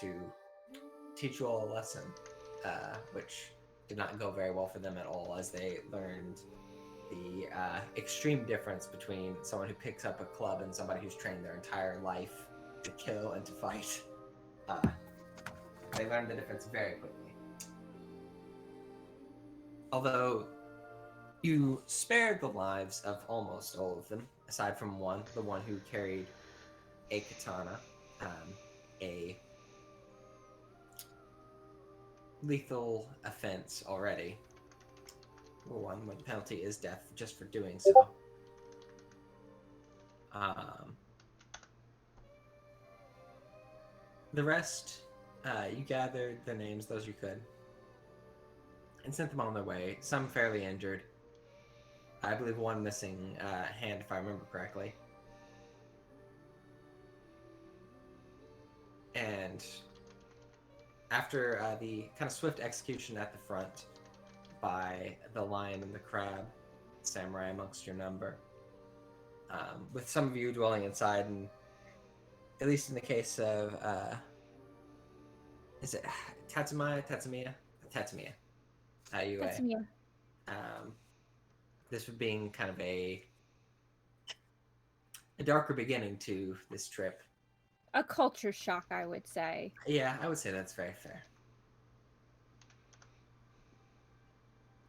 to teach you all a lesson, which did not go very well for them at all, as they learned the extreme difference between someone who picks up a club and somebody who's trained their entire life to kill and to fight. They learned the difference very quickly. Although you spared the lives of almost all of them, aside from one, the one who carried a katana, a lethal offense already. One where the penalty is death just for doing so. The rest, you gathered their names, those you could, and sent them on their way. Some fairly injured. I believe one missing hand, if I remember correctly. And after the kind of swift execution at the front by the lion and the crab, samurai amongst your number, with some of you dwelling inside, and at least in the case of is it Tatsumiya? Tatsumiya. This would being kind of a darker beginning to this trip. A culture shock, I would say. Yeah, I would say that's very fair.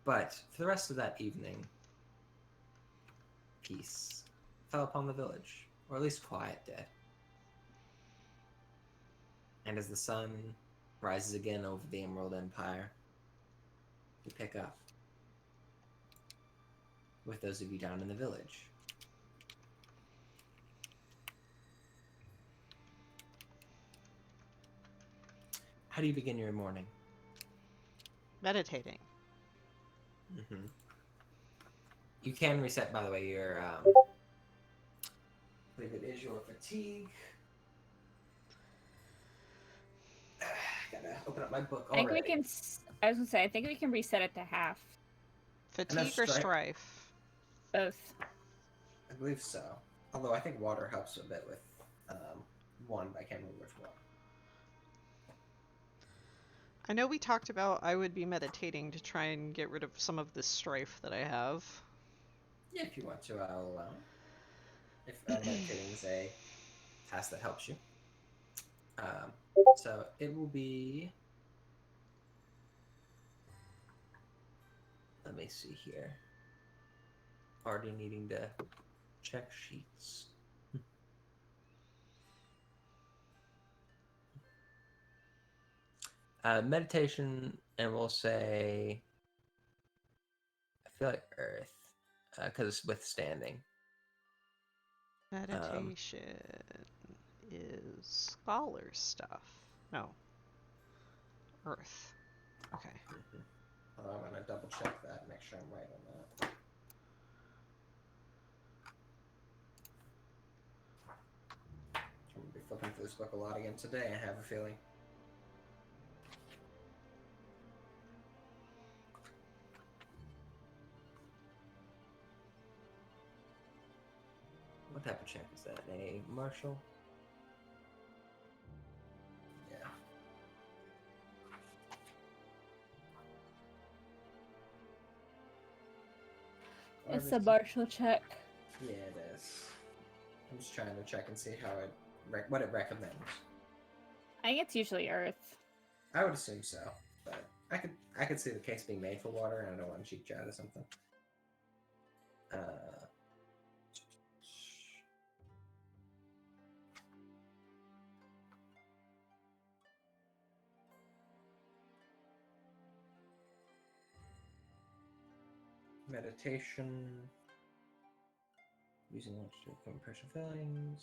But for the rest of that evening, peace fell upon the village, or at least quiet did. And as the sun rises again over the Emerald Empire, you pick up with those of you down in the village. How do you begin your morning? Meditating. Mm-hmm. You can reset, by the way, your I believe it is your fatigue. Gotta open up my book already. I think we can. I was gonna say, I think we can reset it to half. Fatigue or strife? Both. I believe so. Although I think water helps a bit with one, but I can't remember which one. I know we talked about I would be meditating to try and get rid of some of this strife that I have. Yeah, if you want to, I'll allow it. If meditating is a task that helps you. So it will be... Let me see here. Already needing to check sheets. Meditation, and we'll say... I feel like earth, because it's withstanding. Meditation is scholar stuff. No. Earth. Okay. I'm going to double check that and make sure I'm right on that. I'm going to be flipping through this book a lot again today, I have a feeling. What type of check is that? A martial? Yeah. It's a martial check. Yeah, it is. I'm just trying to check and see how what it recommends. I think it's usually earth. I would assume so, but I could see the case being made for water, and I don't want to cheat chat or something. Meditation. Using launch to overcome pressure feelings.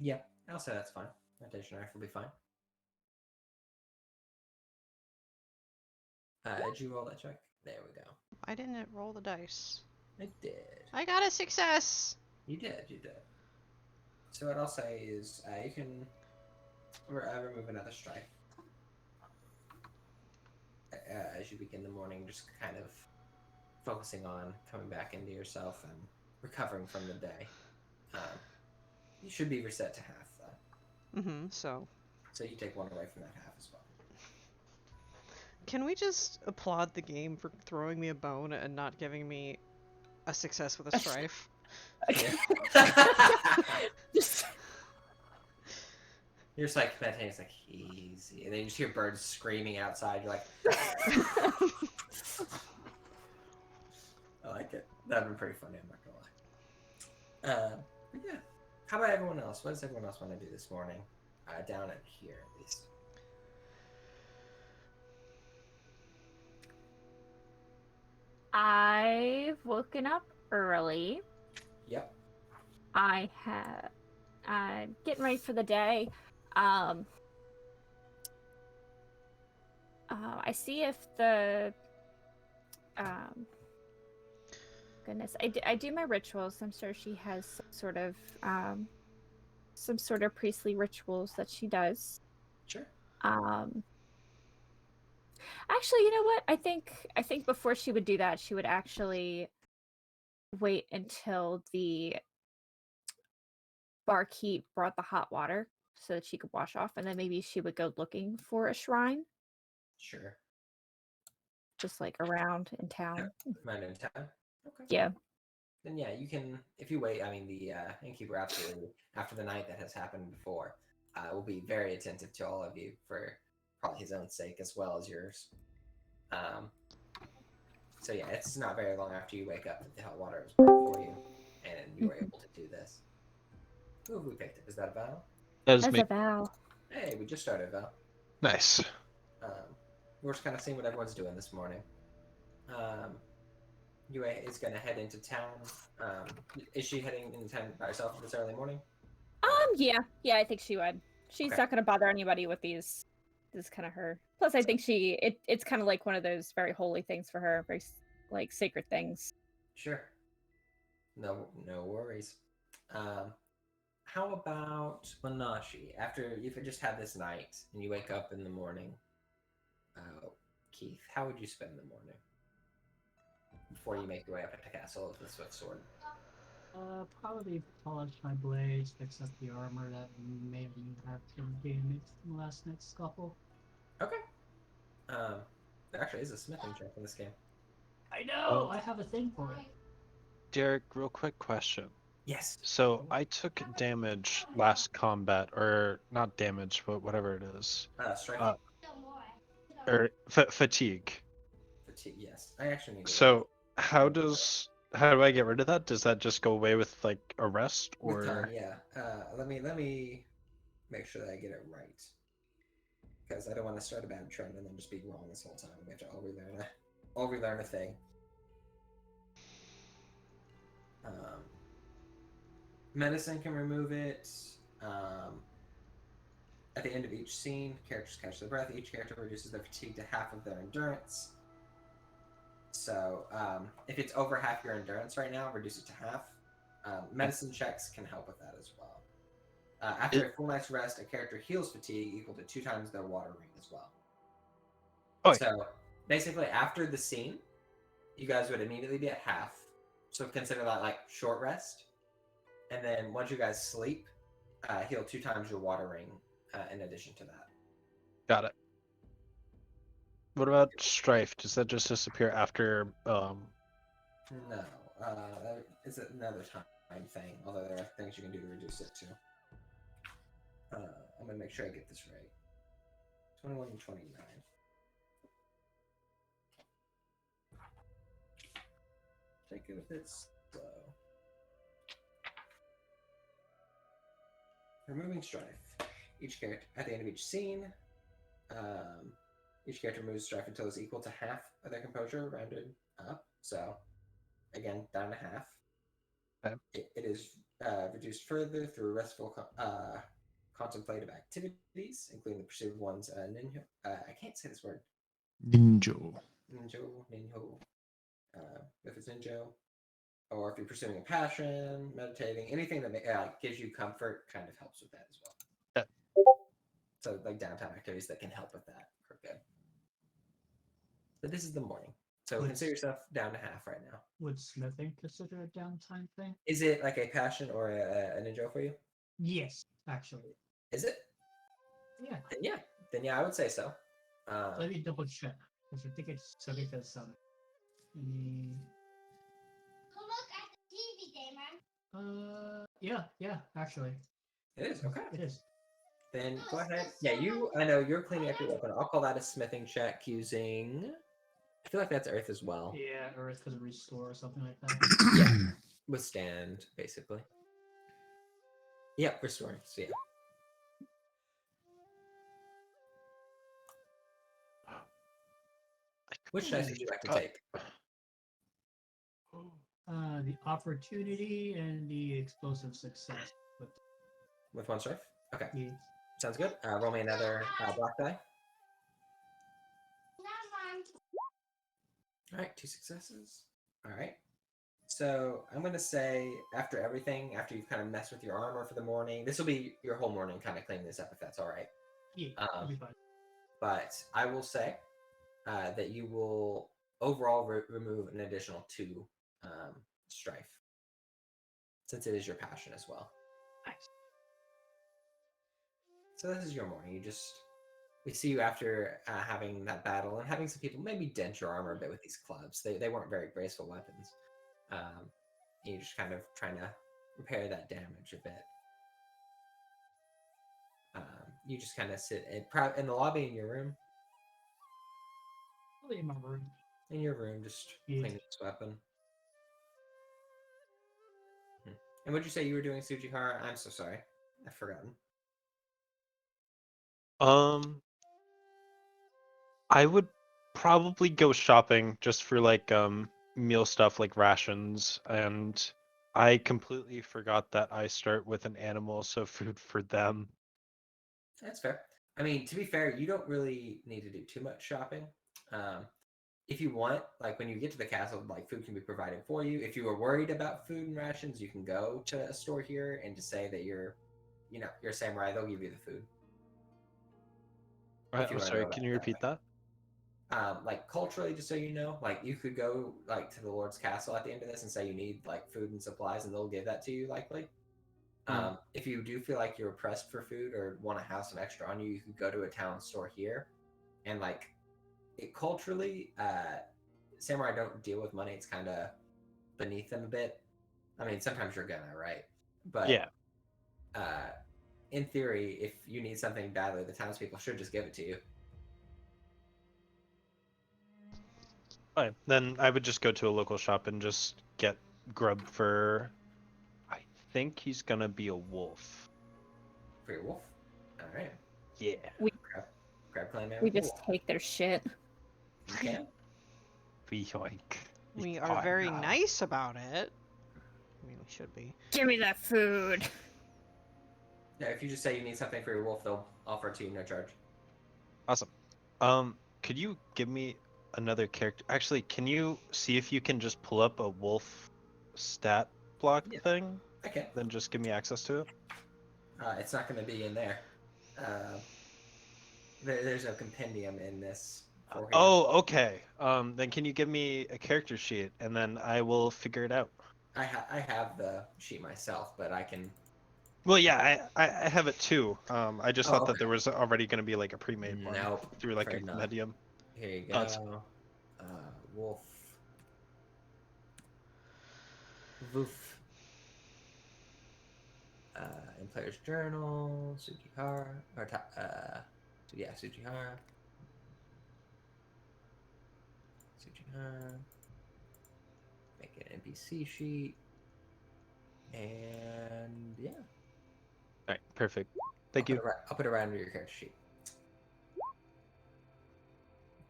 Yeah, I'll say that's fine. Meditation rifle will be fine. Did you roll that check? There we go. Why didn't it roll the dice? It did. I got a success! You did. So what I'll say is you can remove another strife as you begin the morning, just kind of focusing on coming back into yourself and recovering from the day. You should be reset to half though. So you take 1 away from that half as well. Can we just applaud the game for throwing me a bone and not giving me a success with a strife? Just You're just like meditating, it's like easy, and then you just hear birds screaming outside. You're like, I like it. That'd be pretty funny. I'm not gonna lie. But yeah. How about everyone else? What does everyone else want to do this morning? Down at here, at least. I've woken up early. Yep. I'm getting ready for the day. I see if the goodness, I do my rituals. I'm sure she has some sort of priestly rituals that she does. Sure. Actually, you know what? I think before she would do that, she would actually wait until the barkeep brought the hot water so that she could wash off, and then maybe she would go looking for a shrine, Sure. just like around in town. Mind in town? Okay. Yeah. Then yeah, you can, if you wait, I mean, the innkeeper absolutely, after the night that has happened before, will be very attentive to all of you for probably his own sake as well as yours. So yeah, it's not very long after you wake up that the hot water is brought for you, and you were able to do this. Who have we picked up? Is that Val? That's That's me. a vow. Hey, we just started, Val. Nice. We're just kind of seeing what everyone's doing this morning. Yue is going to head into town. Is she heading into town by herself this early morning? Yeah, I think she would. She's Okay. not gonna bother anybody with these. This is kind of her. Plus, I think it's kind of like one of those very holy things for her, very like sacred things. Sure. No worries. How about Manashi? After you've just had this night and you wake up in the morning, Keith, how would you spend the morning before you make your way up at the castle of the Swift Sword? Probably polish my blades, fix up the armor that may have been damaged in last night's scuffle. Okay. There actually is a smithing check in this game. I know! I have a thing for it. Derek, real quick question. Yes. So I took damage last combat, or not damage, but whatever it is. Strike. Or fatigue. Fatigue. Yes. I actually need to. So how do I get rid of that? Does that just go away with like a rest, With time, or? yeah. Let me make sure that I get it right, because I don't want to start a bad trend and then just be wrong this whole time. We have to all relearn a thing. Medicine can remove it. At the end of each scene, characters catch their breath. Each character reduces their fatigue to half of their endurance. So if it's over half your endurance right now, reduce it to half. Medicine checks can help with that as well. After a full night's rest, a character heals fatigue equal to 2 times their water ring as well. Oh. So basically, after the scene, you guys would immediately be at half. So consider that like short rest. And then once you guys sleep, heal 2 times your water ring in addition to that. Got it. What about strife? Does that just disappear after? No, it's another time thing. Although there are things you can do to reduce it too. I'm gonna make sure I get this right. 21 and 29. Take it a bit slow. Removing strife. Each character at the end of each scene, each character removes strife until it's equal to half of their composure, rounded up. So, again, down to half. Okay. It is reduced further through restful contemplative activities, including the pursuit of one's ninjo. I can't say this word. Ninjo. Ninjo. If it's ninjo, or if you're pursuing a passion, meditating, anything that gives you comfort, kind of helps with that as well. So like downtime activities that can help with that are good. But this is the morning, so consider yourself down to half right now. Would smithing consider a downtime thing? Is it like a passion or a ninja for you? Yes, actually. Is it? Yeah. Then yeah, I would say so. Let me double check. Because I think it's subject to some. Go look at the TV, Damon. Yeah, actually. It is okay. It is. Then go ahead. Yeah, I know you're cleaning up your weapon. I'll call that a smithing check using. I feel like that's earth as well. Yeah, or it's because of restore or something like that. Yeah, withstand basically. Yep, restoring. So yeah. Which dice would you like to take? The opportunity and the explosive success. With one strife? Okay, Yeah. sounds good. Roll me another black die. All right, 2 successes. All right. So I'm going to say after everything, after you've kind of messed with your armor for the morning, this will be your whole morning kind of cleaning this up if that's all right. Yeah, that'll be fine. But I will say that you will overall remove an additional 2 strife, since it is your passion as well. Nice. So this is your morning. We see you after having that battle and having some people maybe dent your armor a bit with these clubs. They weren't very graceful weapons. You're just kind of trying to repair that damage a bit. You just kind of sit in the lobby in your room. Probably in my room. In your room, just cleaning this weapon. And what'd you say you were doing, Tsujihara? I'm so sorry. I've forgotten. I would probably go shopping just for like meal stuff like rations, and I completely forgot that I start with an animal, so food for them. That's fair. I mean, to be fair, you don't really need to do too much shopping. If you want, like when you get to the castle, like food can be provided for you. If you are worried about food and rations, you can go to a store here and just say that you're a samurai. They'll give you the food. I'm sorry, can you repeat that? Like culturally, just so you know, like you could go like to the Lord's castle at the end of this and say you need like food and supplies, and they'll give that to you likely. If you do feel like you're pressed for food or want to have some extra on you, you could go to a town store here, and like culturally, samurai don't deal with money. It's kind of beneath them a bit. I mean, sometimes you're gonna, right? But yeah. In theory, if you need something badly, the townspeople should just give it to you. Fine. Then I would just go to a local shop and just get grub for. I think he's gonna be a wolf. For your wolf? Alright. Yeah. Crab clan man. We with a just wolf. take their shit. You can. Yoink. We are very nice about it. I mean, we should be. Give me that food. Yeah, if you just say you need something for your wolf, they'll offer it to you no charge. Awesome. Could you give me another character? Actually, can you see if you can just pull up a wolf stat block thing? Okay. Then just give me access to it. It's not going to be in there. There's no compendium in this. For him. Oh, okay. Then can you give me a character sheet and then I will figure it out. I have the sheet myself, but I can. Well, yeah, I have it too. I just thought that okay. there was already going to be like a pre-made one through like a afraid not. compendium. Here you Oh, go. Wolf. Woof. In player's journal, Tsujihara, Tsujihara. Make an NPC sheet, and yeah. All right, perfect. Thank you. I'll put it right under your character sheet.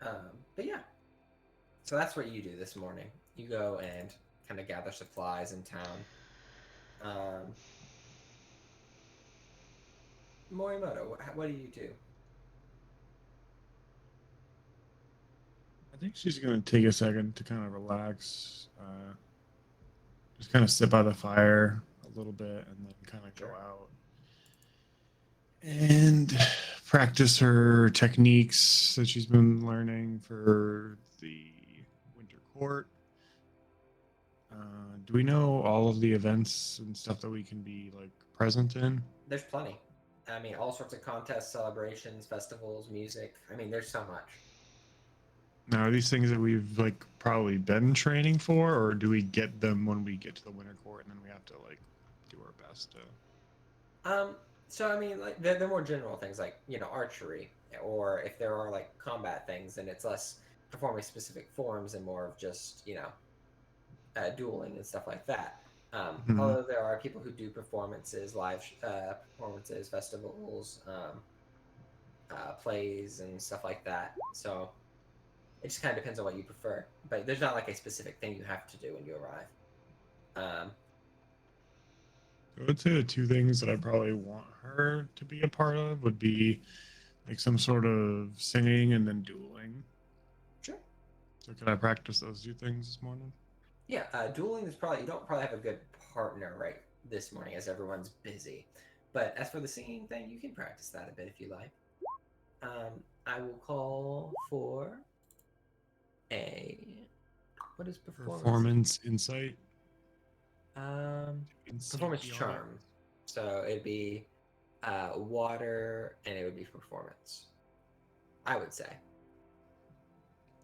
But yeah, so that's what you do this morning. You go and kind of gather supplies in town. Morimoto, what do you do? I think she's gonna take a second to kind of relax. just kind of sit by the fire a little bit and then kind of go Sure. out and practice her techniques that she's been learning for the winter court. Do we know all of the events and stuff that we can be like present in? There's plenty. I mean, all sorts of contests, celebrations, festivals, music. I mean, there's so much. Now, are these things that we've like probably been training for, or do we get them when we get to the winter court and then we have to like do our best to? So I mean, like they're more general things like archery, or if there are like combat things, then it's less performing specific forms and more of just dueling and stuff like that. Mhm. Although there are people who do performances, live performances, festivals, plays, and stuff like that. So it just kind of depends on what you prefer. But there's not like a specific thing you have to do when you arrive. I would say the two things that I probably want her to be a part of would be like some sort of singing and then dueling. Sure. So could I practice those two things this morning? Yeah, dueling is probably you don't probably have a good partner right this morning as everyone's busy. But as for the singing thing, you can practice that a bit if you like. I will call for what is performance? Performance insight. Insight Performance the charm. audience. So it'd be water, and it would be performance. I would say.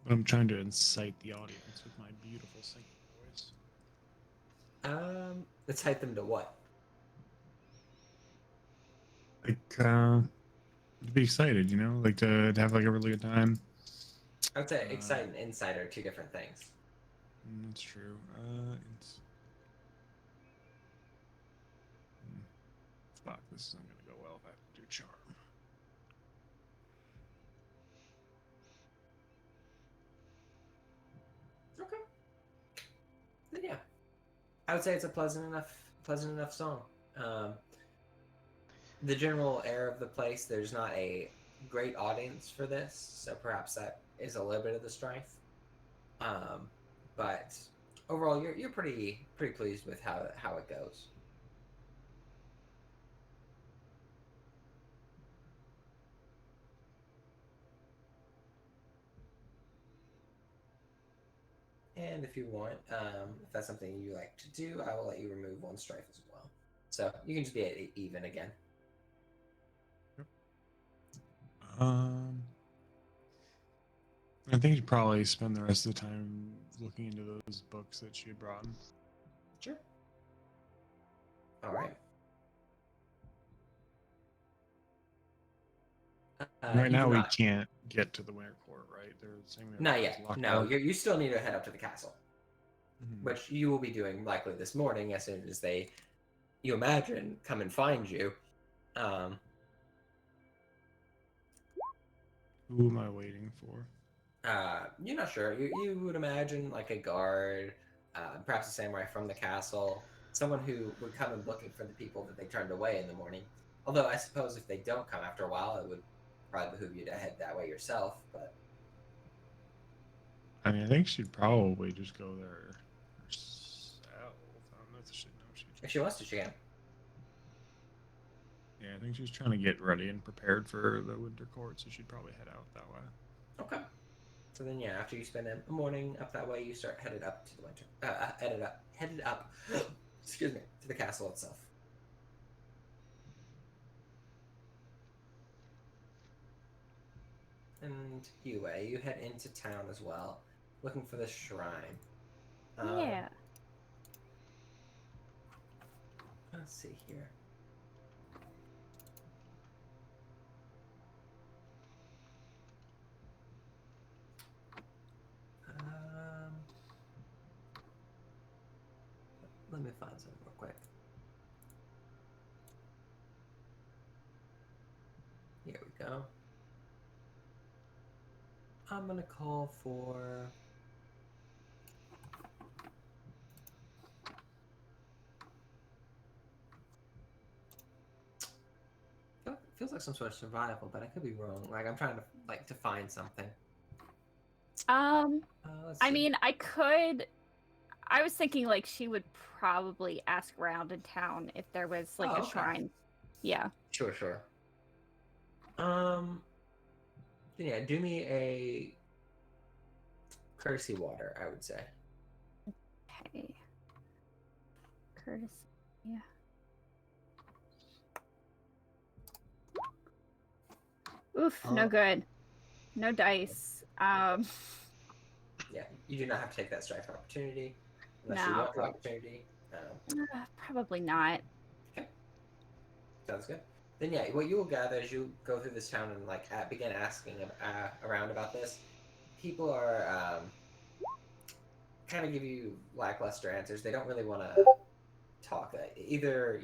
But I'm trying to incite the audience with my beautiful singing voice. Excite them to what? Like to be excited, like to have like a really good time. I would say excite and insight are two different things. That's true. Fuck, this isn't gonna go well if I have to do charm. Okay. Then yeah, I would say it's a pleasant enough song. The general air of the place, there's not a great audience for this, so perhaps that is a little bit of the strife. But overall, you're pretty pleased with how it goes. And if you want, if that's something you like to do, I will let you remove one strife as well. So you can just be at even again. I think you'd probably spend the rest of the time looking into those books that she had brought. Sure. All right. Right now, we not, can't get to the winter court, right? They're saying we not have yet. locked No, down. you still need to head up to the castle, Mhm. which you will be doing likely this morning as soon as they, you imagine, come and find you. Who am I waiting for? You're not sure. You would imagine like a guard, perhaps a samurai from the castle, someone who would come and looking for the people that they turned away in the morning. Although I suppose if they don't come after a while, it would probably behoove you to head that way yourself. But I mean, I think she'd probably just go there herself. if she wants to, she can. Yeah, I think she's trying to get ready and prepared for the winter court, so she'd probably head out that way. Okay. So then, yeah, after you spend a morning up that way, you start headed up to the winter. Headed up. Excuse me, to the castle itself. And you head into town as well, looking for the shrine. Yeah. Let's see here. Let me find something real quick. Here we go. I'm gonna call for feels like some sort of survival, but I could be wrong. Like I'm trying to find something. Let's I see. mean, I could. I was thinking like she would probably ask around in town if there was like Oh, a okay. shrine. Yeah. Sure. Yeah, do me a courtesy water, I would say. Okay. Courtesy. Yeah. Oof, no good. No dice. Yeah, you do not have to take that strike of opportunity unless you No. want the opportunity. Probably not. Okay, sounds good. Then yeah, what you will gather as you go through this town and like begin asking around about this, people are kind of give you lackluster answers. They don't really want to talk. Either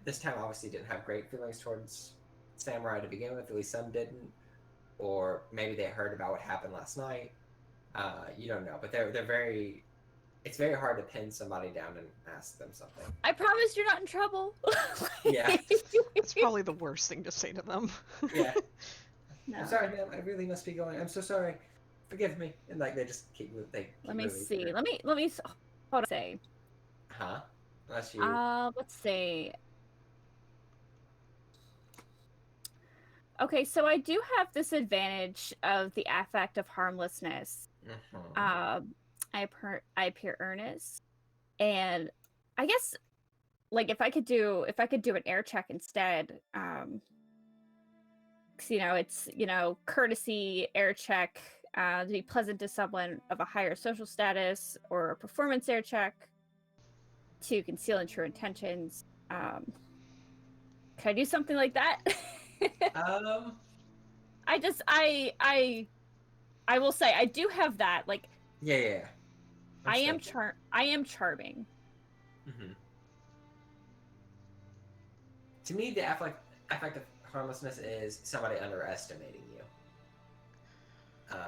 this town obviously didn't have great feelings towards samurai to begin with. At least some didn't, or maybe they heard about what happened last night. You don't know, but they're very. It's very hard to pin somebody down and ask them something. I promise you're not in trouble. Yeah. That's probably the worst thing to say to them. Yeah. No. I'm sorry, ma'am. I really must be going. I'm so sorry. Forgive me. And like they just keep. Let me see. Let me hold on. Say. Huh? Unless you. Let's see. Okay, so I do have this advantage of the affect of harmlessness. Mm-hmm. I appear earnest, and I guess like if I could do an air check instead, 'cause, it's courtesy air check, to be pleasant to someone of a higher social status, or a performance air check to conceal true intentions. Can I do something like that? I will say I do have that. Like, Yeah. I am charming. Mm-hmm. To me, the affect of harmlessness is somebody underestimating you.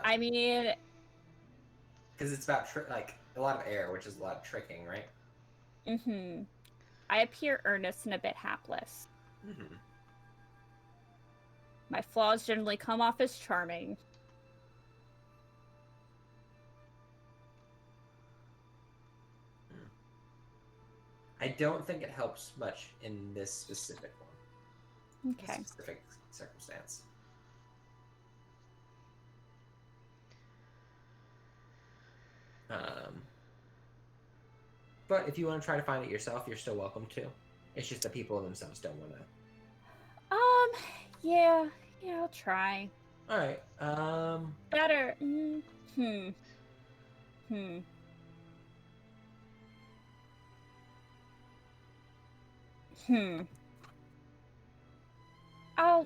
I mean, because it's about like a lot of air, which is a lot of tricking, right? Mm-hmm. I appear earnest and a bit hapless. Mm-hmm. My flaws generally come off as charming. I don't think it helps much in this specific one. Okay. This specific circumstance. But if you want to try to find it yourself, you're still welcome to. It's just the people themselves don't want to. Yeah, I'll try. All right. Better.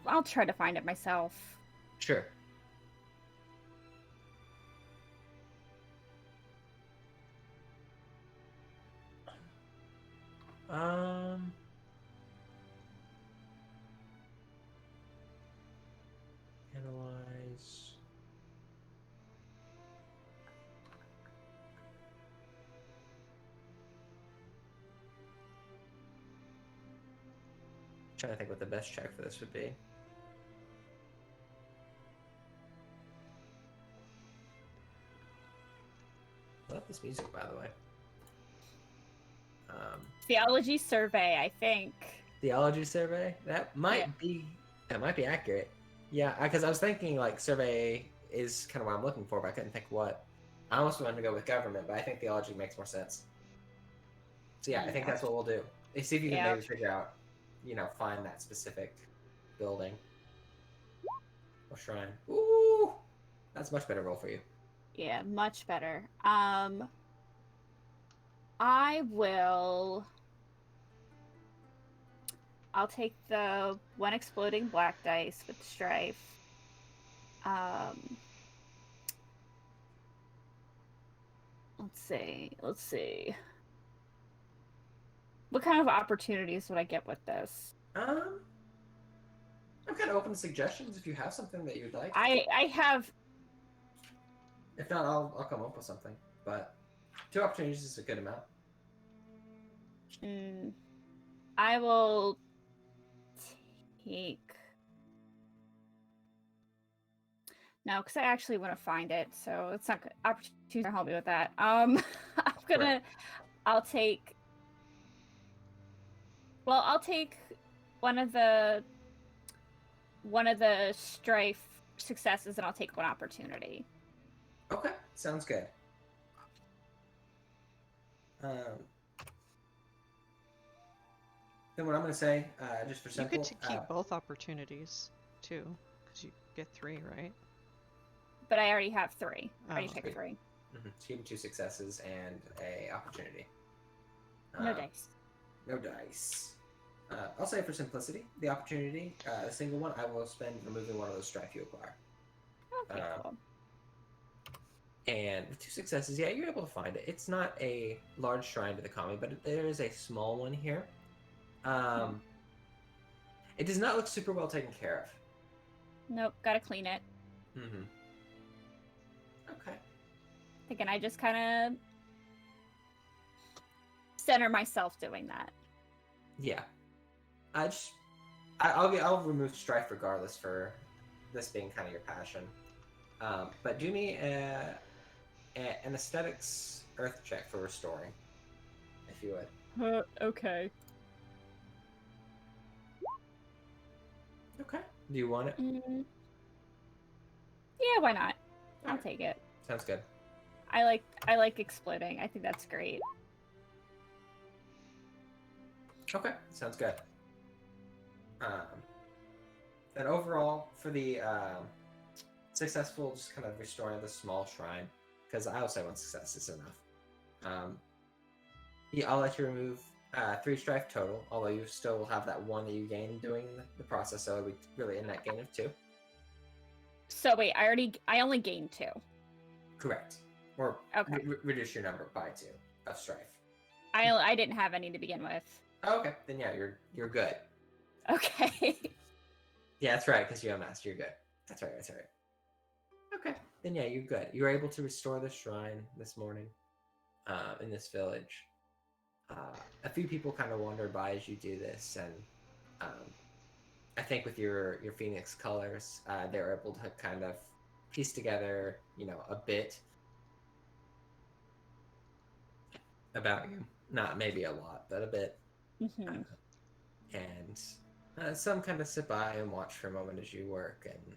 I'll try to find it myself. Sure. Analyze. Trying to think what the best check for this would be. I love this music, by the way. Theology survey, I think. Theology survey? That might be accurate. Yeah, because I was thinking like survey is kind of what I'm looking for, but I couldn't think what. I almost wanted to go with government, but I think theology makes more sense. So yeah, I think that's what we'll do. See if you can maybe figure out, find that specific building or shrine. Ooh, that's a much better roll for you. Yeah, much better. I'll take the one exploding black dice with strife. Let's see. What kind of opportunities would I get with this? I'm kind of open to suggestions if you have something that you'd like. I have. If not, I'll come up with something. But 2 opportunities is a good amount. I will take. No, because I actually want to find it, so it's not good. Opportunity to help me with that. I'll I'll take. Well, I'll take one of the strife successes, and I'll take one opportunity. Okay, sounds good. Then what I'm going to say, just for simple... You could keep both opportunities, too, because you get 3, right? But I already have 3. I already picked 3. Mm-hmm. So you have 2 successes and a opportunity. No dice. No dice. I'll say for simplicity, the opportunity, a single one, I will spend removing one of those strife you acquire. Okay, cool. And with 2 successes, yeah, you're able to find it. It's not a large shrine to the kami, but there is a small one here. It does not look super well taken care of. Nope, gotta clean it. Mm-hmm. Okay. Again, I just kind of center myself doing that. Yeah. I'll remove strife regardless for this being kind of your passion. But do me an aesthetics earth check for restoring, if you would. Okay. Okay. Do you want it? Yeah, why not? I'll take it. Sounds good. I like exploding. I think that's great. Okay, sounds good. And overall, for the successful, just kind of restoring the small shrine, because I also want success is enough. Yeah, I'll let you remove 3 strife total, although you still will have that 1 that you gained doing the process, so it'll be really a net gain of 2. So wait, I only gained 2. Correct. Or okay. Reduce your number by 2 of strife. I didn't have any to begin with. Oh, okay, then yeah, you're good. Okay. Yeah, that's right, because you have master. You're good. That's right. Okay, then yeah, you're good. You were able to restore the shrine this morning, in this village. A few people kind of wandered by as you do this, and I think with your phoenix colors, they were able to kind of piece together, a bit about you. Not maybe a lot, but a bit. Mm-hmm. And some kind of sit by and watch for a moment as you work, and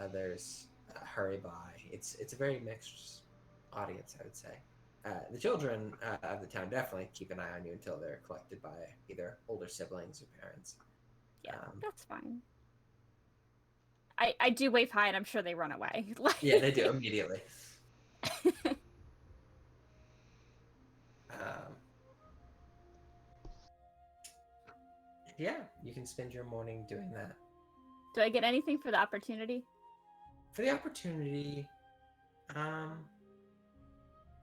others hurry by. It's a very mixed audience, I would say. The children of the town definitely keep an eye on you until they're collected by either older siblings or parents. Yeah, that's fine. I do wave hi, and I'm sure they run away. Yeah, they do immediately. Yeah, you can spend your morning doing that. Do I get anything for the opportunity? For the opportunity,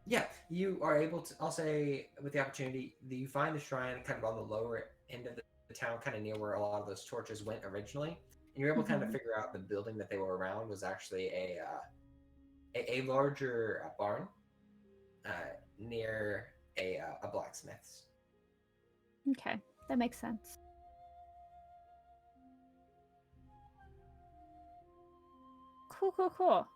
yeah, you are able to, I'll say with the opportunity, you find the shrine kind of on the lower end of the town, kind of near where a lot of those torches went originally. And you're able to kind of figure out the building that they were around was actually a larger barn near a blacksmith's. Okay, that makes sense. Cool.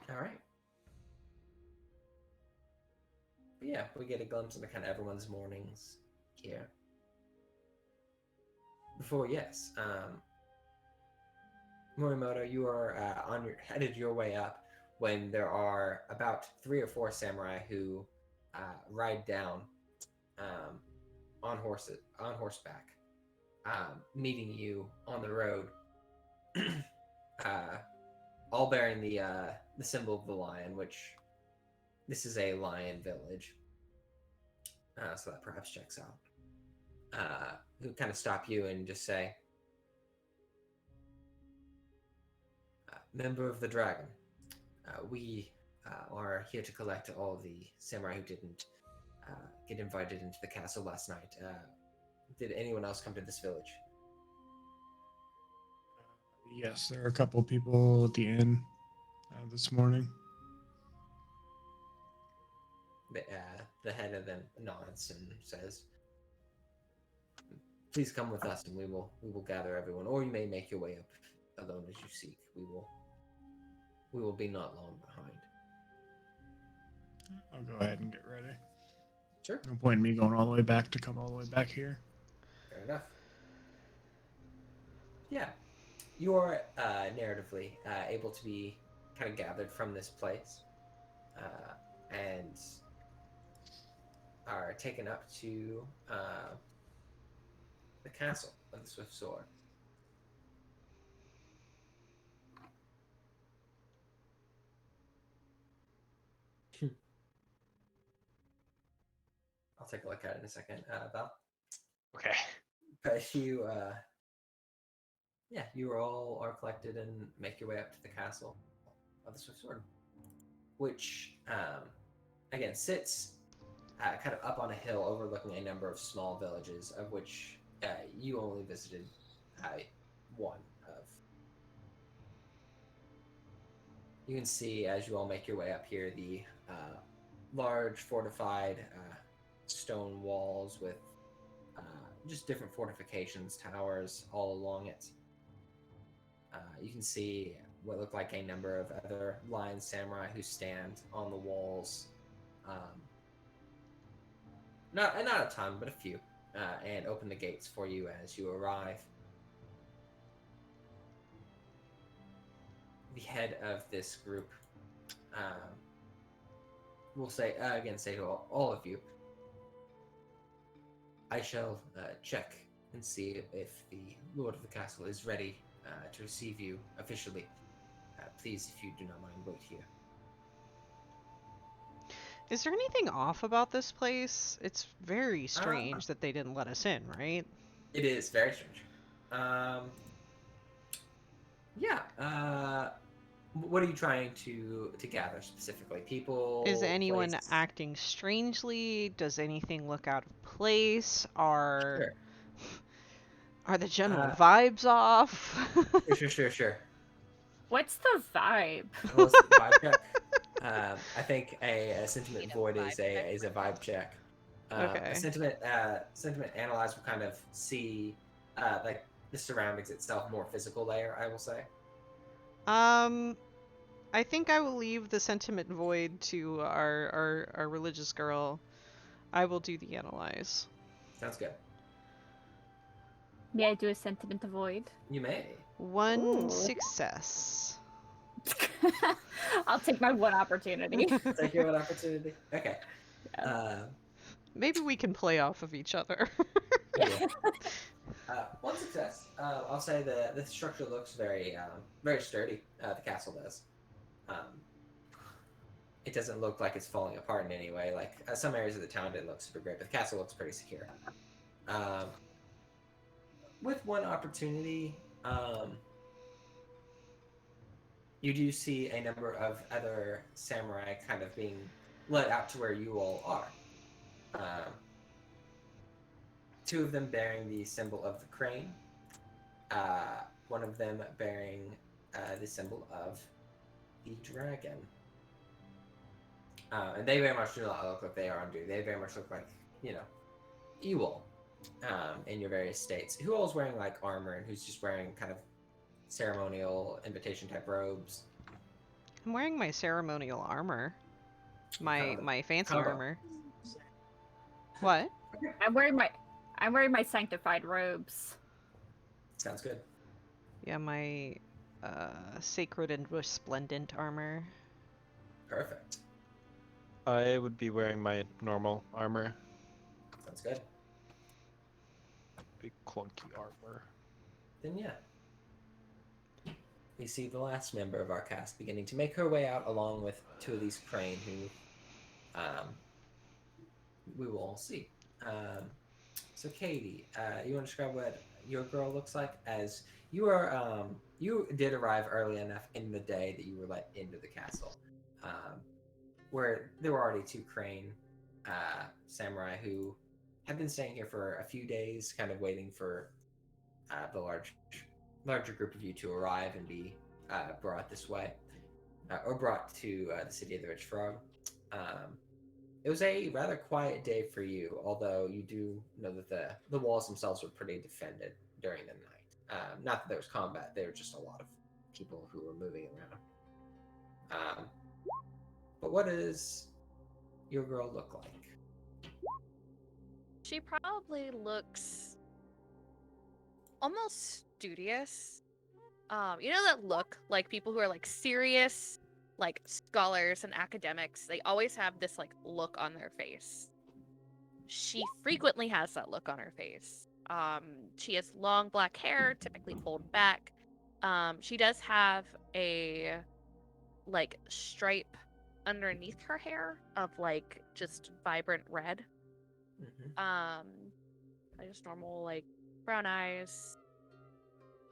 All right. But yeah, we get a glimpse into kind of everyone's mornings here. Before, yes, Morimoto, you are headed your way up when there are about 3 or 4 samurai who ride down on horseback, meeting you on the road, all bearing the symbol of the lion, which this is a lion village, so that perhaps checks out. Who kind of stop you and just say, "Member of the Dragon, we are here to collect all the samurai who didn't get invited into the castle last night. Did anyone else come to this village?" Yes, there are a couple people at the inn this morning. The head of them nods and says, "Please come with us, and we will gather everyone. Or you may make your way up alone as you seek. We will be not long behind. I'll go ahead and get ready. Sure. No point in me going all the way back to come all the way back here. Fair enough. Yeah. You are narratively able to be kind of gathered from this place and are taken up to the castle of the Swift Sword. I'll take a look at it in a second, Val. Okay. But you all are collected and make your way up to the castle of the Swift Sword, which, again, sits kind of up on a hill overlooking a number of small villages, of which you only visited one of. You can see, as you all make your way up here, the large fortified stone walls with just different fortifications, towers all along it. You can see what look like a number of other lion samurai who stand on the walls. Not a ton, but a few, and open the gates for you as you arrive. The head of this group will say to all of you, I shall check and see if the Lord of the Castle is ready to receive you officially. Please, if you do not mind, wait here. Is there anything off about this place? It's very strange that they didn't let us in, right? It is very strange. What are you trying to gather specifically? People? Is anyone place? acting strangely? Does anything look out of place? Are the general vibes off? Sure. What's the vibe? What's the vibe check? I think a sentiment void is a vibe check. Okay. A sentiment analyze will kind of see like the surroundings itself, more physical layer, I will say. I think I will leave the sentiment void to our religious girl. I will do the analyze. Sounds good. May I do a sentiment avoid? You may. One Ooh. Success. I'll take my one opportunity. Take your one opportunity. Okay. Yeah. Maybe we can play off of each other. Yeah. One success. I'll say the structure looks very sturdy. The castle does. It doesn't look like it's falling apart in any way. Like some areas of the town didn't look super great, but the castle looks pretty secure. With one opportunity, you do see a number of other samurai kind of being led out to where you all are. Two of them bearing the symbol of the crane. One of them bearing the symbol of the dragon. And they very much do not look like they are on duty. They very much look like, you all in your various states. Who all is wearing like armor and who's just wearing kind of ceremonial invitation type robes? I'm wearing my ceremonial armor. My fancy armor. What? I'm wearing my sanctified robes. Sounds good. Yeah, my sacred and resplendent armor. Perfect. I would be wearing my normal armor. Sounds good. Big clunky armor. Then yeah. We see the last member of our cast beginning to make her way out along with two of these crane who we will all see. So Katie, you want to describe what your girl looks like? As you are, you did arrive early enough in the day that you were let into the castle, where there were already two crane samurai who had been staying here for a few days, kind of waiting for the larger group of you to arrive and be brought this way, or brought to the city of the Rich Frog. It was a rather quiet day for you, although you do know that the walls themselves were pretty defended during the night. Not that there was combat; there were just a lot of people who were moving around. But what does your girl look like? She probably looks almost studious. You know that look, like people who are like serious, like scholars and academics, they always have this like look on their face. She frequently has that look on her face. She has long black hair, typically pulled back. She does have a like stripe underneath her hair of like just vibrant red. Just normal like brown eyes,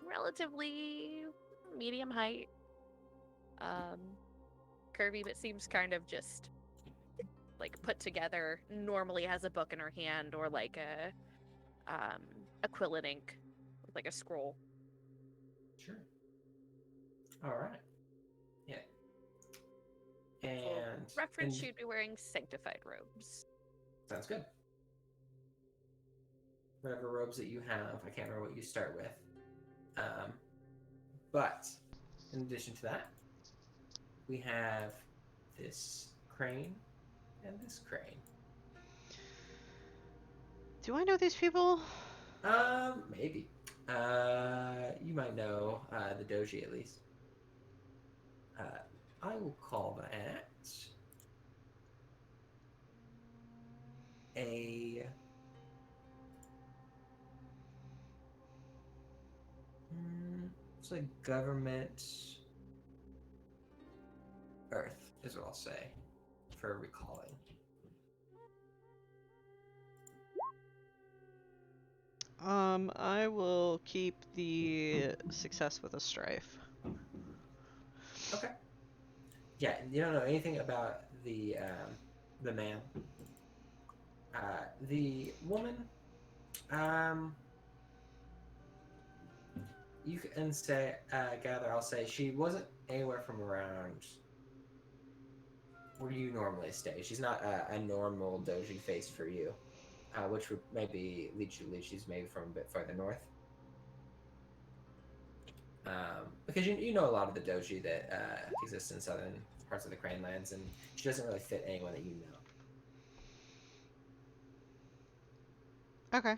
relatively medium height, curvy, but seems kind of just like put together. Normally has a book in her hand or like a quill and ink with like a scroll. Sure. All right. Yeah. And reference, she'd be wearing sanctified robes. Sounds good. Whatever robes that you have, I can't remember what you start with. But in addition to that, we have this crane and this crane. Do I know these people? Maybe. You might know the doji at least. I will call that it's like government Earth is what I'll say for recalling. I will keep the success with a strife. Okay. Yeah, you don't know anything about the man. The woman, you can say, I'll say she wasn't anywhere from around where you normally stay. She's not a normal doji face for you, which would maybe lead you to believe she's maybe from a bit further north. Because you know a lot of the doji that exist in southern parts of the Crane Lands, and she doesn't really fit anyone that you know. Okay.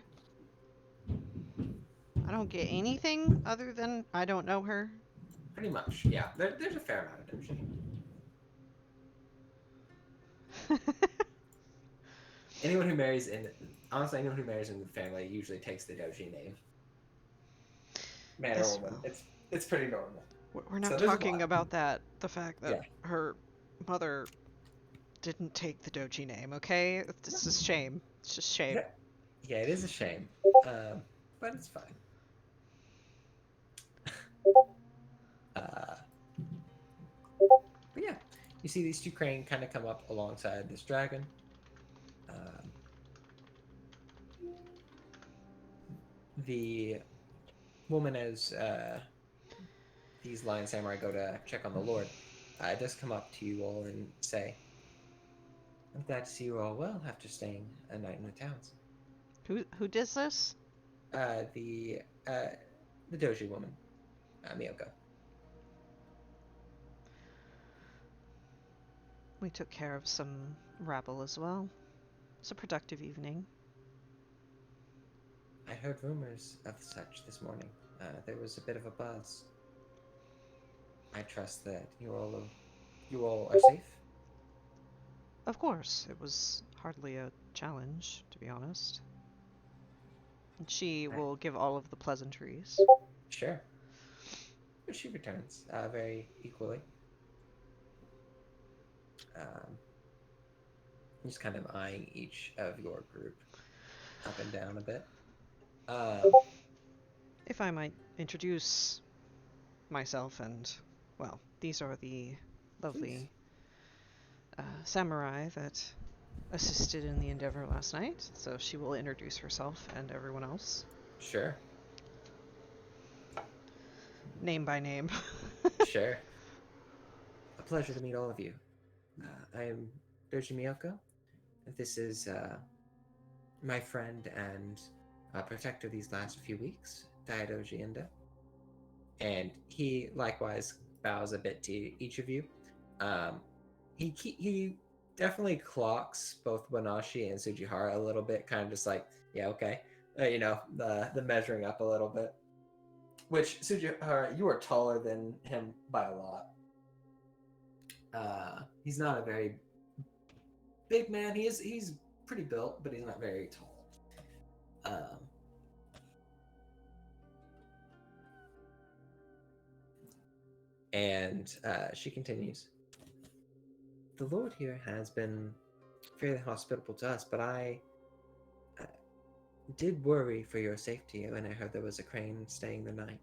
I don't get anything other than I don't know her. Pretty much, yeah. There's a fair amount of doji. Anyone who marries in the family usually takes the doji name. Man or woman. It's pretty normal. We're not talking about that. The fact that her mother didn't take the doji name, okay? This is shame. It's just shame. Yeah, it is a shame. But it's fine. But yeah, you see these two crane kind of come up alongside this dragon. The woman, as these lion samurai go to check on the Lord, does come up to you all and say, "I'm glad to see you all well after staying a night in the towns." Who does this? The doji woman, Miyoko. We took care of some rabble as well. It's a productive evening. I heard rumors of such this morning. There was a bit of a buzz. I trust that you all are safe? Of course, it was hardly a challenge, to be honest. And she will give all of the pleasantries. Sure. But she returns very equally. Just kind of eyeing each of your group up and down a bit. If I might introduce myself and, well, these are the lovely samurai that assisted in the endeavor last night, so she will introduce herself and everyone else. Sure. Name by name. Sure. A pleasure to meet all of you. I am Doji Miyoko. This is my friend and protector these last few weeks, Daidoji Endo. And he likewise bows a bit to each of you. He definitely clocks both Wanashi and Sujihara a little bit, kind of just like, yeah, okay. The measuring up a little bit. Which, Sujihara, you are taller than him by a lot. He's not a very big man. He's pretty built, but he's not very tall. And she continues. The Lord here has been fairly hospitable to us, but I did worry for your safety when I heard there was a crane staying the night.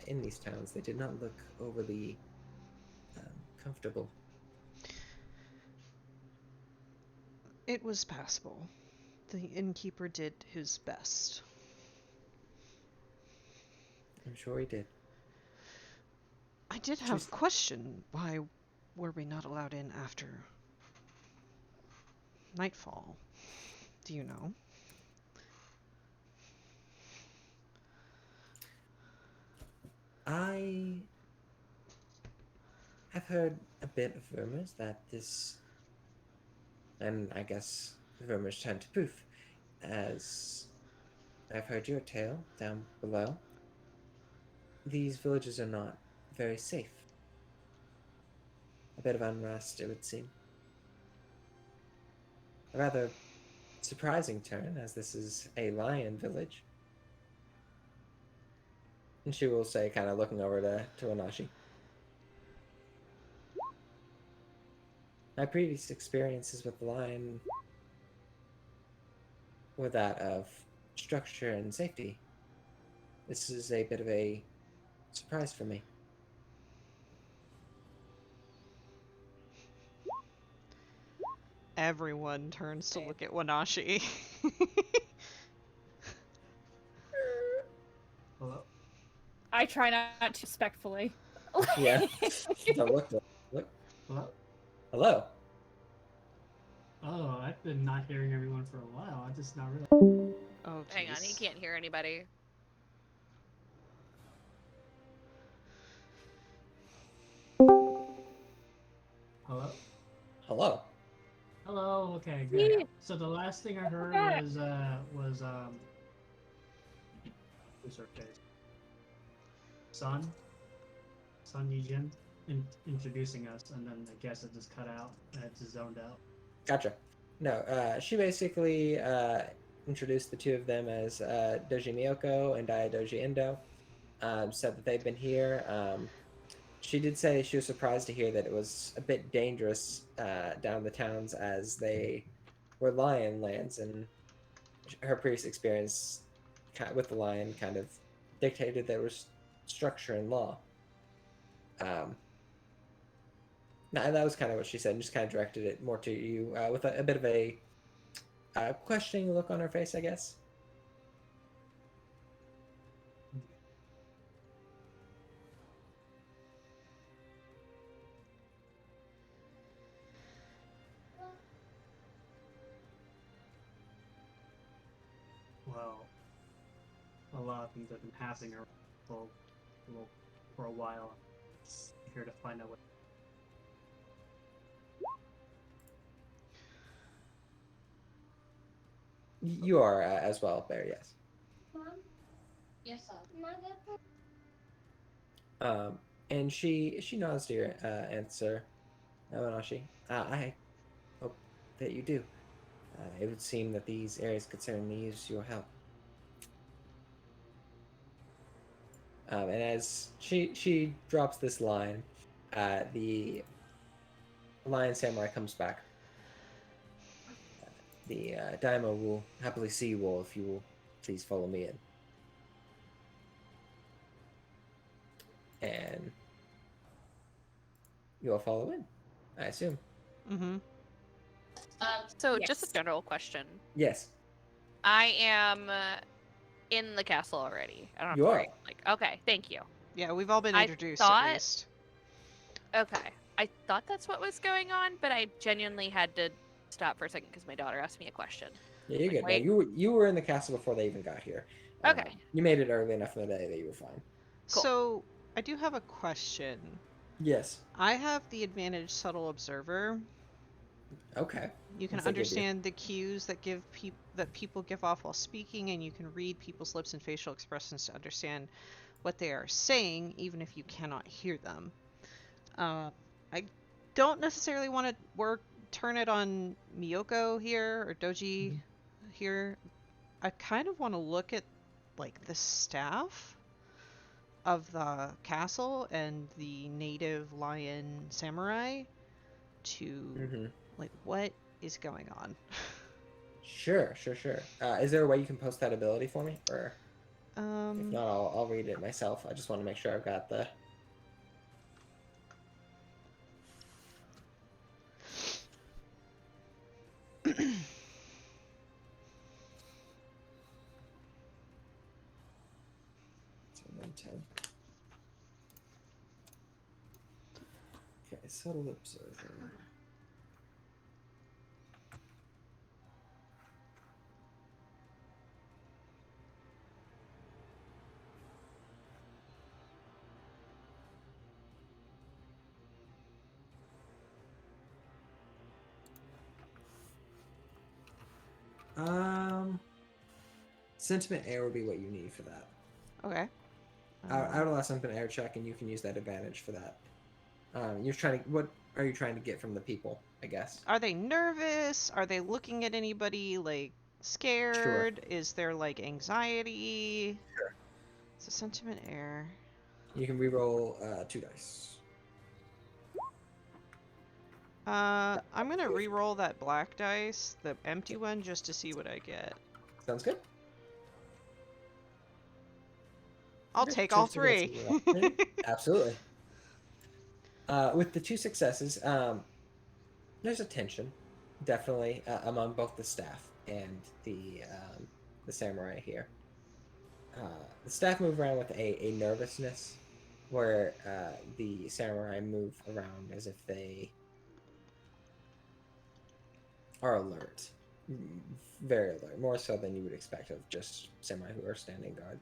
In these towns, they did not look overly comfortable. It was passable. The innkeeper did his best. I'm sure he did. I did have a question. Why were we not allowed in after nightfall? Do you know? I have heard a bit of rumors that this, and I guess the rumors turned to proof, as I've heard your tale down below. These villages are not very safe. A bit of unrest, it would seem. A rather surprising turn, as this is a lion village. And she will say, kind of looking over to Wanashi. My previous experiences with the lion were that of structure and safety. This is a bit of a surprise for me. Everyone turns to look at Wanashi. Hello? I try not to respectfully. Yeah. Look. Hello? Hello. Oh, I've been not hearing everyone for a while. I just not realized. Oh, Hang on, he jeez. can't hear anybody. Hello? Hello. Hello. Okay, Yeah. good. So the last thing I heard was who's her face? Sun Yijin introducing us, and then I guess it just cut out and it just zoned out. Gotcha. No, she basically introduced the two of them as Doji Miyoko and Doji Endo. Said that they've been here. She did say she was surprised to hear that it was a bit dangerous down the towns, as they were lion lands, and her previous experience with the lion kind of dictated there was structure and law. That was kind of what she said, and just kind of directed it more to you with a bit of a questioning look on her face, I guess. Well, a lot of things have been happening for a while. Just here to find out what. You are as well, Bear, yes. Mom? Yes, sir. And she nods to your answer, Wanashi. I hope that you do. It would seem that these areas could certainly use your help. And as she drops this line, the lion samurai comes back. The daimyo will happily see you all if you will please follow me in. And you all follow in, I assume. Mm-hmm. So Yes. just a general question. Yes. I am in the castle already. I don't have You to are. worry. Like, okay, thank you. Yeah, we've all been I introduced thought- at least. Okay, I thought that's what was going on, but I genuinely had to stop for a second because my daughter asked me a question. Yeah, you're good. No, Wait. you were in the castle before they even got here. Okay. You made it early enough in the day that you were fine. Cool. So I do have a question. Yes. I have the advantage subtle observer. Okay. You can What's that give you? understand the cues that people give off while speaking, and you can read people's lips and facial expressions to understand what they are saying, even if you cannot hear them. I don't necessarily want to turn it on Miyoko here or Doji here. I kind of want to look at like the staff of the castle and the native lion samurai to like what is going on. Sure. Is there a way you can post that ability for me, or if Um, not, I'll read it myself. I just want to make sure I've got the. Okay, subtle observer. Sentiment air would be what you need for that. okay. I would allow sentiment air check, and you can use that advantage for that. You're trying to. What are you trying to get from the people? I guess. Are they nervous? Are they looking at anybody like scared? Is there like anxiety? Sure. It's a sentiment air. You can re-roll 2 dice. I'm gonna re-roll that black dice, the empty one, just to see what I get. Sounds good. I'll Okay, take choose all to go to 3. the Absolutely. With the 2 successes, there's a tension, definitely, among both the staff and the samurai here. The staff move around with a nervousness, where the samurai move around as if they are alert, very alert, more so than you would expect of just samurai who are standing guard.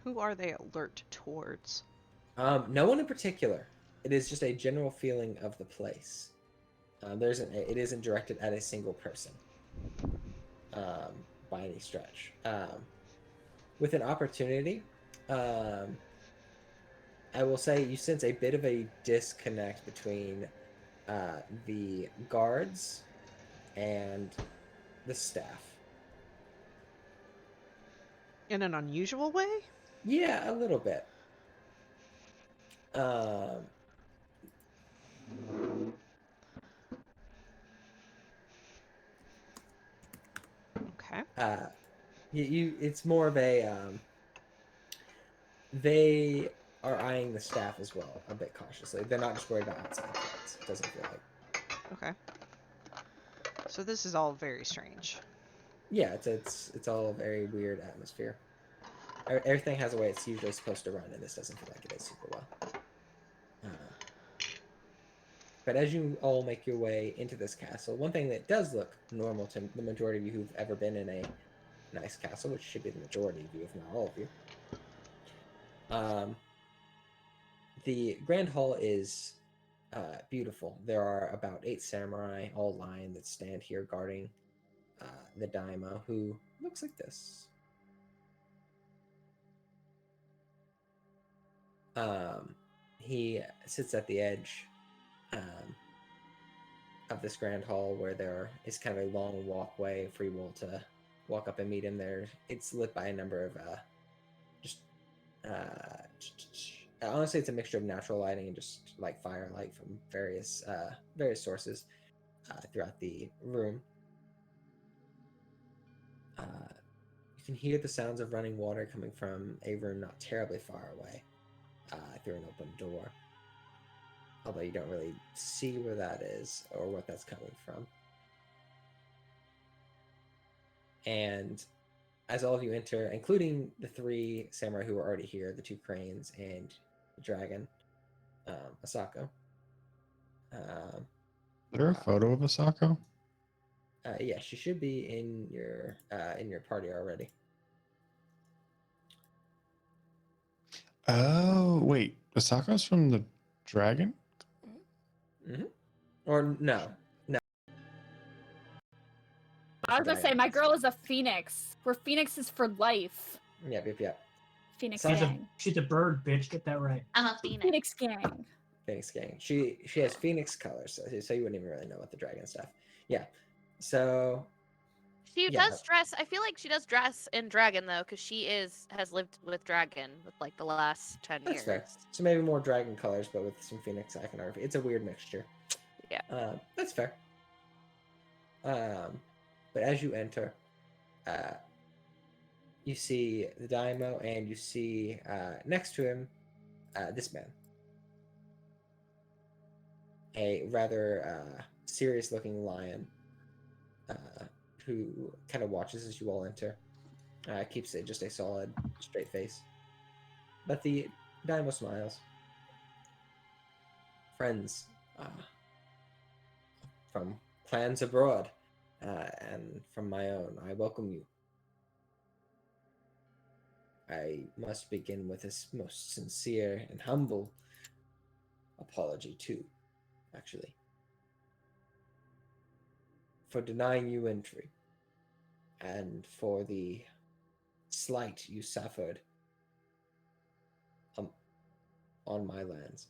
Who are they alert towards? No one in particular. It is just a general feeling of the place. It isn't directed at a single person by any stretch. With an opportunity, I will say you sense a bit of a disconnect between the guards and the staff. In an unusual way? Yeah, a little bit. Okay. It's more of a they are eyeing the staff as well a bit cautiously. They're not just worried about outside threats. It doesn't feel like. Okay. So this is all very strange. Yeah, it's all a very weird atmosphere. Everything has a way it's usually supposed to run, and this doesn't feel like it is super well. But as you all make your way into this castle, one thing that does look normal to the majority of you who've ever been in a nice castle, which should be the majority of you, if not all of you, the Grand Hall is beautiful. There are about 8 samurai, all lined, that stand here guarding the daimyo, who looks like this. He sits at the edge of this Grand Hall, where there is kind of a long walkway for you all to walk up and meet him there. It's lit by a number of honestly, it's a mixture of natural lighting and just like firelight from various sources throughout the room. You can hear the sounds of running water coming from a room not terribly far away through an open door, although you don't really see where that is or what that's coming from. And as all of you enter, including the 3 samurai who are already here, the 2 cranes and the dragon, Asako. Is there a photo of Asako? Yeah, she should be in your party already. Oh, wait. Asaka's from the dragon? Or no. I was gonna say, my girl is a phoenix. We're phoenixes for life. Yep. Phoenix Sounds gang. She's a bird, bitch. Get that right. I'm a phoenix. Phoenix gang. Phoenix gang. She has phoenix colors, so you wouldn't even really know what the dragon stuff. Yeah. So She Yeah. does dress. I feel like she does dress in dragon though, because she has lived with dragon with like the last 10 that's years. fair. So maybe more dragon colors, but with some phoenix iconography. It's a weird mixture. Yeah. That's fair. But as you enter, you see the daimyo, and you see next to him this man, a rather serious-looking lion, who kind of watches as you all enter. Keeps it just a solid, straight face. But the daimyo smiles. Friends from clans abroad and from my own, I welcome you. I must begin with this most sincere and humble apology too, actually, for denying you entry and for the slight you suffered on my lands.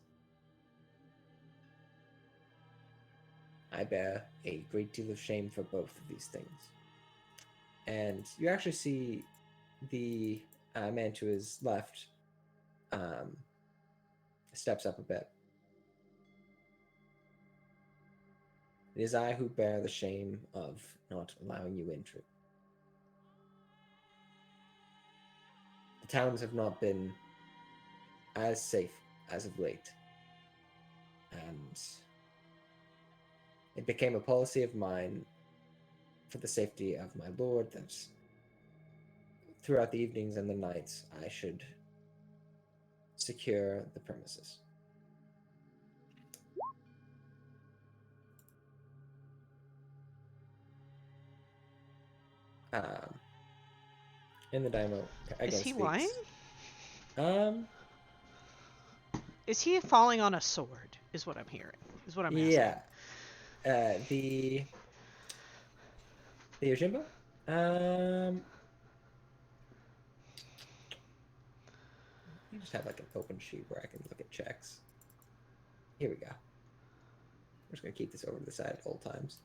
I bear a great deal of shame for both of these things. And you actually see the man to his left steps up a bit. It is I who bear the shame of not allowing you entry. The towns have not been as safe as of late, and it became a policy of mine, for the safety of my lord, that throughout the evenings and the nights I should secure the premises. In the daimyo, again, Is he speaks. lying? Is he falling on a sword? Is what I'm hearing. Is what I'm asking. Yeah. The Yojimbo? You just have like an open sheet where I can look at checks. Here we go. I'm just gonna keep this over to the side at all times.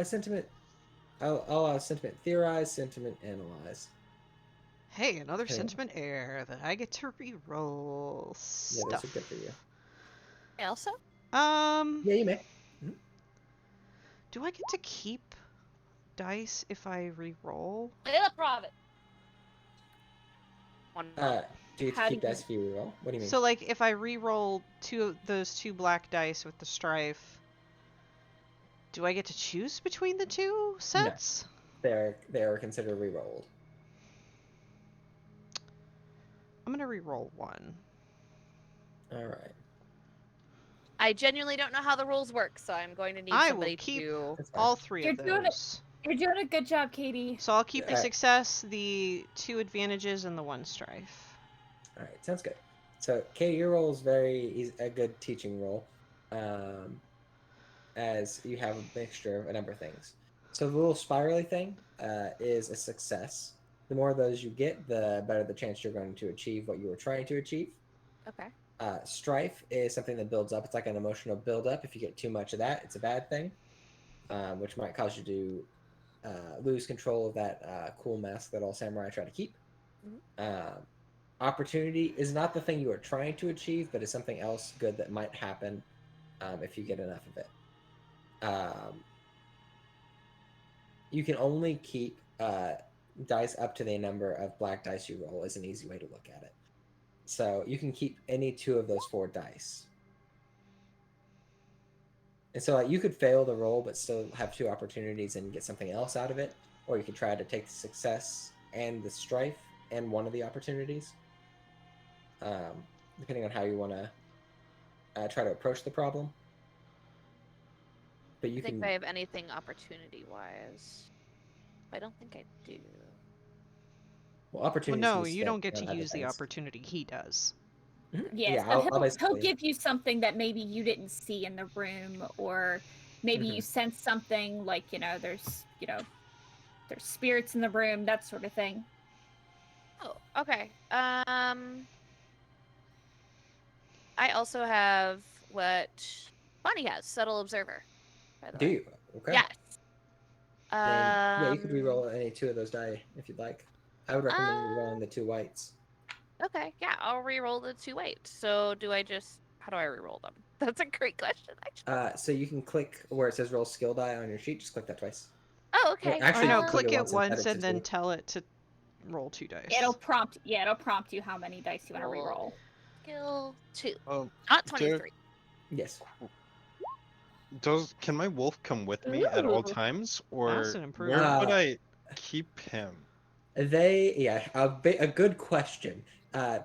Sentiment. I'll sentiment theorize, sentiment analyze. Hey, another Okay. sentiment air that I get to re-roll Yeah, stuff. those are good for you. Elsa? Yeah, you may. Do I get to keep dice if I re-roll? Little profit. One. Do you How keep do you- dice if you reroll? What do you mean? So, like, if I re-roll those two black dice with the strife, do I get to choose between the two sets? They're considered re-rolled. I'm gonna re-roll one. All right. I genuinely don't know how the rules work, so I'm going to need I somebody will keep to. That's fine. all three of You're doing it. those. You're doing a good job, Katie. So I'll keep the Alright. success, the 2 advantages, and the 1 strife. All right, sounds good. So, Katie, your roll is a good teaching roll, as you have a mixture of a number of things. So the little spirally thing is a success. The more of those you get, the better the chance you're going to achieve what you were trying to achieve. Okay. Strife is something that builds up. It's like an emotional buildup. If you get too much of that, it's a bad thing, which might cause you to lose control of that cool mask that all samurai try to keep. Opportunity is not the thing you are trying to achieve, but is something else good that might happen if you get enough of it. You can only keep dice up to the number of black dice you roll is an easy way to look at it. So you can keep any 2 of those 4 dice. And so you could fail the roll but still have 2 opportunities and get something else out of it. Or you could try to take the success and the strife and one of the opportunities. Depending on how you want to try to approach the problem. But you I think can. if I have anything opportunity-wise. I don't think I do. Well, Well, opportunities no, can be you spent don't get to on other use the things. opportunity. He does. Mhm. Yeah, so I'll he'll basically. give you something that maybe you didn't see in the room, or maybe you sense something like, there's spirits in the room, that sort of thing. Oh, okay. I also have what Bonnie has, Subtle Observer, by the Do way. you? Okay. Yes. Then yeah, you could re-roll any 2 of those die if you'd like. I would recommend re-rolling the 2 whites. Okay, yeah, I'll re-roll the 2 whites. So how do I re-roll them? That's a great question, actually. So you can click where it says roll skill die on your sheet. Just click that twice. Oh, okay. Actually, Oh no, you can click it and set once to and then 2. tell it to roll 2 dice. It'll prompt you how many dice you want to re-roll. Skill 2. Oh, Not 23. Yes. Can my wolf come with me at all Ooh. times, That's or an where improvement. would I keep him? A good question.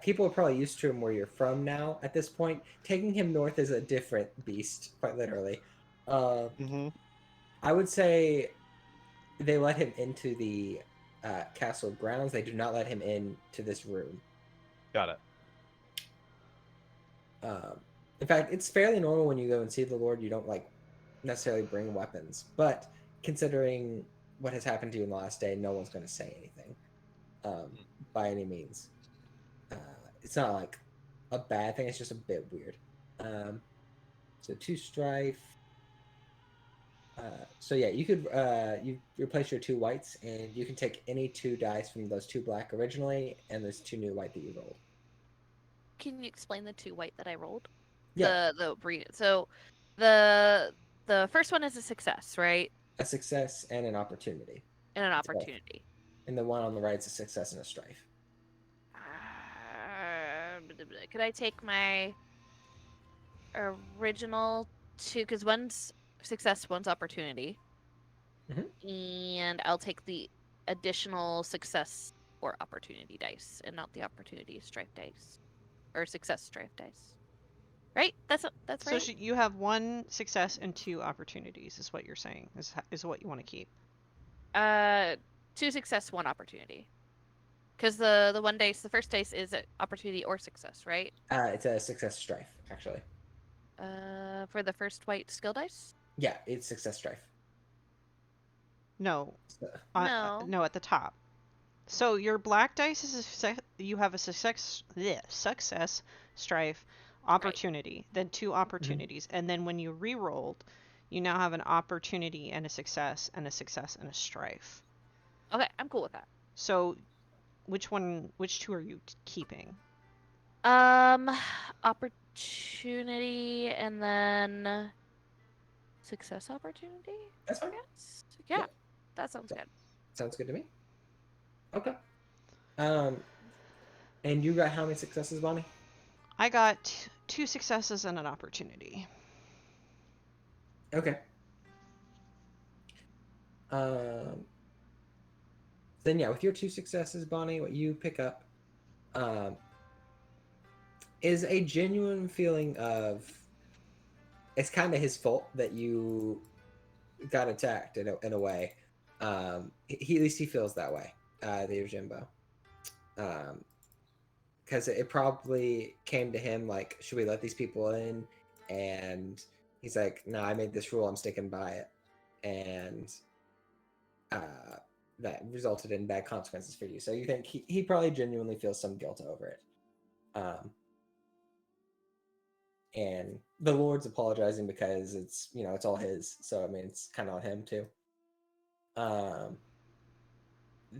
People are probably used to him where you're from now at this point. Taking him north is a different beast, quite literally. I would say they let him into the castle grounds. They do not let him into this room. Got it. In fact, it's fairly normal when you go and see the Lord. You don't necessarily bring weapons, but considering what has happened to you in the last day, no one's going to say anything by any means. It's not like a bad thing. It's just a bit weird. So 2 strife. So yeah, you could you replace your 2 whites, and you can take any 2 dice from those 2 black originally, and there's 2 new white that you rolled. Can you explain the 2 white that I rolled? Yeah. So the first one is a success, right? A success and an opportunity. And an opportunity. And the one on the right is a success and a strife. Could I take my original 2, because one's success, one's opportunity, and I'll take the additional success or opportunity dice, and not the opportunity strife dice, or success strife dice. Right? That's right. So you have 1 success and 2 opportunities, is what you're saying. Is what you want to keep. 2 success, 1 opportunity. Because the one dice, the first dice is an opportunity or success, right? It's a success strife, actually. For the first white skill dice? Yeah, it's success strife. No. No. No, at the top. So your black dice is you have a success strife opportunity, right. Then 2 opportunities, and then when you re-rolled, you now have an opportunity and a success and a strife. Okay, I'm cool with that. So which 2 are you keeping? Opportunity and then success opportunity? That's fine. Yes. Yeah, that sounds good. Sounds good to me. Okay. And you got how many successes, Bonnie? I got 2 successes and an opportunity. Okay. Then yeah, with your 2 successes, Bonnie, what you pick up is a genuine feeling of it's kind of his fault that you got attacked in a way. He at least he feels that way, the Yojimbo. Because it probably came to him like, should we let these people in? And he's like, no, I made this rule, I'm sticking by it. And that resulted in bad consequences for you. So you think he probably genuinely feels some guilt over it. And the Lord's apologizing because it's all his. So I mean, it's kind of on him too.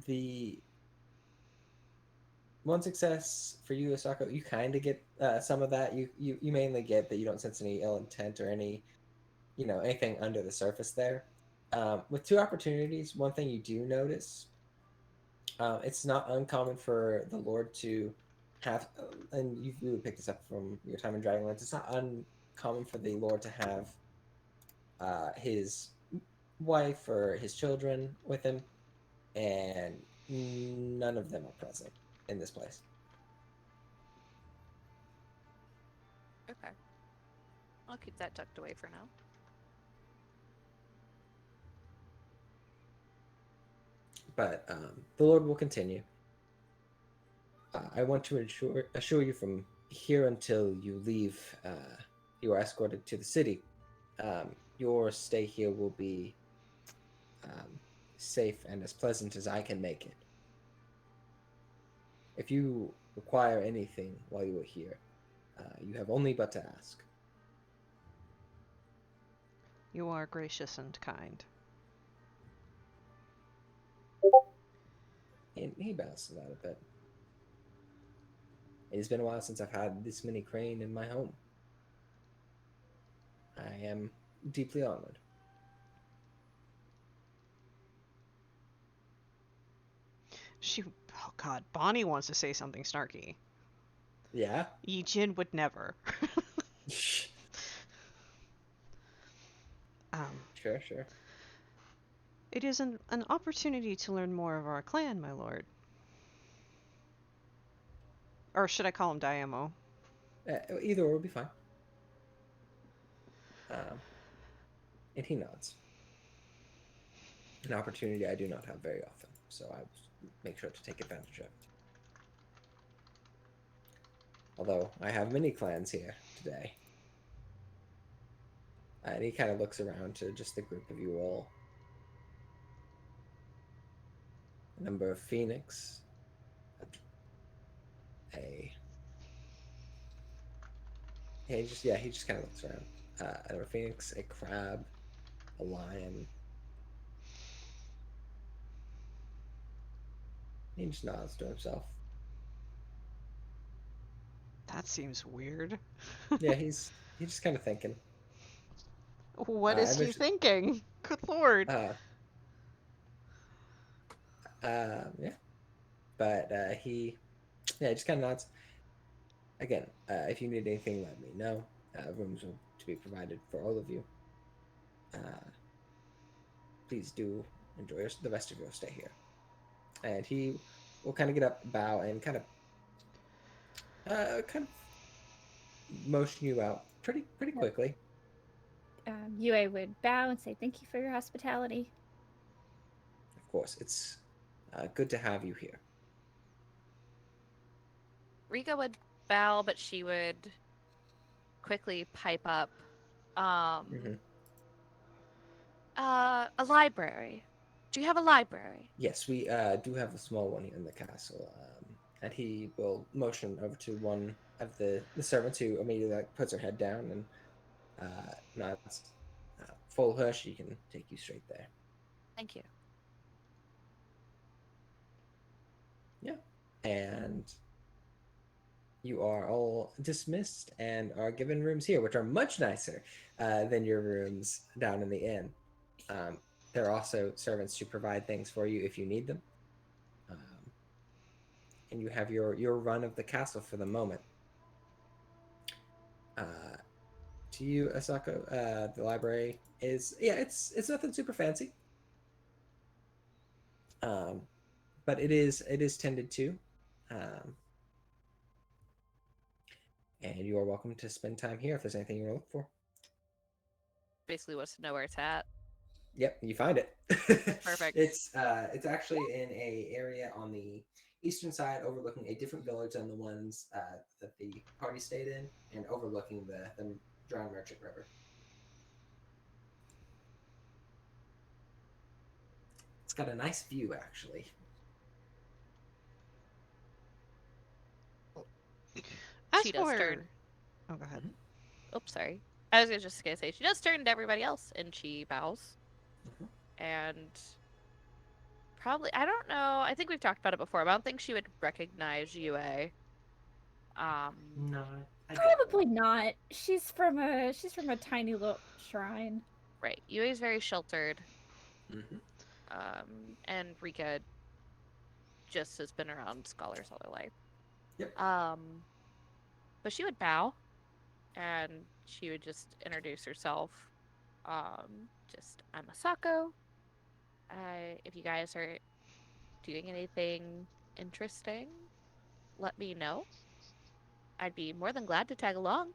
The 1 success for you, Osako, you kind of get some of that. You mainly get that you don't sense any ill intent or any, anything under the surface there. With 2 opportunities, one thing you do notice, it's not uncommon for the Lord to have, and you would pick this up from your time in Dragonlance, it's not uncommon for the Lord to have his wife or his children with him, and none of them are present in this place. Okay. I'll keep that tucked away for now. But the Lord will continue. I want to assure you from here until you leave, you are escorted to the city. Your stay here will be safe and as pleasant as I can make it. If you require anything while you are here, you have only but to ask. You are gracious and kind. And he bows to that a bit. It has been a while since I've had this many crane in my home. I am deeply honored. Oh god, Bonnie wants to say something snarky. Yeah? Yi Jin would never. Sure. It is an opportunity to learn more of our clan, my lord. Or should I call him Diamo? Either or will be fine. And he nods. An opportunity I do not have very often, so I make sure to take advantage of it. Although I have many clans here today. And he kind of looks around to just the group of you all. A number of Phoenix. He just kind of looks around. A number of Phoenix, a crab, a lion. He just nods to himself. That seems weird. Yeah, he's just kind of thinking. What is he thinking? Good lord. Yeah. But he just kind of nods. Again, if you need anything, let me know. Rooms will to be provided for all of you. Please do enjoy the rest of your stay here. And he will kind of get up, bow, and kind of motion you out pretty quickly. Yue would bow and say thank you for your hospitality. Of course, it's good to have you here. Rika would bow, but she would quickly pipe up. A library. Do you have a library? Yes, we do have a small one here in the castle. And he will motion over to one of the servants who immediately puts her head down and nods. Follow her, she can take you straight there. Thank you. Yeah. And you are all dismissed and are given rooms here, which are much nicer than your rooms down in the inn. There are also servants to provide things for you if you need them. And you have your run of the castle for the moment. To you, Asako, the library is it's nothing super fancy. But it is tended to. And you are welcome to spend time here if there's anything you want to look for. Basically wants to know where it's at. Yep, you find it. Perfect. It's actually in a area on the eastern side, overlooking a different village than the ones that the party stayed in, and overlooking the Drowned Merchant River. It's got a nice view, actually. She does turn. Oh, go ahead. Oops, sorry. I was just gonna say she does turn to everybody else and she bows. And probably, I don't know. I think we've talked about it before, but I don't think she would recognize Yue. No, Probably not. She's from a tiny little shrine. Right. Yue is very sheltered. Mm-hmm. And Rika just has been around scholars all her life. Yep. But she would bow, and she would just introduce herself. I'm Asako. If you guys are doing anything interesting, let me know. I'd be more than glad to tag along.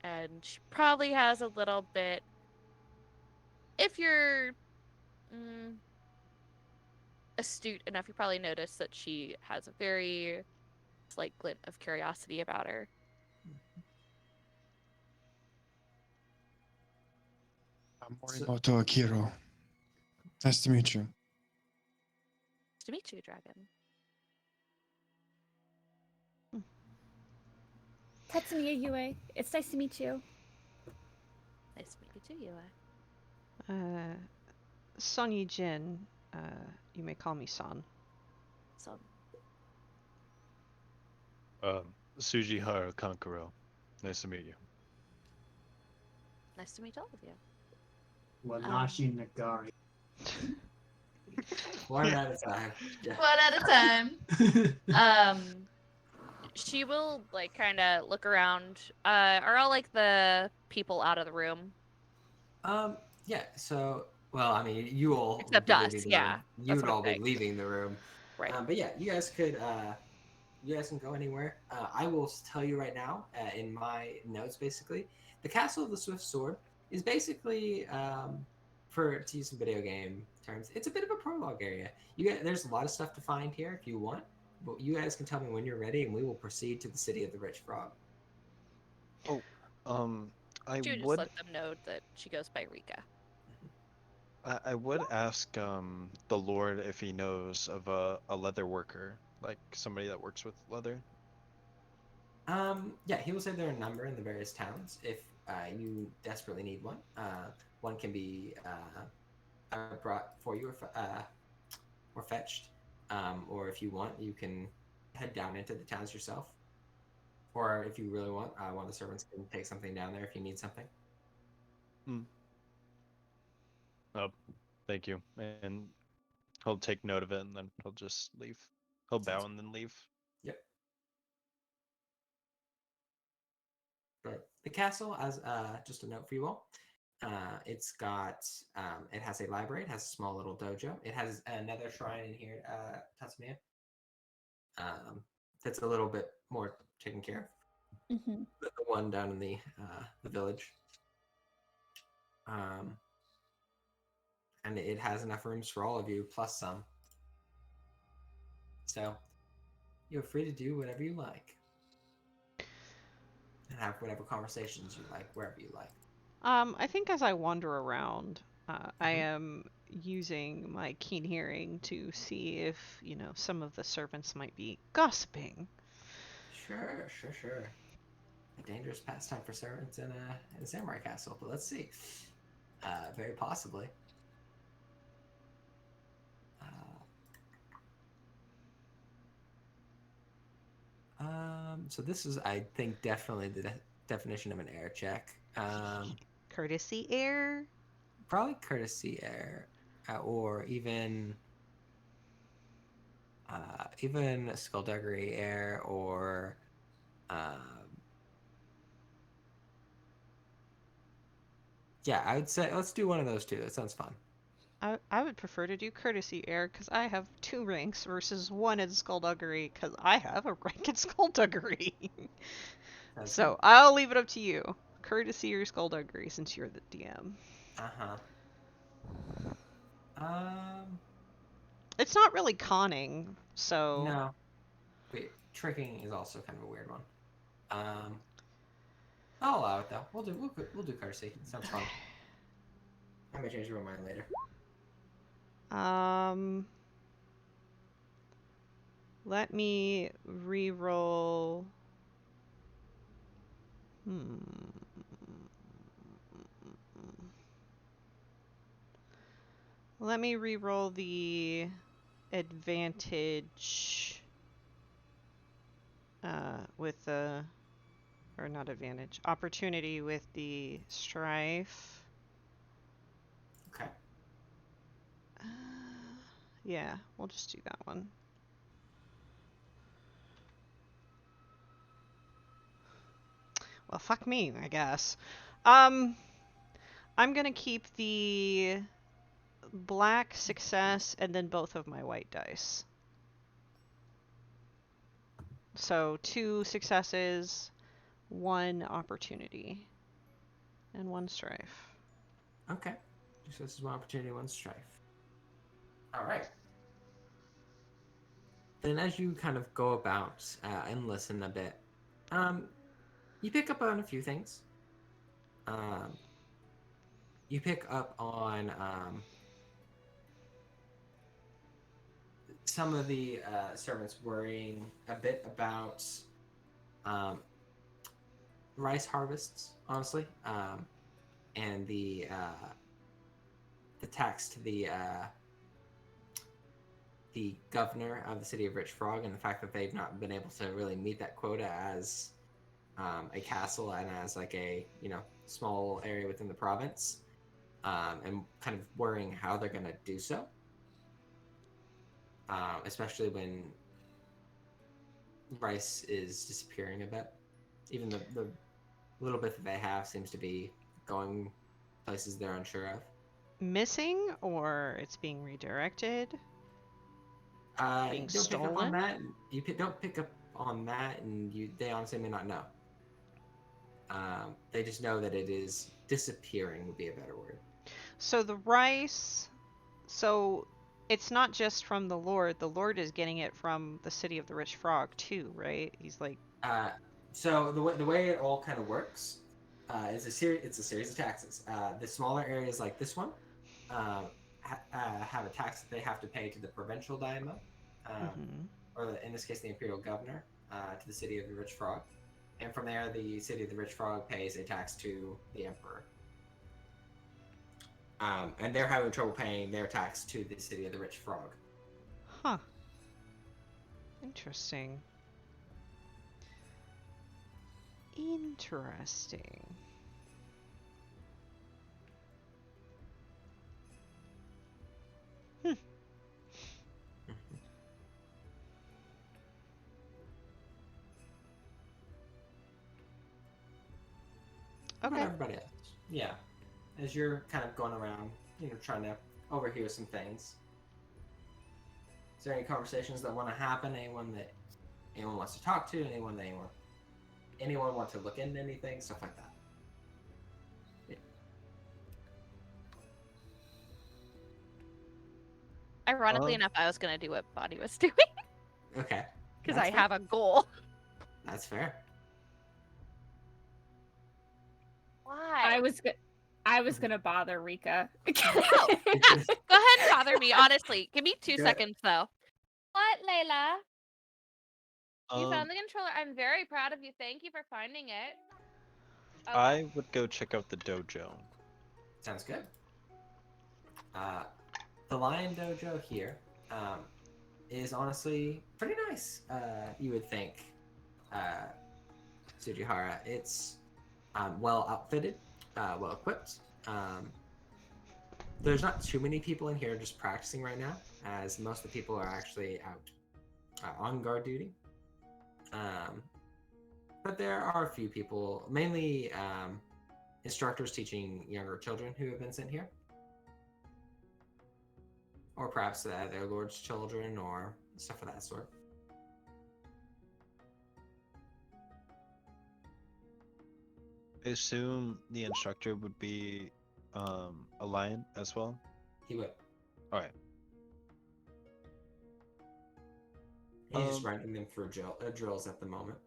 and she probably has a little bit. If you're astute enough, you probably notice that she has a very slight glint of curiosity about her. I'm Morimoto Akiro. Nice to meet you. Nice to meet you, Dragon. Tetsumiya Yue, it's nice to meet you. Nice to meet you too, Yue. Son Yijin, you may call me Son. So, Sujihara Kankuro. Nice to meet you. nice to meet all of you. Wanashi Nagari. One at a time. Yeah. One at a time. She will like kind of look around. Are all like the people out of the room? Yeah. So, well, I mean, you all would Except be us, leaving the yeah, room. You that's would what I'm all be saying. leaving the room. Right. But yeah, you guys could. You guys can go anywhere. I will tell you right now, in my notes, basically, the Castle of the Swift Sword is basically, to use some video game terms, it's a bit of a prologue area. There's a lot of stuff to find here if you want, but you guys can tell me when you're ready, and we will proceed to the City of the Rich Frog. Oh, I She would just would let them know that she goes by Rika. I would ask the Lord if he knows of a leather worker, like somebody that works with leather. Yeah, he will say there are a number in the various towns. If you desperately need one, one can be brought for you or fetched. Or if you want, you can head down into the towns yourself. Or if you really want, one of the servants can take something down there if you need something. Oh, thank you. And he'll take note of it, and then he'll just leave. He'll bow and then leave. Yep. But the castle, as just a note for you all, it's got it has a library, it has a small little dojo, it has another shrine in here, Tatsumiya. That's a little bit more taken care of. Mm-hmm. The one down in the village. And it has enough rooms for all of you, plus some. So you're free to do whatever you like. And have whatever conversations you like, wherever you like. I think as I wander around, I am using my keen hearing to see if, some of the servants might be gossiping. Sure. A dangerous pastime for servants in a samurai castle, but let's see. Very possibly. So this is, I think, definitely the definition of an air check. Courtesy air? Probably courtesy air, or even skullduggery air, or yeah, I would say let's do one of those two. That sounds fun. I would prefer to do courtesy air because I have 2 ranks versus 1 in skullduggery because I have a rank in skullduggery. So Good. I'll leave it up to you. Courtesy or skullduggery since you're the DM. It's not really conning, so. No. Wait, tricking is also kind of a weird one. I'll allow it though. We'll do courtesy. Sounds fun. I may change your mind later. Let me re-roll. Let me re-roll the advantage with the, or not advantage, opportunity with the strife. Okay. Yeah, we'll just do that one. Well, fuck me, I guess. I'm gonna keep the black success and then both of my white dice. So 2 successes, 1 opportunity. and 1 strife. Okay. This is 1 opportunity, 1 strife. All right. Then as you kind of go about and listen a bit, you pick up on a few things. You pick up on some of the servants worrying a bit about rice harvests, honestly, and the tax to the governor of the city of Rich Frog, and the fact that they've not been able to really meet that quota as a castle and as like a small area within the province, and kind of worrying how they're going to do so, especially when rice is disappearing a bit. Even the little bit that they have seems to be going places they're unsure of. Missing, or it's being redirected? Being Don't stolen? pick up on that. Don't pick up on that, and they honestly may not know. They just know that it is disappearing would be a better word. So the rice, so it's not just from the Lord. The Lord is getting it from the city of the Rich Frog too, right? He's like. So the way it all kind of works is it's a series of taxes. The smaller areas like this one have a tax that they have to pay to the provincial daimyo, or in this case the imperial governor, to the city of the Rich Frog. And from there, the city of the Rich Frog pays a tax to the emperor. And they're having trouble paying their tax to the city of the Rich Frog. Huh. Interesting. Interesting. Not Okay. everybody else. Yeah. As you're kind of going around, trying to overhear some things. Is there any conversations that want to happen? Anyone wants to talk to? Anyone want to look into anything? Stuff like that. Yeah. Ironically enough, I was gonna do what Body was doing Okay. because That's I fair. have a goal. That's fair. Why? I was gonna bother Rika. Oh, go ahead and bother me. Honestly, give me 2 Good. seconds though. What, Layla? You found the controller. I'm very proud of you. Thank you for finding it. Okay. I would go check out the dojo. Sounds good. The Lion Dojo here is honestly pretty nice. You would think, Tsujihara. It's well outfitted, well equipped. There's not too many people in here just practicing right now, as most of the people are actually out on guard duty. But there are a few people, mainly instructors teaching younger children who have been sent here. Or perhaps their lord's children or stuff of that sort. I assume the instructor would be a lion as well. He would. Alright. He's just running them through drills at the moment.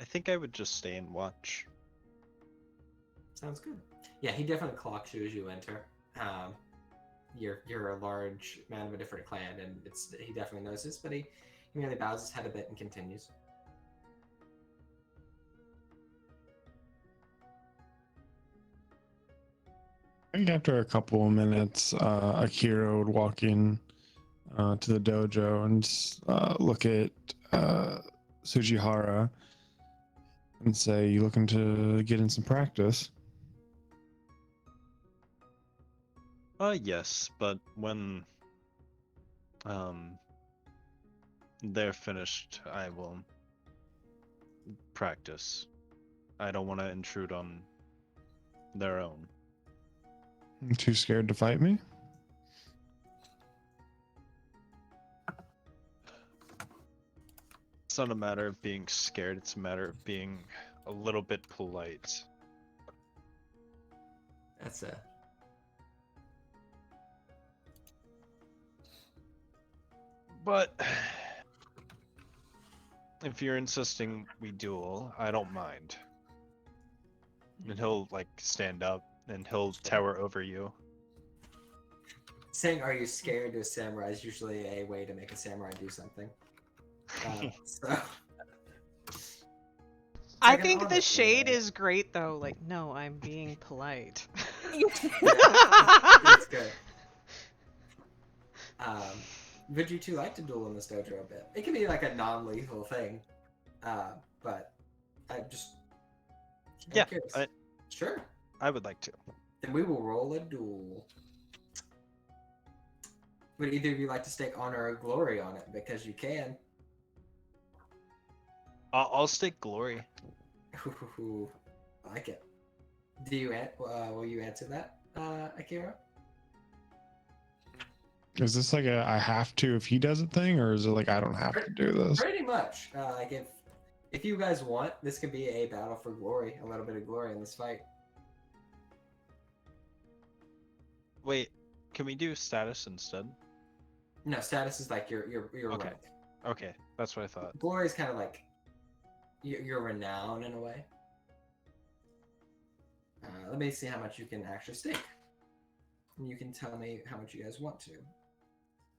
I think I would just stay and watch. Sounds good. Yeah, he definitely clocks you as you enter. You're a large man of a different clan, and he definitely knows this, but he merely bows his head a bit and continues. I think after a couple of minutes, Akira would walk in to the dojo and look at Tsujihara and say, "You looking to get in some practice?" Yes, but when they're finished, I will practice. I don't want to intrude on their own. You too scared to fight me? It's not a matter of being scared, it's a matter of being a little bit polite. That's a. But if you're insisting we duel, I don't mind. And he'll like stand up and he'll tower over you. Saying "Are you scared?" to a samurai is usually a way to make a samurai do something. So. I like an think the honor shade thing, is great though. Like, no, I'm being polite. it's good. Would you two like to duel in this dojo a bit? It can be like a non-lethal thing, but I'm Yeah, curious. I- Sure. I would like to. Then we will roll a duel. Would either of you like to stake honor or glory on it? Because you can. I'll stake glory. Ooh, I like it. Do you will you answer that, Akira? Is this like a I have to if he does a thing, or is it like I don't have to do this? Pretty much. Like if you guys want, this could be a battle for glory, a little bit of glory in this fight. Wait, can we do status instead? No, status is like your Okay. rank. Okay, that's what I thought. Glory is kind of like your renown in a way. Let me see how much you can actually stake. And you can tell me how much you guys want to.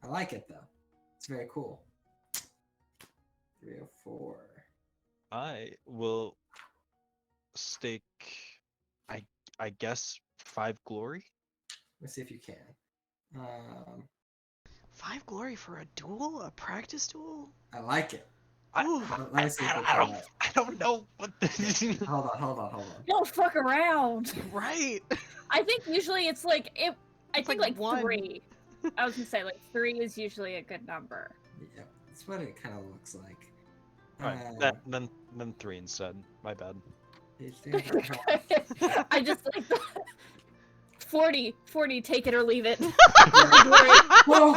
I like it though. It's very cool. 304. I will stake, I guess 5 glory. Let's see if you can. 5 glory for a duel? A practice duel? I like it. Ooh. Let me see if I don't know what this Hold on. Don't fuck around. Right. I think usually it's like it. I think like like one. 3. I was gonna say like 3 is usually a good number. Yeah, that's what it kind of looks like. Alright, then 3 instead. My bad. I just like the 40, take it or leave it. Whoa!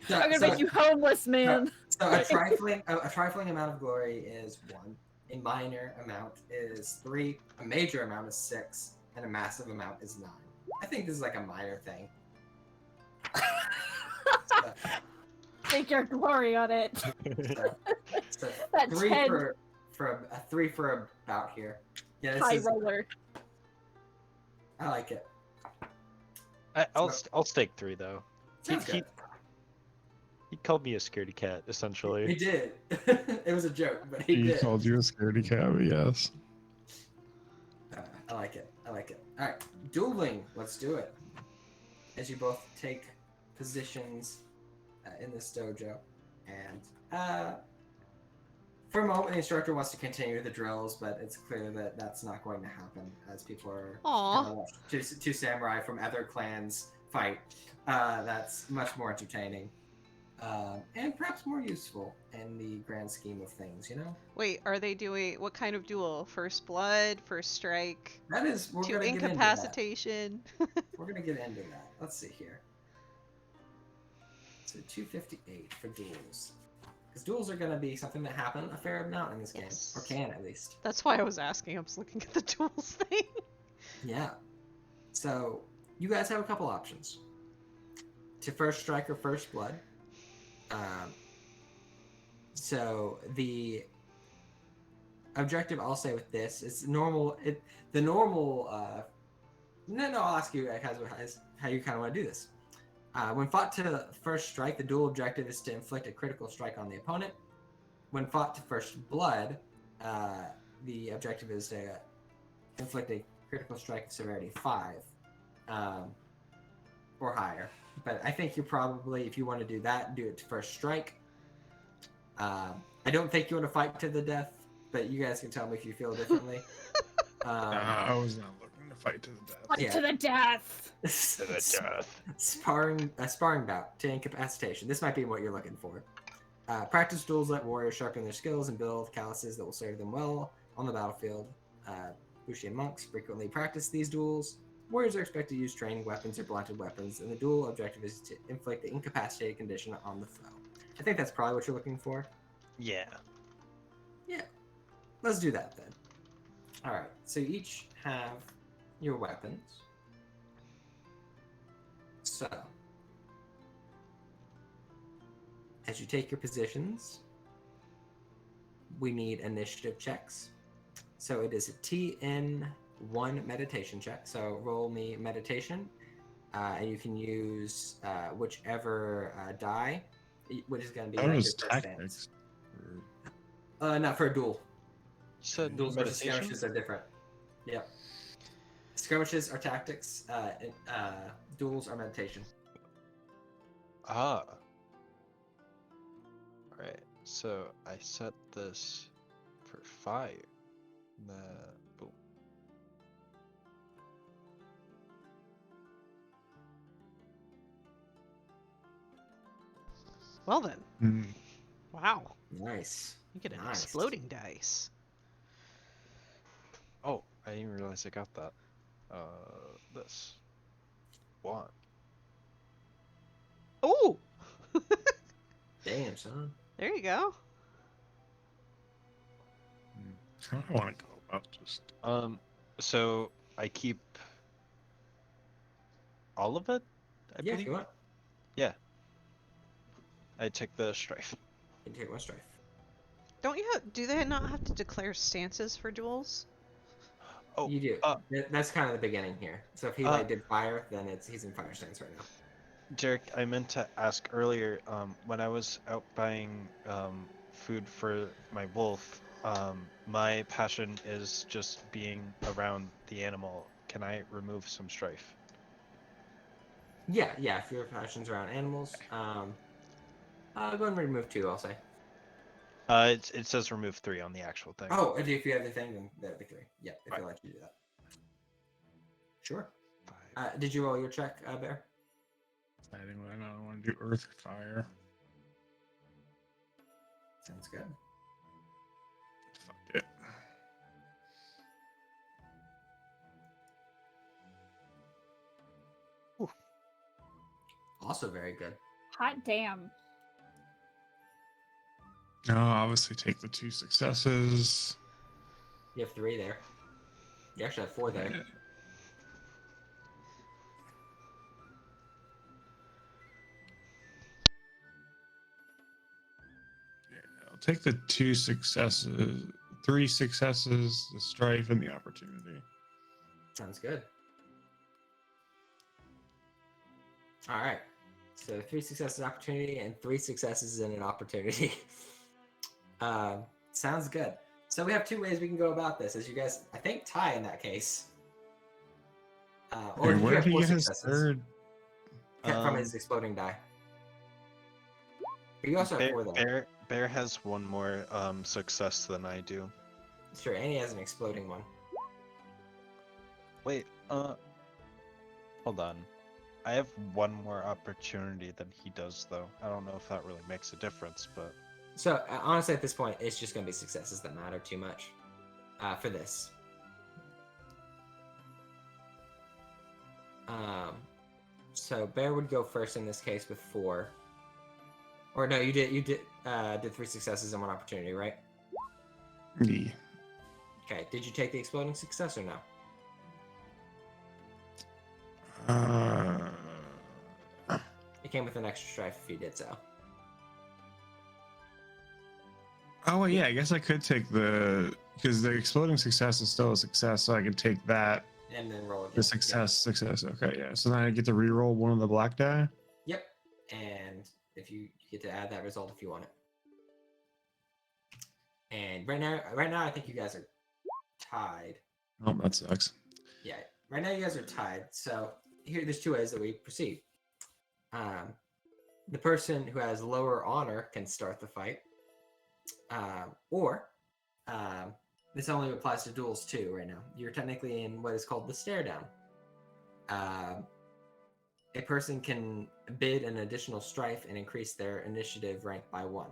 I'm gonna make you homeless, man. So a trifling amount of glory is 1. A minor amount is 3. A major amount is 6, and a massive amount is 9. I think this is like a minor thing. Take your glory on it. So That 3 10 for about here. Yeah, this high is, roller. I like it. I'll stake 3 though. Sounds good. He called me a scaredy cat, essentially. He did. It was a joke, but he He did. called you a scaredy cat, but yes. I like it. All right, dueling. Let's do it. As you both take positions in this dojo, and for a moment, the instructor wants to continue the drills, but it's clear that that's not going to happen as people are Aw. watch two samurai from other clans fight. That's much more entertaining. And perhaps more useful in the grand scheme of things, you know? Wait, are they doing what kind of duel? First blood, first strike, That is, we're to going to get into that. incapacitation? We're going to get into that. Let's see here. So 258 for duels. Because duels are going to be something that happen a fair amount in this game. Yes. Or can, at least. That's why I was asking. I was looking at the duels thing. Yeah. So, you guys have a couple options. To first strike or first blood. So the objective, I'll say with this, is normal. I'll ask you guys how you kind of want to do this. When fought to first strike, the dual objective is to inflict a critical strike on the opponent. When fought to first blood, the objective is to inflict a critical strike of severity 5 or higher. But I think you probably, if you want to do that, do it to first strike. I don't think you want to fight to the death, but you guys can tell me if you feel differently. I was not looking to fight to the death. Fight Yeah. to the death. To the death. Sparring bout to incapacitation. This might be what you're looking for. Practice duels let warriors sharpen their skills and build calluses that will serve them well on the battlefield. Bushian monks frequently practice these duels. Warriors are expected to use training weapons or blunted weapons, and the dual objective is to inflict the incapacitated condition on the foe. I think that's probably what you're looking for. Yeah. Yeah. Let's do that then. All right. So you each have your weapons. So, as you take your positions, we need initiative checks. So it is a TN1 meditation check. So roll me meditation, and you can use whichever die, which is going to be That like was your first stance. tactics. Not for a duel. You said Duels versus meditation? skirmishes are different. Yep. Skirmishes are tactics. Duels are meditation. Ah. Alright, so I set this for fire. Boom. Well then. Hmm. Wow. Nice. You get an Nice. exploding dice. Oh, I didn't realize I got that. This. One. Oh! Damn, son. There you go. How do I want to go about just? So I keep all of it? I Yeah, if believe? you want. Yeah. I take the strife. You can take one strife. Don't you have, do they not have to declare stances for duels? Oh, You do. That's kind of the beginning here. So if he did fire, then he's in fire stance right now. Derek, I meant to ask earlier, when I was out buying food for my wolf, my passion is just being around the animal. Can I remove some strife? Yeah. If your passion's around animals, go ahead and remove 2. I'll say. It says remove 3 on the actual thing. Oh, and if you have the thing, then that'd be 3. Yep, if you like to do that. Sure. 5. Did you roll your check, Bear? Deciding whether or not I want to do earth or fire. Sounds good. Fuck it. Also very good. Hot damn. No, obviously take the 2 successes. You have 3 there. You actually have 4 there. I'll take the 2 successes, 3 successes, the strife, and the opportunity. Sounds good. All right. So 3 successes, opportunity, and 3 successes and an opportunity. Sounds good. So we have 2 ways we can go about this. As you guys, I think, tie in that case. Or Hey, did you where have did he 4 get his successes? third? From his exploding die. But you also have 4 there. Bear has one more success than I do. Sure, and he has an exploding one. Wait, hold on. I have one more opportunity than he does, though. I don't know if that really makes a difference, but... So, honestly, at this point, it's just going to be successes that matter too much for this. So, Bear would go first in this case with 4. Or no, you did 3 successes and 1 opportunity, right? Yeah. Okay, did you take the exploding success or no? It came with an extra strife if you did so. Oh, well, yeah, I guess I could take because the exploding success is still a success, so I could take that. And then roll again. The success. Okay, yeah. So then I get to re-roll one of the black die. Yep. And if you get to add that result if you want it. And right now, I think you guys are tied. Oh, that sucks. Yeah, right now you guys are tied. So there's 2 ways that we proceed. The person who has lower honor can start the fight, or this only applies to duels too. Right now, you're technically in what is called the stare down. A person can bid an additional strife and increase their initiative rank by 1.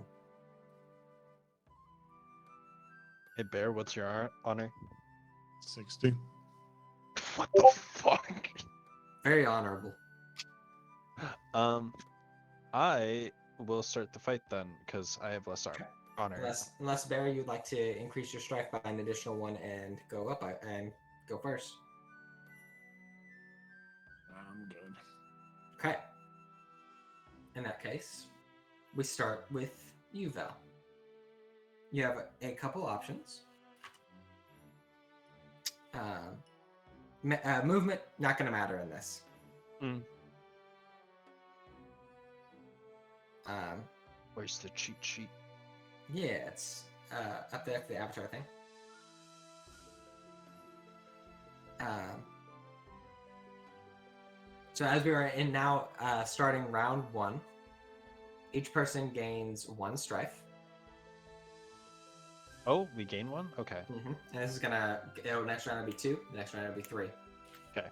Hey, Bear, what's your honor? 60. What the fuck? Very honorable. I will start the fight then, because I have less armor. Honor. Unless Barry, you'd like to increase your strike by an additional 1 and go up and go first. I'm good. Okay. In that case, we start with you, Val. You have a couple options. Movement, not going to matter in this. Where's the cheat sheet? Yeah, it's up there for the avatar thing. So as we are in now, starting round 1, each person gains 1 strife. Oh, we gain 1? Okay. And this is next round will be 2, the next round will be 3. Okay.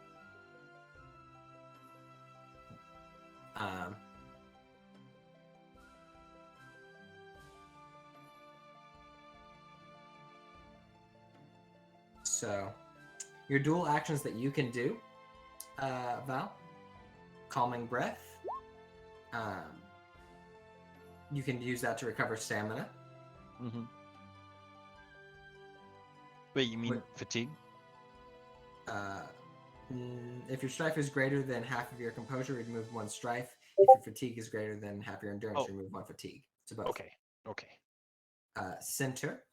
So, your dual actions that you can do, Val, Calming Breath. You can use that to recover stamina. Wait, you mean fatigue? If your strife is greater than half of your composure, remove 1 strife. If your fatigue is greater than half your endurance, remove 1 fatigue. So both. Okay. Center.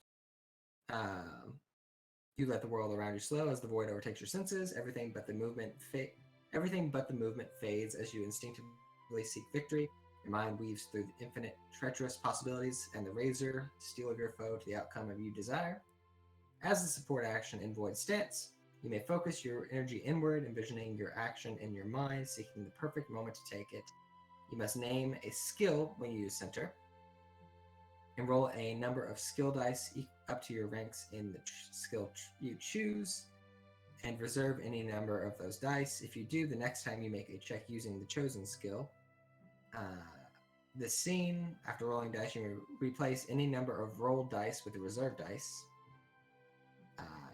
You let the world around you slow as the void overtakes your senses. Everything but the movement fades as you instinctively seek victory. Your mind weaves through the infinite treacherous possibilities and the razor steel of your foe to the outcome of you desire. As the support action in void stance, you may focus your energy inward, envisioning your action in your mind, seeking the perfect moment to take it. You must name a skill when you use center. Enroll a number of skill dice up to your ranks in the skill you choose, and reserve any number of those dice. If you do, the next time you make a check using the chosen skill, this scene, after rolling dice, you may replace any number of rolled dice with the reserve dice.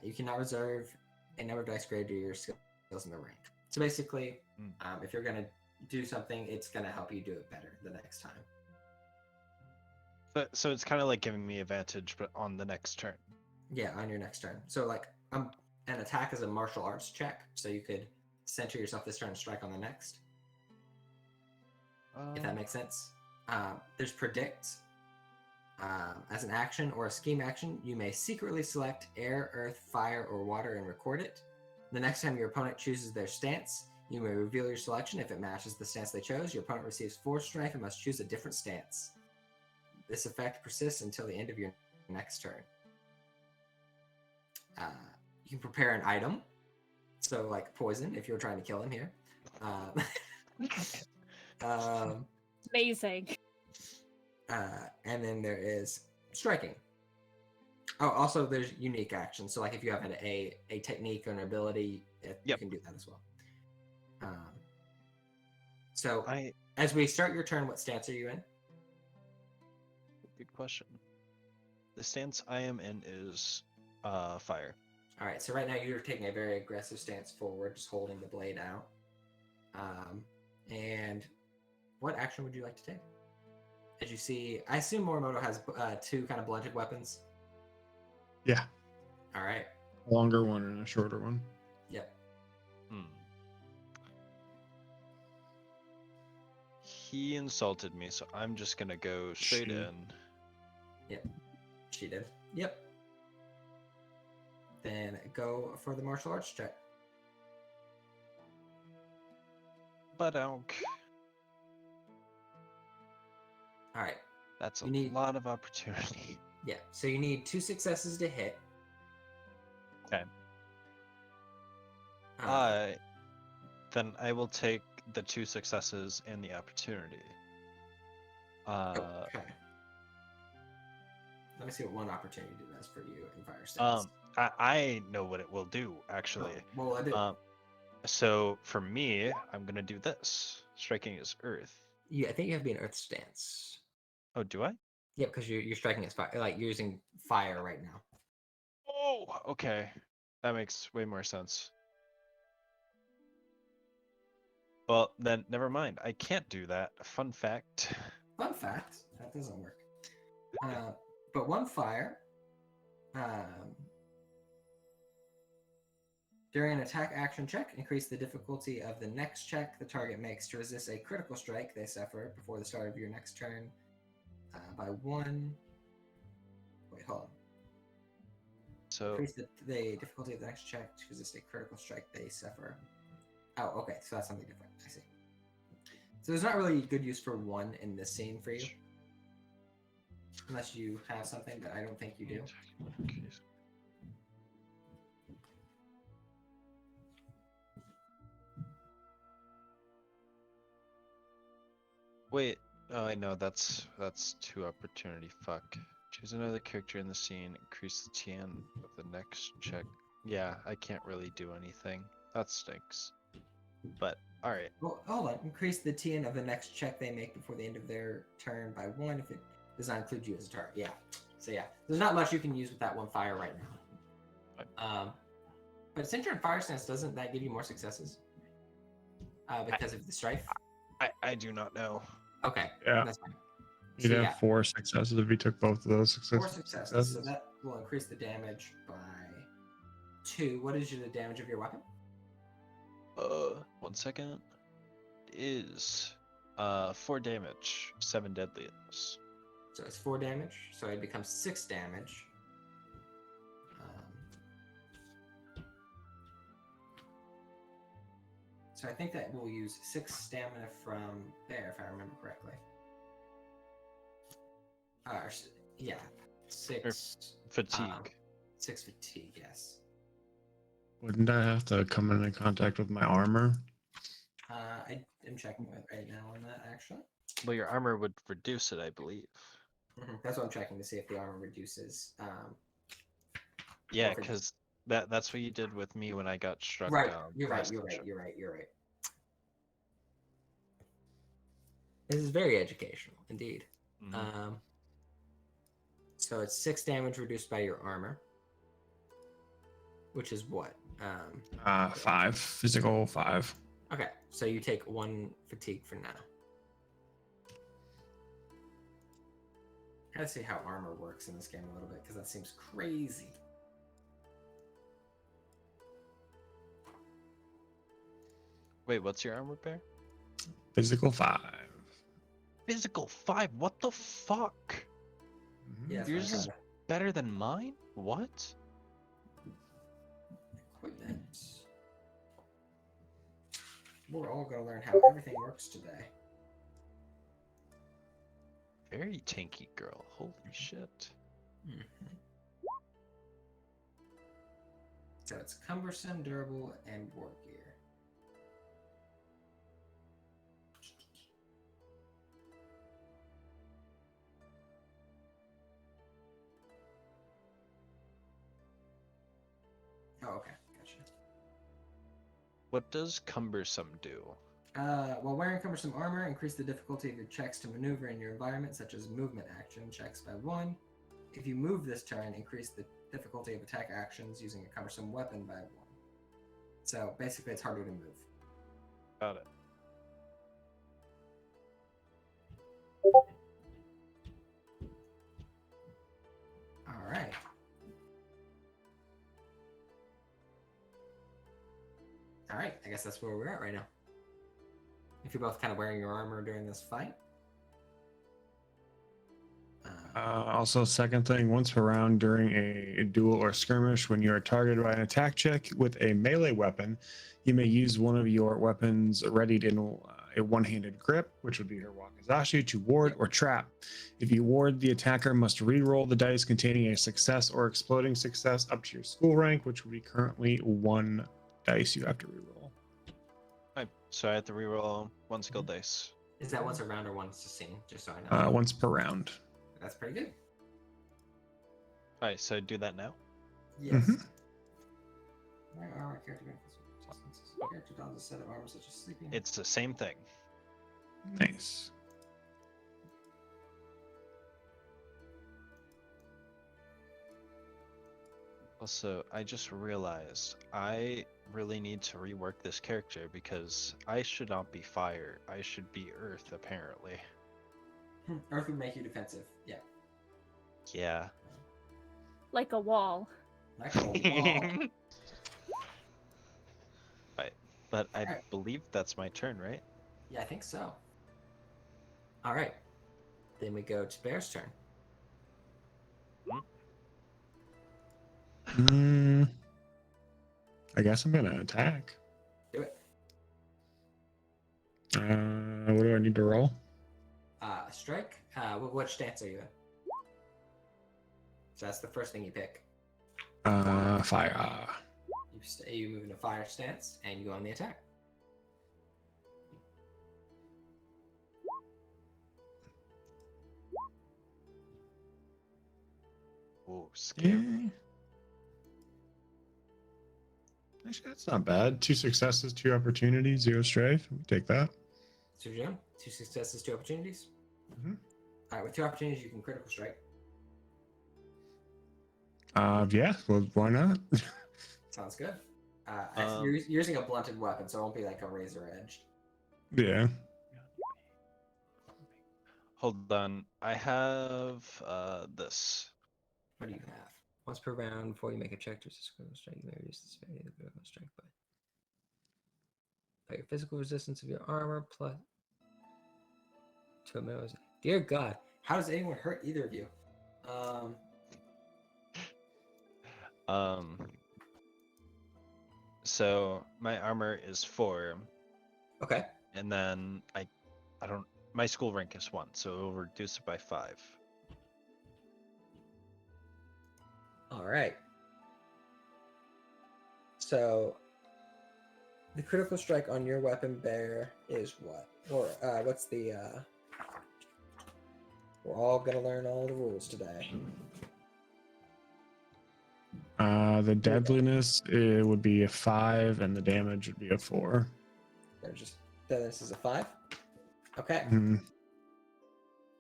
You cannot reserve a number of dice greater to your skills in the rank. So basically, if you're going to do something, it's going to help you do it better the next time. So it's kind of like giving me advantage, but on the next turn. Yeah, on your next turn. So like, an attack is a martial arts check, so you could center yourself this turn and strike on the next. If that makes sense. There's predict. As an action or a scheme action, you may secretly select air, earth, fire, or water and record it. The next time your opponent chooses their stance, you may reveal your selection. If it matches the stance they chose, your opponent receives 4 strife and must choose a different stance. This effect persists until the end of your next turn. You can prepare an item. So like poison, if you're trying to kill him here. Amazing. And then there is striking. Oh, also there's unique actions. So like if you have a technique or an ability, you can do that as well. So as we start your turn, what stance are you in? Good question. The stance I am in is fire. All right, so right now you're taking a very aggressive stance forward, just holding the blade out. And what action would you like to take? As you see, I assume Morimoto has 2 kind of blunted weapons. Yeah. All right. A longer one and a shorter one. Yep. He insulted me, so I'm just gonna go straight in. Yep. She did. Yep. Then go for the martial arts check. Badonk. All right. That's a lot of opportunity. Yeah. So you need 2 successes to hit. Okay. Then I will take the 2 successes and the opportunity. Okay. Let me see what 1 opportunity does for you in fire stance. I know what it will do, actually. Well, I did. So for me, I'm gonna do this. Striking as earth. Yeah, I think you have to be in earth stance. Oh, do I? Yeah, because you're striking as fire, like you're using fire right now. Oh, okay. That makes way more sense. Well, then never mind. I can't do that. Fun fact. Fun fact. That doesn't work. but one fire. During an attack action check, increase the difficulty of the next check the target makes to resist a critical strike they suffer before the start of your next turn by 1. Wait, hold on. So Increase the difficulty of the next check to resist a critical strike they suffer. Oh, okay, so that's something different. I see. So there's not really good use for 1 in this scene for you. Unless you have something, but I don't think you do. Wait, oh I know that's 2 opportunity. Fuck. Choose another character in the scene, increase the TN of the next check. Yeah, I can't really do anything. That stinks. But alright. Well, hold on. Increase the TN of the next check they make before the end of their turn by 1 if it does not include you as a target. Yeah. So yeah, there's not much you can use with that 1 fire right now. But since you're in fire stance, doesn't that give you more successes? Because of the strife? I do not know. Okay. Yeah. That's fine. You'd So, have yeah, 4 successes if you took both of those 4 successes. So that will increase the damage by 2. What is the damage of your weapon? 1 second. It is 4 damage, 7 deadliness. So it's 4 damage. So it becomes 6 damage. So I think that we'll use 6 stamina from there, if I remember correctly. Yeah, 6 Fatigue. 6 fatigue. Yes. Wouldn't I have to come into contact with my armor? I am checking it right now on that actually. Well, your armor would reduce it, I believe. That's what I'm checking to see if the armor reduces. Yeah, because that's what you did with me when I got struck Right. down. You're right. This is very educational, indeed. Mhm. So it's 6 damage reduced by your armor, which is what? 5 physical, 5. Okay, so you take 1 fatigue for now. Gotta see how armor works in this game a little bit because that seems crazy. Wait, what's your armor pair? Physical 5. Physical 5? What the fuck? Yeah, Yours is better than mine? What? Equipment. We're all gonna learn how everything works today. Very tanky girl. Holy shit. So it's cumbersome, durable, and war gear. Oh, okay, gotcha. What does cumbersome do? While wearing cumbersome armor, increase the difficulty of your checks to maneuver in your environment, such as movement action checks by 1. If you move this turn, increase the difficulty of attack actions using a cumbersome weapon by 1. So basically, it's harder to move. Got it. All right. All right, I guess that's where we're at right now. If you're both kind of wearing your armor during this fight. Also, second thing, once per round during a duel or skirmish, when you are targeted by an attack check with a melee weapon, you may use one of your weapons readied in a one-handed grip, which would be her wakizashi, to ward or trap. If you ward, the attacker must re-roll the dice containing a success or exploding success up to your school rank, which would be currently 1 dice you have to re-roll. Right, so I have to reroll 1 skill dice. Is that once a round or once a scene? Just so I know. Once per round. That's pretty good. Alright, so do that now? Yes. Wearing armor, character benefits. Character dons a set of armor such as sleeping. It's the same thing. Nice. Also, I just realized I really need to rework this character because I should not be fire. I should be earth, apparently. Earth would make you defensive. Yeah. Yeah. Like a wall. Like a wall. Right. But I Alright. believe that's my turn, right? Yeah, I think so. All right. Then we go to Bear's turn. I guess I'm gonna attack. Do it. What do I need to roll? Strike. What stance are you in? So that's the first thing you pick. Fire. You move into fire stance and you go on the attack. Oh, scary. Yeah. Actually, that's not bad. 2 successes, 2 opportunities, 0 strafe. We take that. So you're doing 2 successes, 2 opportunities. Mhm. All right, with 2 opportunities, you can critical strike. Yeah. Well, why not? Sounds good. You're using a blunted weapon, so it won't be like a razor edged. Yeah. Hold on. I have this. What do you have? Once per round, before you make a check to resist critical strike, you may reduce the severity of the critical strike by your physical resistance of your armor plus to a minimum. Dear God, how does anyone hurt either of you? So my armor is 4, Okay. and then I don't. My school rank is 1, so it'll reduce it by 5. All right. So the critical strike on your weapon, Bear, is what? Or what's the? We're all gonna learn all the rules today. The deadliness it would be a 5, and the damage would be a 4. This is a 5. Okay. Mhm.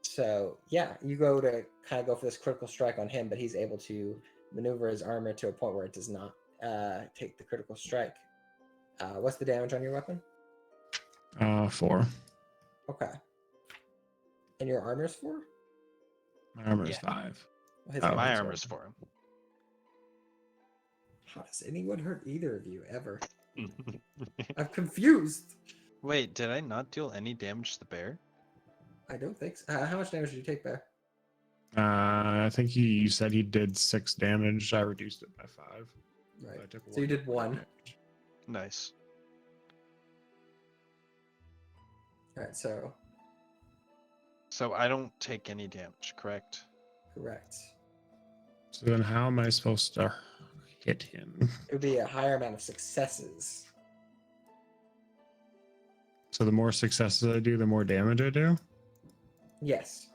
So yeah, you go to kind of go for this critical strike on him, but he's able to maneuver his armor to a point where it does not take the critical strike. What's the damage on your weapon? 4. Okay. And your armor's 4? My armor is Yeah. 5. Well, his Oh, My armor's armor's 4. 4. How does anyone hurt either of you ever? I'm confused. Wait, did I not deal any damage to the bear? I don't think so. How much damage did you take, Bear? I think you said he did 6 damage. I reduced it by 5. Right. I took So you did point 1. damage. Nice. All right. So So I don't take any damage, correct? correct. So then, how am I supposed to hit him? It would be a higher amount of successes. So the more successes I do, the more damage I do. Yes.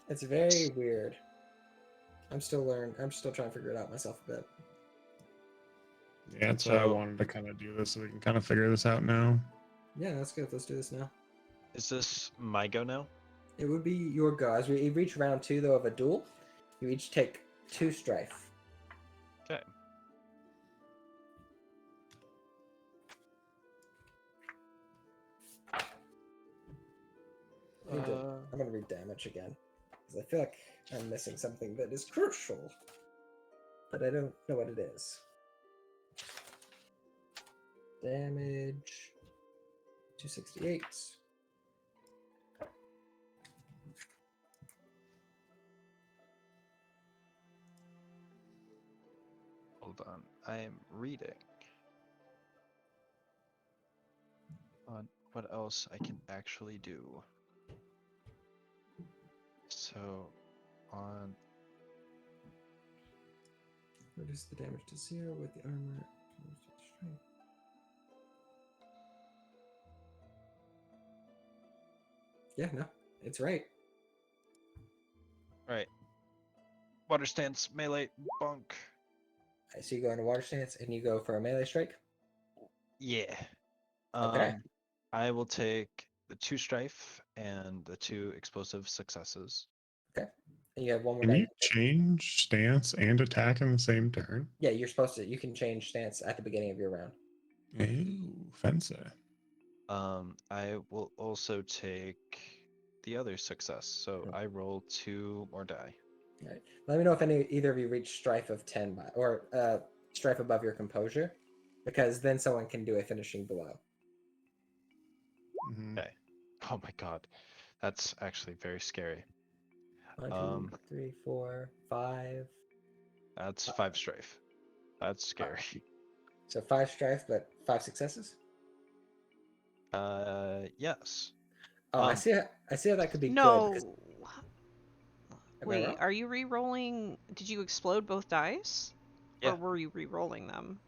It's very weird. I'm still trying to figure it out myself a bit. Yeah, that's why I So- wanted to kind of do this, so we can kind of figure this out now. Yeah, that's good. Let's do this now. Is this my go now? It would be your go. As we reach round 2, though, of a duel, you each take 2 strife. Okay. I'm gonna read damage again because I feel like I'm missing something that is crucial, but I don't know what it is. Damage 268. Hold on. I am reading. On what else I can actually do. So on Reduce the damage to 0 with the armor. Yeah, no, it's right. right. Water stance, melee, bonk. Alright, so you go into water stance and you go for a melee strike. Yeah. Okay. I will take the 2 strife and the 2 explosive successes. And you have one more. Can you damage. change stance and attack in the same turn? Yeah, you're supposed to. You can change stance at the beginning of your round. Ooh, fancy. I will also take the other success. So I roll 2 more die. Right. Let me know if either of you reach strife of 10 or strife above your composure, because then someone can do a finishing blow. Mhm. Okay. Oh my god. That's actually very scary. 1, 2, 3, 4, 5. That's 5 strife. That's scary. So 5 strife, but 5 successes. Yes. Oh, I see how that could be good. Because, No. am I Wait, wrong? are you re-rolling? Did you explode both dice? Yeah. Or were you re-rolling them?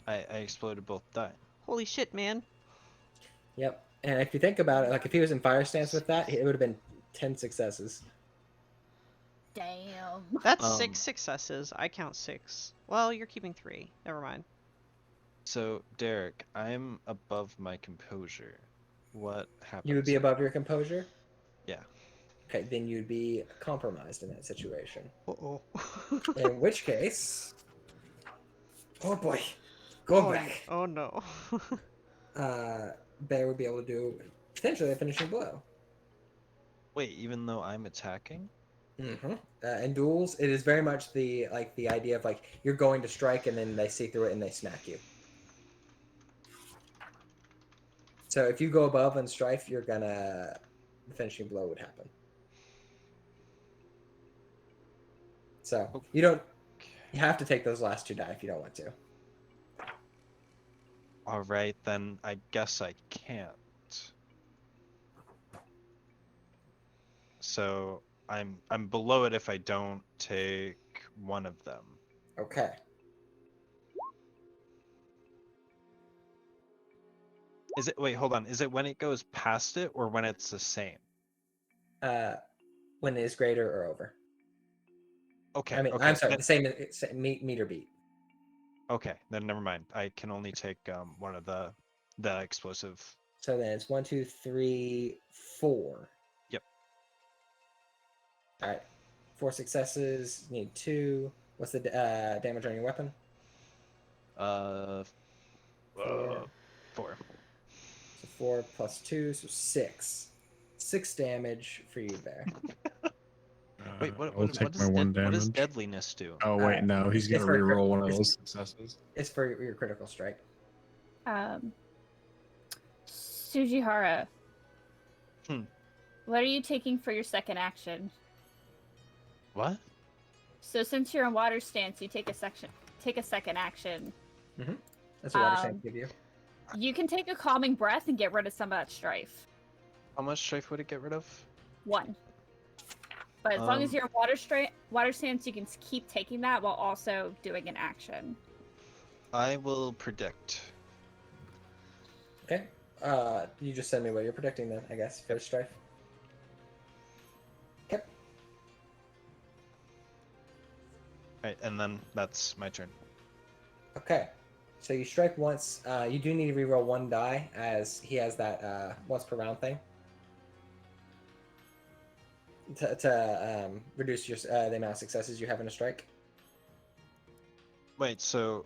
I exploded both die. Holy shit, man. Yep. And if you think about it, like if he was in fire stance with that, it would have been 10 successes. Damn. That's Um, 6 successes. I count 6. Well, you're keeping 3. Never mind. So, Derek, I'm above my composure. What happens? You would be above your composure? Yeah. Okay, then you'd be compromised in that situation. Uh-oh. In which case, oh boy, go back. Oh no. Bear would be able to do potentially a finishing blow. Wait, even though I'm attacking? Mm-hmm. In duels, it is very much the idea of like you're going to strike and then they see through it and they smack you. So if you go above on strife, you're gonna the finishing blow would happen. So you have to take those last 2 die if you don't want to. All right, then I guess I can't. So I'm below it if I don't take one of them. Okay. Is it wait, hold on. Is it when it goes past it or when it's the same? When it is greater or over. Okay. I mean, okay. I'm sorry, Then, the same meter beat. okay, then never mind. I can only take one of the explosive. So then it's 1, 2, 3, 4. Yep. All right. 4 successes. Need 2. What's the damage on your weapon? 4. 4. So 4 plus 2, so 6. 6 damage for you, Bear. Wait, what I'll take my 1 what does damage. deadliness do? Oh wait, no, he's it's gonna for re-roll one of it's- those successes. It's for your critical strike. Sujihara. Hmm. What are you taking for your second action? What? So since you're in water stance, you take a second action. That's what water stance give you. You can take a calming breath and get rid of some of that strife. How much strife would it get rid of? 1. But as long as you're in water stance, you can keep taking that while also doing an action. I will predict. Okay. You just send me what you're predicting then, I guess, for strife. Okay. Right, and then that's my turn. Okay. So you strike once. You do need to reroll 1 die, as he has that once per round thing to reduce your the amount of successes you have in a strike. Wait, so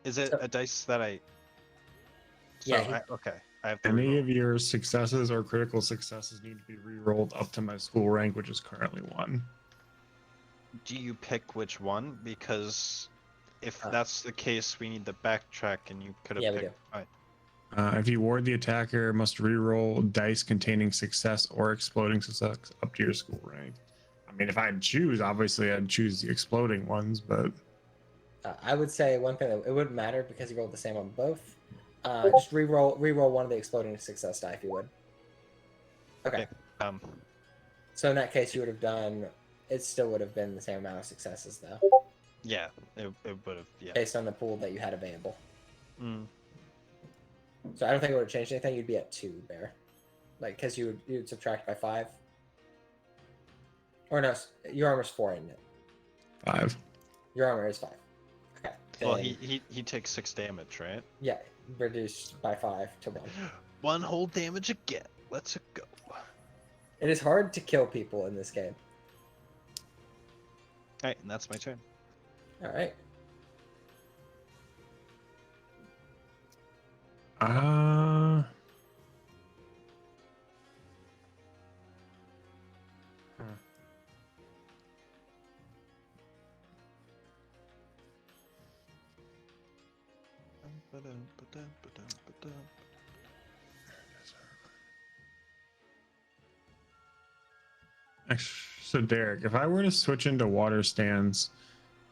is it So- a dice that I? Yeah, Okay. I have to Any reroll. of your successes or critical successes need to be re-rolled up to my school rank, which is currently 1. Do you pick which one? Because if Uh, that's the case, we need to backtrack, and you could have Yeah, we picked. do. Alright. If you ward, the attacker must re-roll dice containing success or exploding success up to your school rank. I mean, if I'd choose, obviously I'd choose the exploding ones, but I would say one thing that it wouldn't matter because you rolled the same on both. Just reroll one of the exploding success die if you would. Okay. Okay. So in that case, you would have done. It still would have been the same amount of successes though, Yeah, it would have. Yeah. based on the pool that you had available. Mm. So I don't think it would have changed anything. You'd be at 2, Bear, like because you'd subtract by 5. Or no, your armor's 4, isn't it? 5. Your armor is 5. Okay. Well, then- he takes 6 damage, right? Yeah, reduced by 5 to 1. 1 whole damage again. Let's go. It is hard to kill people in this game. Alright, and that's my turn. All right. So Derek, if I were to switch into water stance,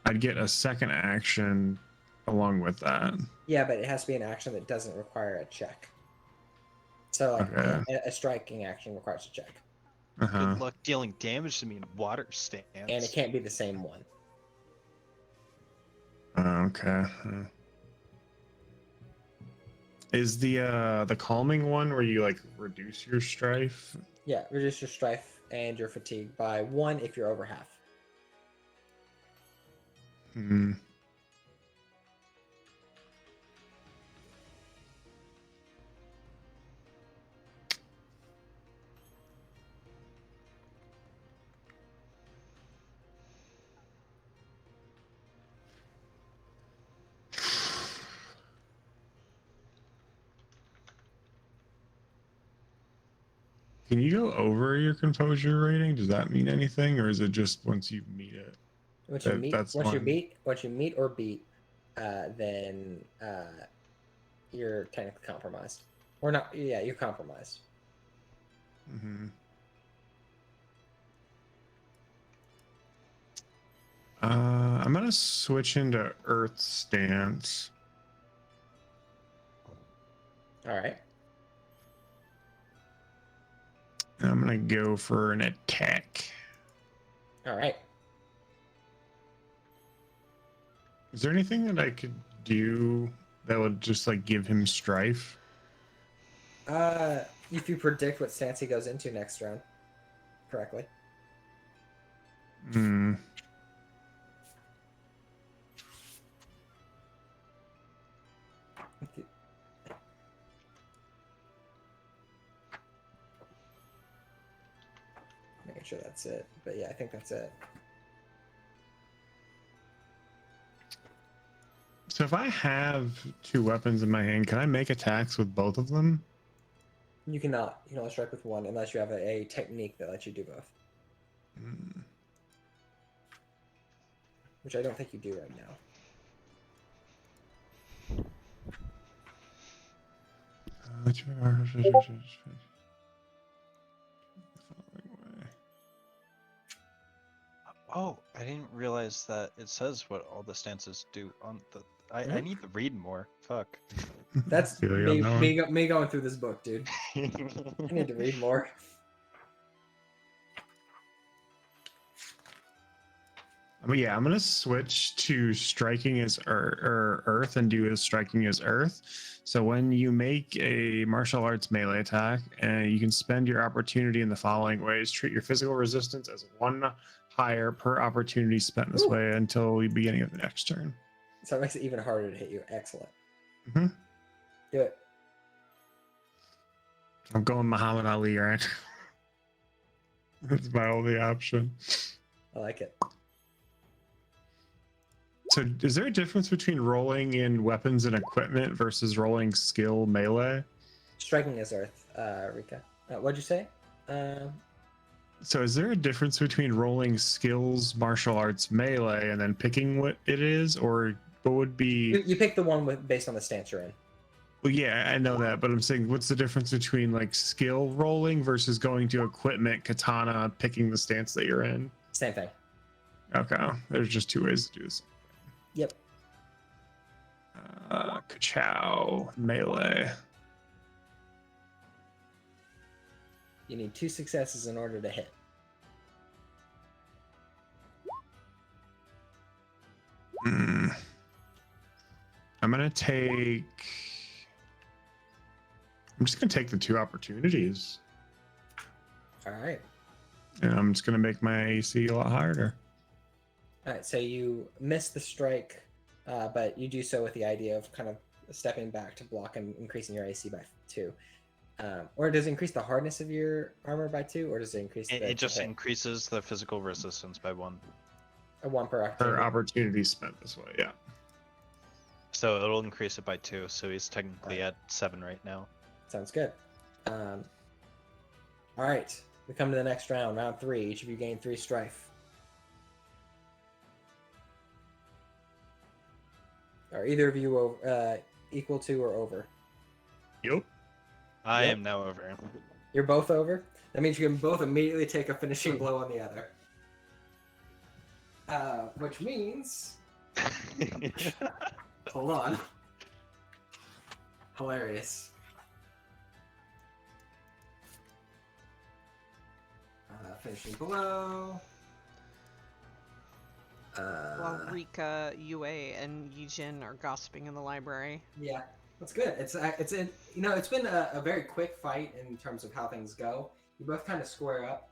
I'd get a second action along with that. Yeah, but it has to be an action that doesn't require a check. So like Okay. a striking action requires a check, Uh-huh. Good luck dealing damage to me in water stance. and it can't be the same one. Okay. Is the calming one where you like reduce your strife? Yeah, reduce your strife and your fatigue by 1 if you're over half. Hmm. Can you go over your composure rating? Does that mean anything, or is it just once you meet it? Once you meet, That's once you one. meet, once you meet or beat, then you're technically compromised, or not? Yeah, you're compromised. Mm-hmm. I'm gonna switch into Earth stance. All right. And I'm gonna go for an attack. All right. Is there anything that I could do that would just like give him strife? If you predict what stance he goes into next round correctly. Hmm. Making sure that's it, but yeah, I think that's it. So if I have 2 weapons in my hand, can I make attacks with both of them? You cannot. You can only strike with one unless you have a technique that lets you do both, Hmm. which I don't think you do right now. Oh, I didn't realize that it says what all the stances do on the. I Mhm. need to read more. Fuck. That's Feel you on that one. me going through this book, dude. I need to read more. Yeah, I'm gonna switch to striking as Earth and do as striking as Earth. So when you make a martial arts melee attack, you can spend your opportunity in the following ways: treat your physical resistance as 1 higher per opportunity spent this Ooh. way until the beginning of the next turn. So it makes it even harder to hit you. Excellent. Mhm. Do it. I'm going Muhammad Ali, right? That's my only option. I like it. So, is there a difference between rolling in weapons and equipment versus rolling skill melee? Striking as Earth, Rika. What'd you say? So, is there a difference between rolling skills martial arts melee and then picking what it is, or what would be? You pick the one based on the stance you're in. Well, yeah, I know that, but I'm saying, what's the difference between like skill rolling versus going to equipment, katana, picking the stance that you're in? Same thing. Okay, there's just 2 ways to do this. Yep. Ka-chow, melee. You need 2 successes in order to hit. I'm gonna take. I'm just gonna take the 2 opportunities, All right. and I'm just gonna make my AC a lot harder. All right. So you miss the strike, but you do so with the idea of kind of stepping back to block and increasing your AC by 2. Or does it increase the hardness of your armor by 2, or does it increase? It just hit? increases the physical resistance by 1. A 1 per Per opportunity. opportunity spent this way, yeah. So it'll increase it by 2. So he's technically at 7 right now. Sounds good. All right. We come to the next round, round 3. Each of you gain 3 strife. Are either of you equal to, or over? Yup. I Yep. am now over. You're both over? That means you can both immediately take a finishing blow on the other. Which means... Hold on. Hilarious. Finishing blow. While Rika, Yue, and Yijin are gossiping in the library. Yeah, that's good. It's been a very quick fight in terms of how things go. You both kind of square up.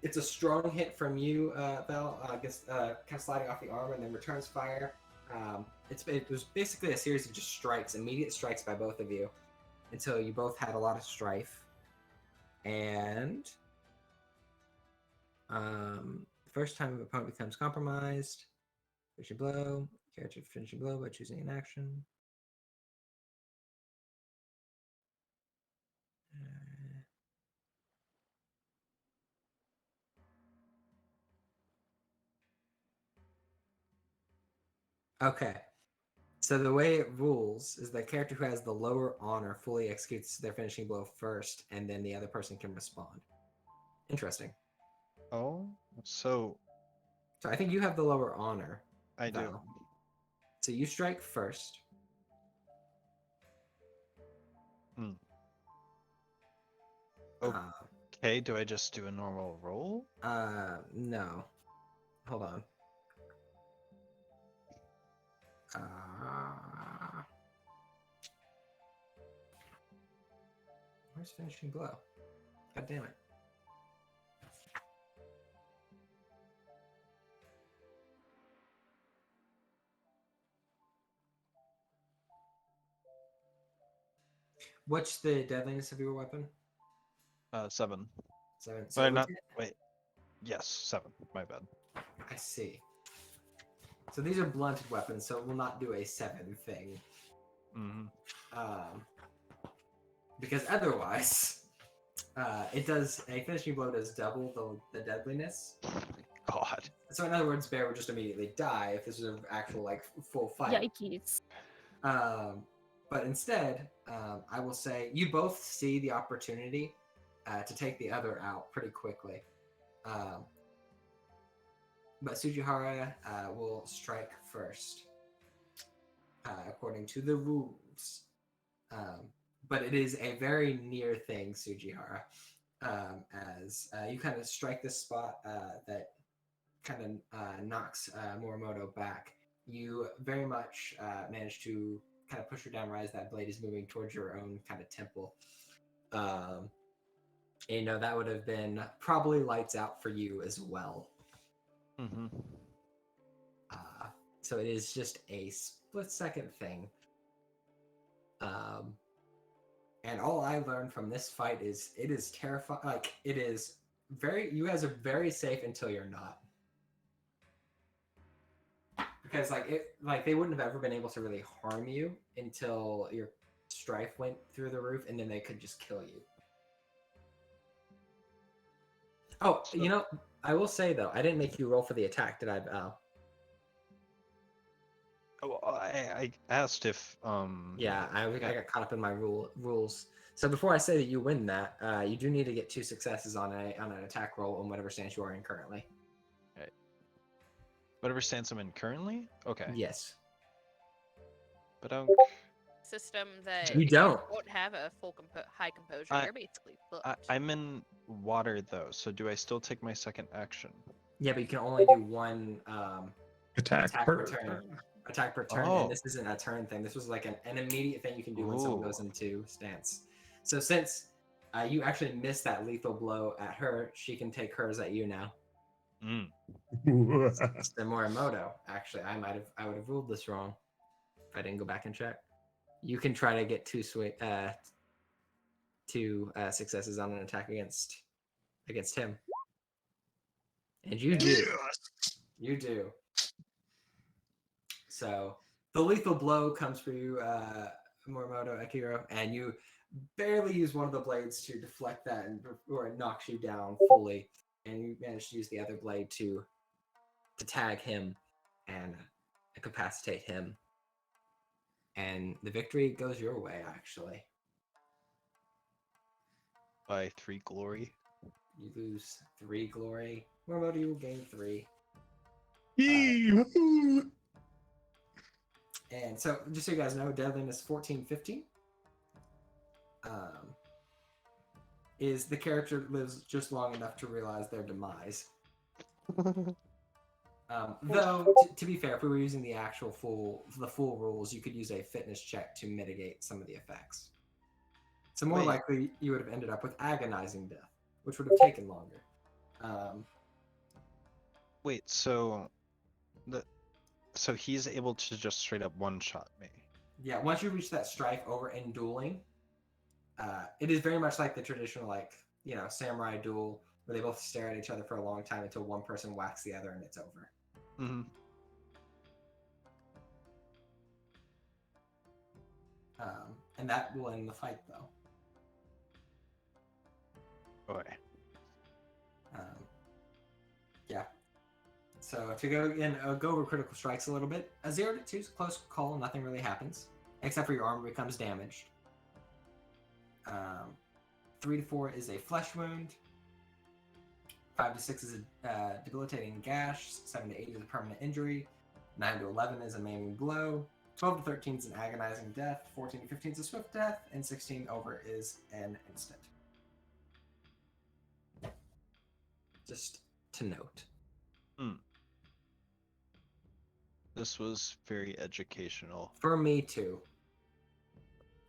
It's a strong hit from you, Val. Kind of sliding off the arm and then returns fire. It was basically a series of just strikes, immediate strikes by both of you, until you both had a lot of strife. And first time the opponent becomes compromised, finishing blow. Character finishing blow by choosing an action. Okay. So the way it rules is the character who has the lower honor fully executes their finishing blow first, and then the other person can respond. Interesting. Oh, so So I think you have the lower honor. I do. Val. So you strike first. Hmm. Uh, Okay, do I just do a normal roll? no. Hold on. Where's finishing blow? God damn it. What's the deadliness of your weapon? 7. 7. Sorry, with not. it- Wait. Yes, 7. My bad. I see. So these are blunted weapons, so it will not do a 7 thing. Hmm. Because otherwise, it does a finishing blow does double the deadliness. God. So in other words, Bear would just immediately die if this was an actual like full fight. Yikes. But instead, I will say you both see the opportunity to take the other out pretty quickly. But Sujihara will strike first, according to the rules. But it is a very near thing, Sujihara, as you kind of strike this spot that kind of knocks Morimoto back. You very much manage to kind of push her down right as that blade is moving towards your own kind of temple. And, that would have been probably lights out for you as well. Hmm. So it is just a split-second thing. And all I learned from this fight is it is terrifying. Like, it is very... You guys are very safe until you're not. Because, they wouldn't have ever been able to really harm you until your strife went through the roof, and then they could just kill you. Oh, I will say, though, I didn't make you roll for the attack, did I, Val? Oh, I asked if Yeah, I got caught up in my rules. So before I say that you win that, you do need to get 2 successes on an attack roll on whatever stance you are in currently. whatever stance I'm in currently. Okay. Yes. But I don't. System that You if don't. won't have a full high composure. I- You're basically booked. I'm in water though, so do I still take my second action? Yeah, but you can only do one Attack per turn. turn. Attack per turn, Oh. and this isn't a turn thing. This was like an immediate thing you can do when someone goes Ooh. into stance. So since you actually missed that lethal blow at her, she can take hers at you now. Mm. So Morimoto, actually, I would have ruled this wrong if I didn't go back and check. You can try to get 2 successes on an attack against him, and you do. You do. So the lethal blow comes for you, Morimoto Akiro, and you barely use one of the blades to deflect that, or it knocks you down fully, and you manage to use the other blade to tag him and incapacitate him. And the victory goes your way, actually. By 3 glory. You lose 3 glory. Mormoto, you will gain 3. Yee, woohoo. And so, just so you guys know, deadliness 1415 is the character lives just long enough to realize their demise. Though, to be fair, if we were using the full rules, you could use a fitness check to mitigate some of the effects. So more Wait. likely, you would have ended up with agonizing death, which would have taken longer. Wait, so he's able to just straight up one-shot me. Yeah, once you reach that strife over in dueling, it is very much like the traditional, samurai duel, where they both stare at each other for a long time until one person whacks the other and it's over. Mm-hmm. And that will end the fight, though. Okay. Yeah. So to go over critical strikes a little bit, a 0 to 2 is a close call. Nothing really happens, except for your armor becomes damaged. 3 to 4 is a flesh wound. 5 to 6 is a debilitating gash. 7 to 8 is a permanent injury. 9 to 11 is a maiming blow. 12 to 13 is an agonizing death. 14 to 15 is a swift death. And 16 over is an instant. Just to note. This was very educational. For me too.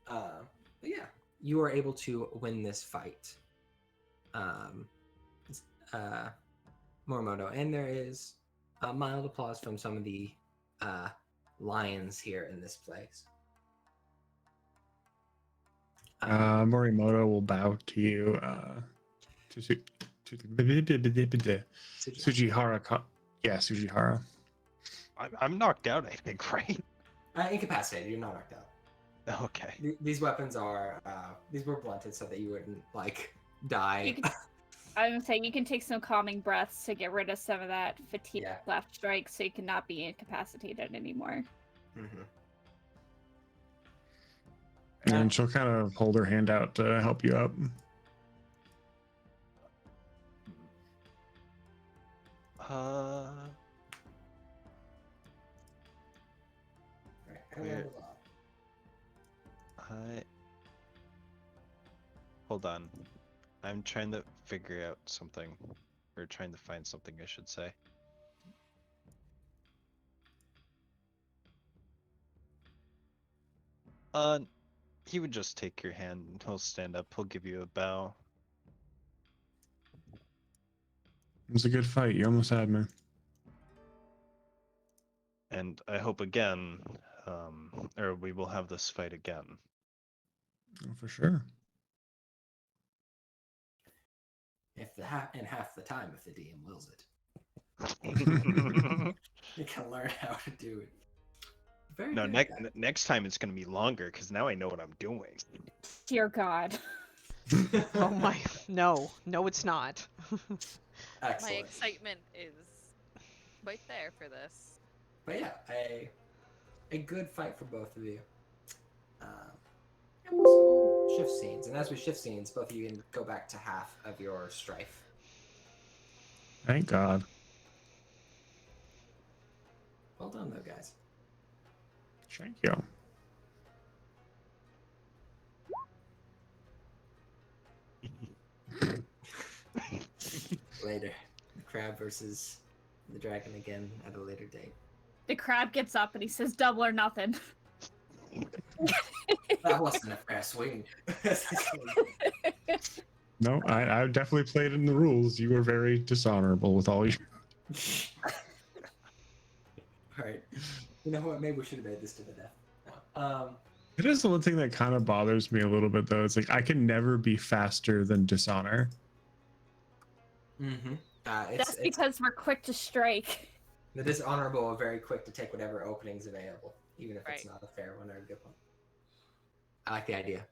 But yeah, you are able to win this fight. Morimoto, and there is a mild applause from some of the lions here in this place. Morimoto will bow to you. To Sujihara. Yeah, Sujihara. I'm knocked out, I think, right? Incapacitated. You're not knocked out. Okay. These weapons are these were blunted so that you wouldn't die. I was saying you can take some calming breaths to get rid of some of that fatigue Yeah. left strike, so you cannot be incapacitated anymore. Mm-hmm. And she'll kind of hold her hand out to help you up. Hold on. I'm trying to figure out something. Or trying to find something, I should say. He would just take your hand and he'll stand up. He'll give you a bow. It was a good fight. You almost had me. And I hope again, or we will have this fight again. Oh, for sure. In half the time, if the DM wills it. You can learn how to do it. Very No, good. next time it's gonna be longer because now I know what I'm doing. Dear God. Oh my, no, it's not. My Excellent. excitement is right there for this. But yeah, a good fight for both of you. And we'll shift scenes. And as we shift scenes, both of you can go back to half of your strife. Thank God. Well done, though, guys. Thank you. Later. The crab versus the dragon again at a later date. The crab gets up and he says, "Double or nothing." That wasn't a fair swing. No, I definitely played in the rules. You were very dishonorable with all your. Alright. You know what? Maybe we should have made this to the death. It is the one thing that kind of bothers me a little bit, though. It's like I can never be faster than Dishonor. Mm-hmm. That's because we're quick to strike. The dishonorable are very quick to take whatever opening's available, even if it's Right. not a fair one or a good one. I like the idea.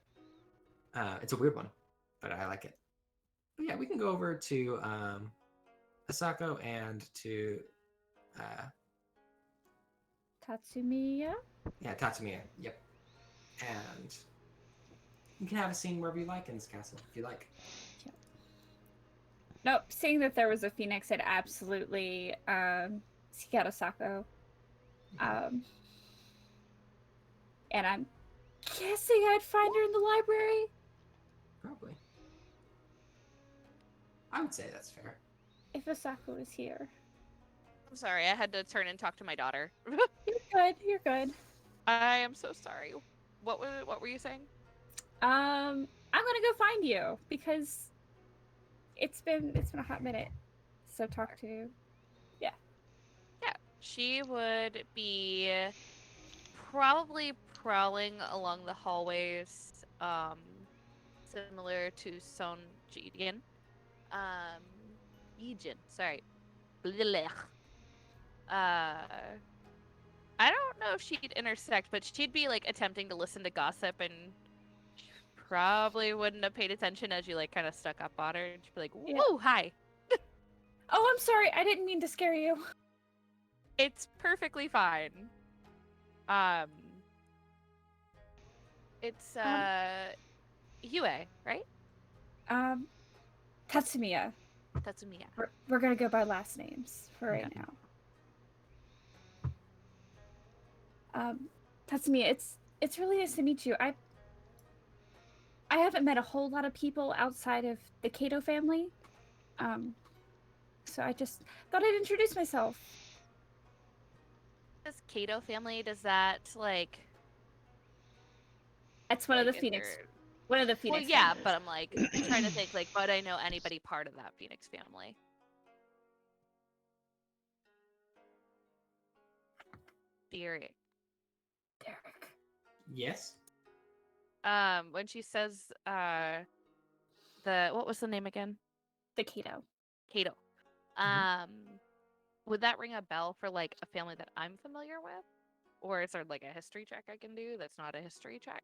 It's a weird one, but I like it. But yeah, we can go over to Asako and to Tatsumiya? Yeah, Tatsumiya. Yep. And you can have a scene wherever you like in this castle, if you like. Nope. Seeing that there was a phoenix, I'd absolutely seek out Asako. And I'm guessing I'd find her in the library. Probably. I would say that's fair. If Asako is here. I'm sorry, I had to turn and talk to my daughter. You're good. You're good. I am so sorry. What were you saying? I'm gonna go find you because it's been a hot minute. So talk to. Yeah, she would be probably prowling along the hallways, similar to Son Jigen. Yijin, sorry. Blech. I don't know if she'd intersect, but she'd be like attempting to listen to gossip, and she probably wouldn't have paid attention as you like kind of stuck up on her. And she'd be like, "Whoa, Yeah. hi." Oh, I'm sorry. I didn't mean to scare you. It's perfectly fine. It's Yue, right? Tatsumiya. Tatsumiya. We're gonna go by last names for right Okay. now. Tatsumiya, it's really nice to meet you. I haven't met a whole lot of people outside of the Kato family. So I just thought I'd introduce myself. This Kato family, does that like? That's one of the like, is Phoenix. there- One of the Well, Phoenix. yeah, families. but I'm like trying to think like, would I know anybody part of that Phoenix family? Derek. Derek. Yes. When she says what was the name again? The Kato. Kato. Would that ring a bell for like a family that I'm familiar with? Or is there like a history check I can do that's not a history check?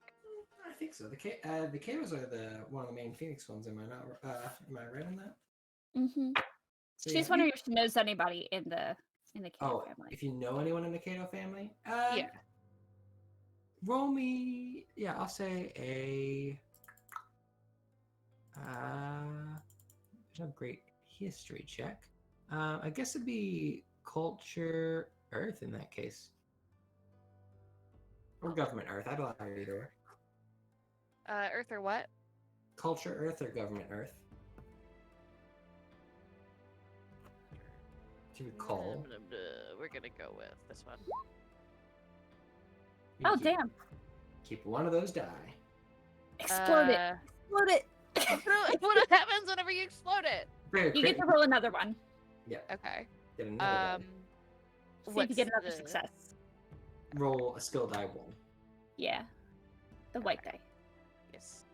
I think so. The Katos are one of the main Phoenix ones. Am I not? Am I right on that? Mm-hmm. So, She's yeah, wondering if she knows anybody in the Kato Oh, family. if you know anyone in the Kato family, Yeah. roll me. Yeah, I'll say a. There's no great history check. I guess it'd be culture Earth in that case, or government Earth. I'd allow it either way. Earth or what? Culture Earth or government Earth. Do you recall? We're gonna go with this one. You Oh, keep- damn. Keep one of those die. Explode it. Explode it. What happens whenever you explode it? Very You get to crit- roll another one. Yeah. Okay. Get another die. See if you get what's another the- success. Roll a skill die 1. Yeah. The white die. Yes.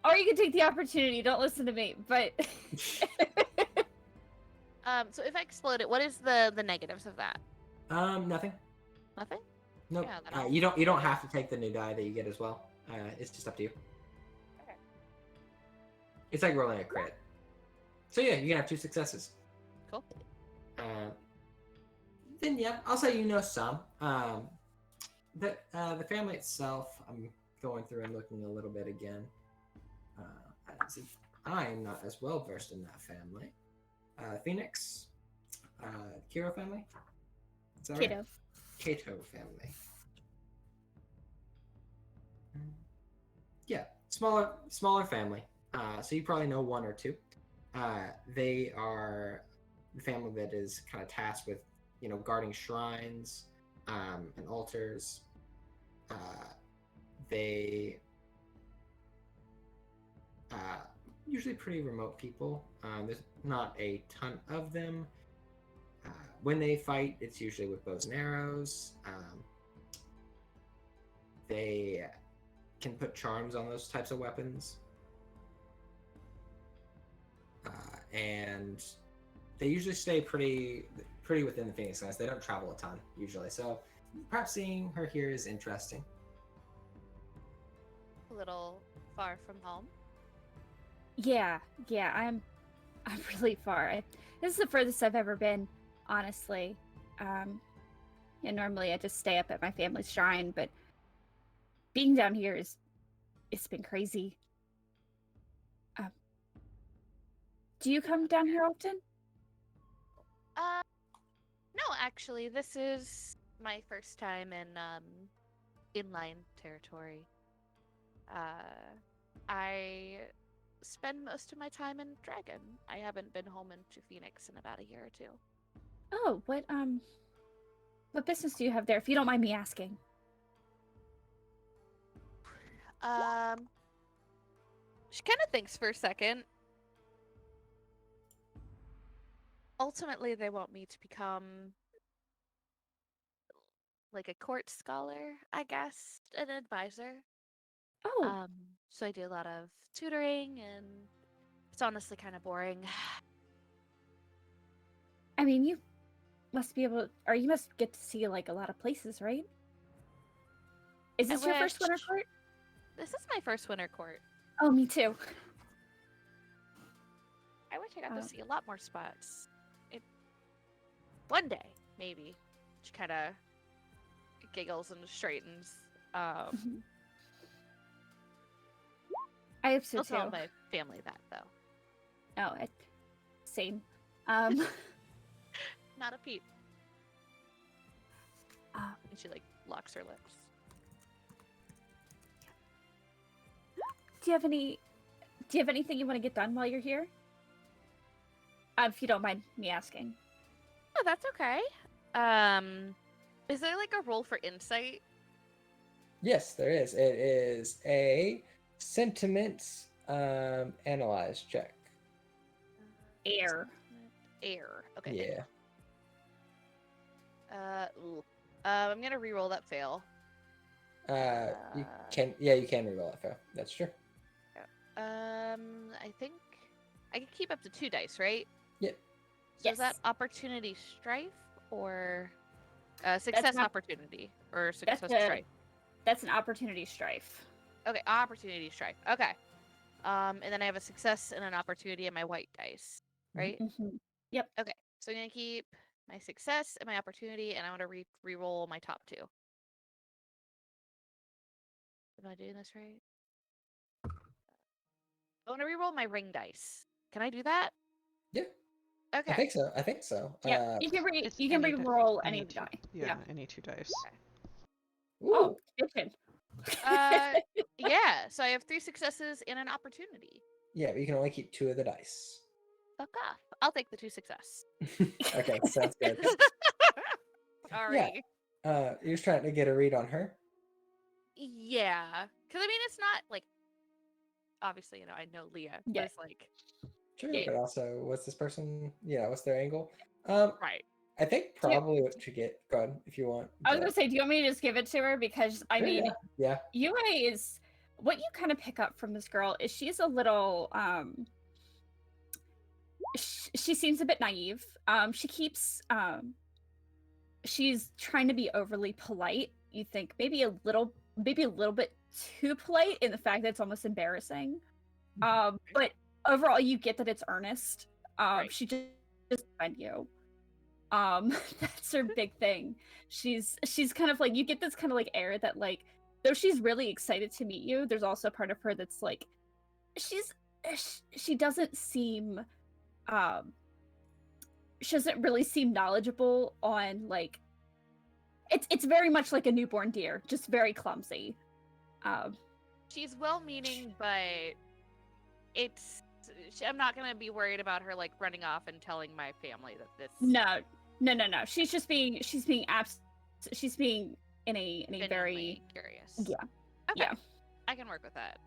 Or you can take the opportunity. Don't listen to me. But So if I explode it, what is the negatives of that? Nothing. Nothing? Nope. Yeah, then I'll- You don't have to take the new die that you get as well. It's just up to you. Okay. It's like rolling a crit. So yeah, you can have 2 successes. Cool. Then yeah, I'll say you know some. The family itself, I'm going through and looking a little bit again. As if I'm not as well versed in that family. Phoenix, Kiro family. Is that right? Kato. Kato family. Yeah, smaller family. So you probably know 1 or 2. They are the family that is kind of tasked with, guarding shrines and altars. They usually pretty remote people. There's not a ton of them. When they fight, it's usually with bows and arrows. They can put charms on those types of weapons. And they usually stay pretty within the Phoenix Lands. They don't travel a ton usually, so perhaps seeing her here is interesting. A little far from home. Yeah. I'm really far. This is the furthest I've ever been, honestly. and normally I just stay up at my family's shrine, but being down here it's been crazy. Do you come down here often? No, actually, this is my first time in inline territory. I spend most of my time in Dragon. I haven't been home into Phoenix in about a year or two. Oh, what business do you have there, if you don't mind me asking? She kind of thinks for a second. Ultimately, they want me to become like a court scholar, I guess, an advisor. Oh, So I do a lot of tutoring, and it's honestly kind of boring. I mean, you must be able, or you must get to see like a lot of places, right? Is I this your first winter wish. court? This is my first winter court. Oh, me too. I wish I got Oh. to see a lot more spots. One day, maybe. She kind of giggles and straightens. I hope so I'll tell too. my family that, though. Oh, same. Not a peep. And she like locks her lips. Do you have anything you want to get done while you're here? If you don't mind me asking. Oh, that's okay. Is there like a roll for insight? Yes, there is. It is a sentiment analyze check. Air. Air. Okay. Yeah. I'm gonna re-roll that fail. You can. Yeah, you can reroll that fail. That's true. I think I can keep up to 2 dice, right? Yep. So is that Yes. opportunity strife or success not- opportunity or success That's a- strife? That's an opportunity strife. Okay, opportunity strife. Okay. And then I have a success and an opportunity in my white dice, right? Mhm. Okay. So I'm gonna keep my success and my opportunity, and I'm gonna re-roll my top 2. Am I doing this right? I want to re-roll my ring dice. Can I do that? Yeah. Okay. I think so. I think so. Yeah, you can It's you can any di- re-roll any any two- die. Yeah, any 2 dice. Ooh. Oh, bitchin'. Yeah. So I have 3 successes and an opportunity. Yeah, but you can only keep 2 of the dice. Fuck off. I'll take the 2 success. Okay, sounds good. Sorry. You're just trying to get a read on her. Yeah. Because I mean, it's not like obviously, I know Leah. But Yeah. it's like True, Yeah. but also, what's this person? Yeah, what's their angle? right. I think probably what you get. Go ahead if you want. I was but- gonna say, do you want me to just give it to her? Because I Sure, mean, yeah. UA is what you kind of pick up from this girl is she's a little she seems a bit naive. She keeps she's trying to be overly polite. You think maybe a little bit too polite in the fact that it's almost embarrassing. But overall you get that it's earnest. Right. She just find you. That's her big thing. She's kind of like, you get this kind of like air that like, though she's really excited to meet you, there's also a part of her that's like, she doesn't seem she doesn't really seem knowledgeable on like, it's very much like a newborn deer, just very clumsy. She's well-meaning, but I'm not gonna be worried about her like running off and telling my family that this. No. She's being in a very Genuinely curious. Yeah. Okay. Yeah. I can work with that.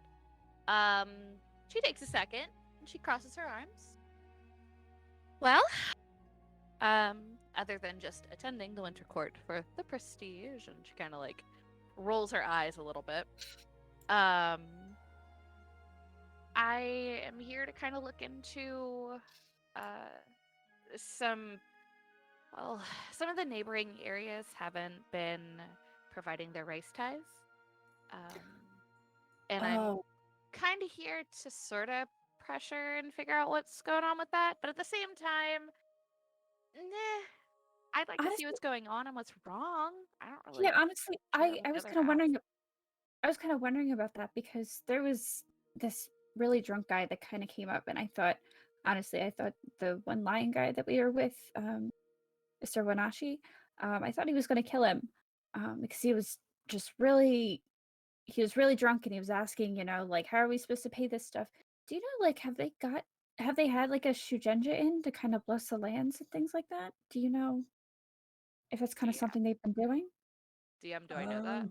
She takes a second and she crosses her arms. Well, other than just attending the winter court for the prestige, and she kind of like rolls her eyes a little bit. I am here to kind of look into some of the neighboring areas haven't been providing their rice ties. And I'm kind of here to sort of pressure and figure out what's going on with that. But at the same time, I'd like to see Honestly, what's going on and what's wrong. I don't really yeah, honestly, care I about I the was other kind of half. wondering. I was kind of wondering about that because there was this really drunk guy that kind of came up, and I thought, honestly, I thought the one lion guy that we were with, Mr. Wanashi, I thought he was going to kill him, because he was just really, he was really drunk, and he was asking, like, how are we supposed to pay this stuff? Do you know, like, have they had like a Shugenja in to kind of bless the lands and things like that? Do you know if that's kind of Yeah. something they've been doing? DM, do I know that?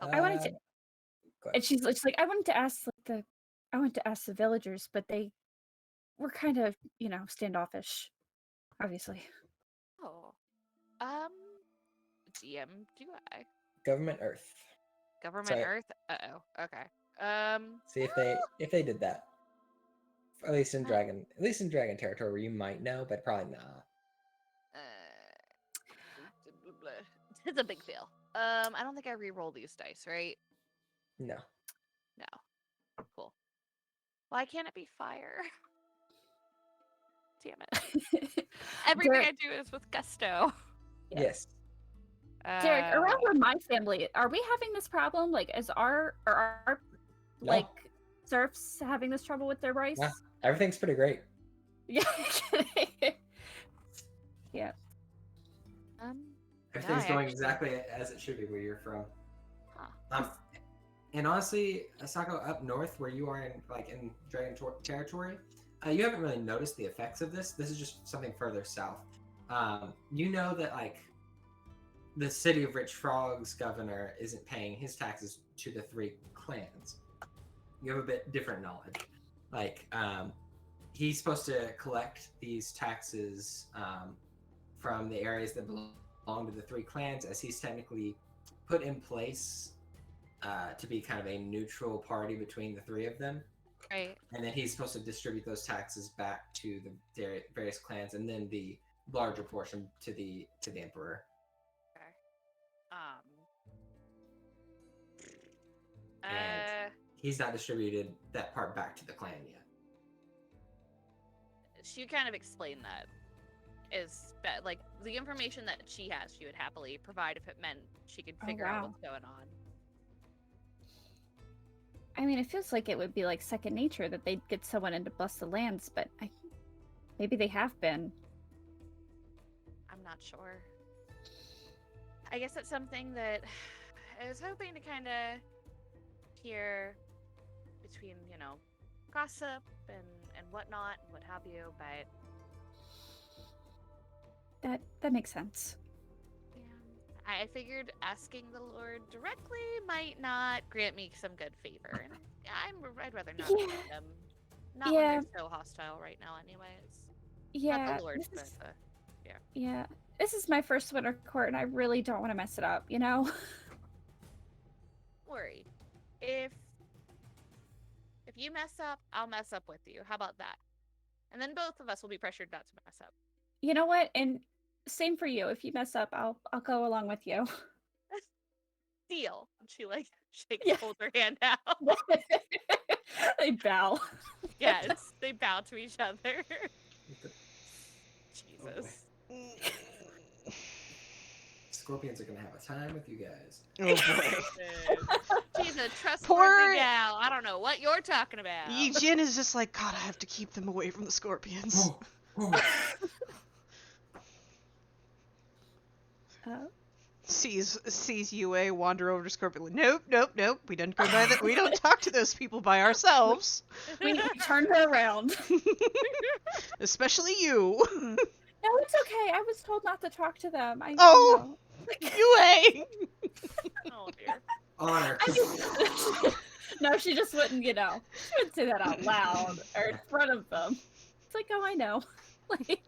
I wanted to. Go ahead. And she's like, I wanted to ask the villagers, but they were kind of, standoffish, obviously. Oh. DM, do I? Government Earth. Government Sorry. Earth? Uh-oh. Okay. See if they did that. At least in dragon territory where you might know, but probably not. It's a big fail. I don't think I re-roll these dice, right? No. No. Cool. Why can't it be fire? Damn it. Everything Derek, I do is with gusto. Yeah. Yes. Derek, around where my family, are we having this problem? Like, are our No. like serfs having this trouble with their rice? No. Everything's pretty great. Yeah. Yeah. Everything's I going actually- exactly as it should be where you're from. Huh. And honestly, Asako, up north where you are in Dragon territory, you haven't really noticed the effects of this. This is just something further south. You know that the city of Rich Frog's governor isn't paying his taxes to the 3 clans. You have a bit different knowledge. He's supposed to collect these taxes from the areas that belong to the 3 clans, as he's technically put in place to be kind of a neutral party between the 3 of them. Right. And then he's supposed to distribute those taxes back to the various clans, and then the larger portion to the emperor. And he's not distributed that part back to the clan yet. She kind of explained that like the information that she has, she would happily provide if it meant she could figure out what's going on. I mean, it feels like it would be like second nature that they'd get someone in to bust the lands, but maybe they have been. I'm not sure. I guess it's something that I was hoping to kind of hear between, gossip and whatnot and what have you, but that makes sense. I figured asking the Lord directly might not grant me some good favor, and I'd rather not offend them. Not when they're so hostile right now, anyways. Yeah. Not the Lord, but yeah. Yeah. This is my first winter court, and I really don't want to mess it up, Worry. If you mess up, I'll mess up with you. How about that? And then both of us will be pressured not to mess up. You know what? And same for you. If you mess up, I'll go along with you. Deal. She holds her hand out. They bow. Yes, they bow to each other. Jesus. Scorpions are gonna have a time with you guys. Oh boy. She's a trustworthy Poor- gal. I don't know what you're talking about. Jin is just like, God, I have to keep them away from the scorpions. Sees UA wander over to Scorpion. Like, nope. We don't go by that. We don't talk to those people by ourselves. We turn her around. Especially you. No, it's okay. I was told not to talk to them. Oh! UA! Oh dear. Honor. No, she just wouldn't, she wouldn't say that out loud or in front of them. It's like, oh, I know. Like,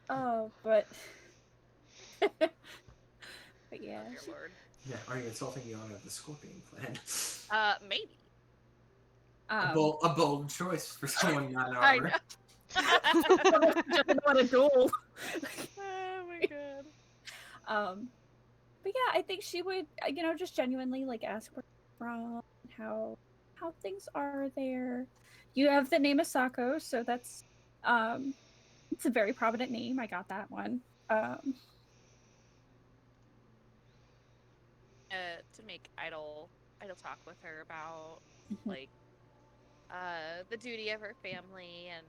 oh, but but yeah. Dear Lord. Yeah, are you insulting the honor of the Scorpion clan? Maybe. A bold choice for someone not in I armor. know. Doesn't want a duel. Oh my god. But yeah, I think she would, just genuinely ask where from, how things are there. You have the name Asako, so that's It's a very prominent name. I got that one. To make idle talk with her about Mhm. like the duty of her family and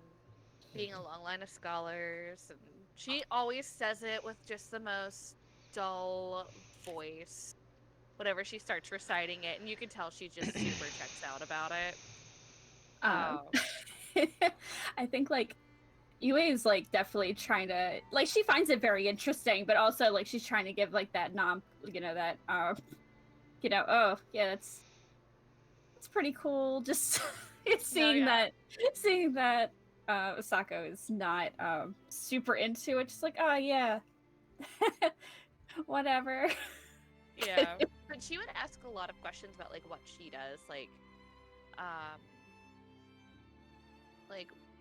being a long line of scholars, and she always says it with just the most dull voice whenever she starts reciting it, and you can tell she just super checks out about it. I think like Yue is like definitely trying to like she finds it very interesting, but also like she's trying to give like that that oh yeah, that's pretty cool. Just seeing yeah. that Osako is not super into it, just like, oh yeah. Whatever. Yeah. But she would ask a lot of questions about like what she does, like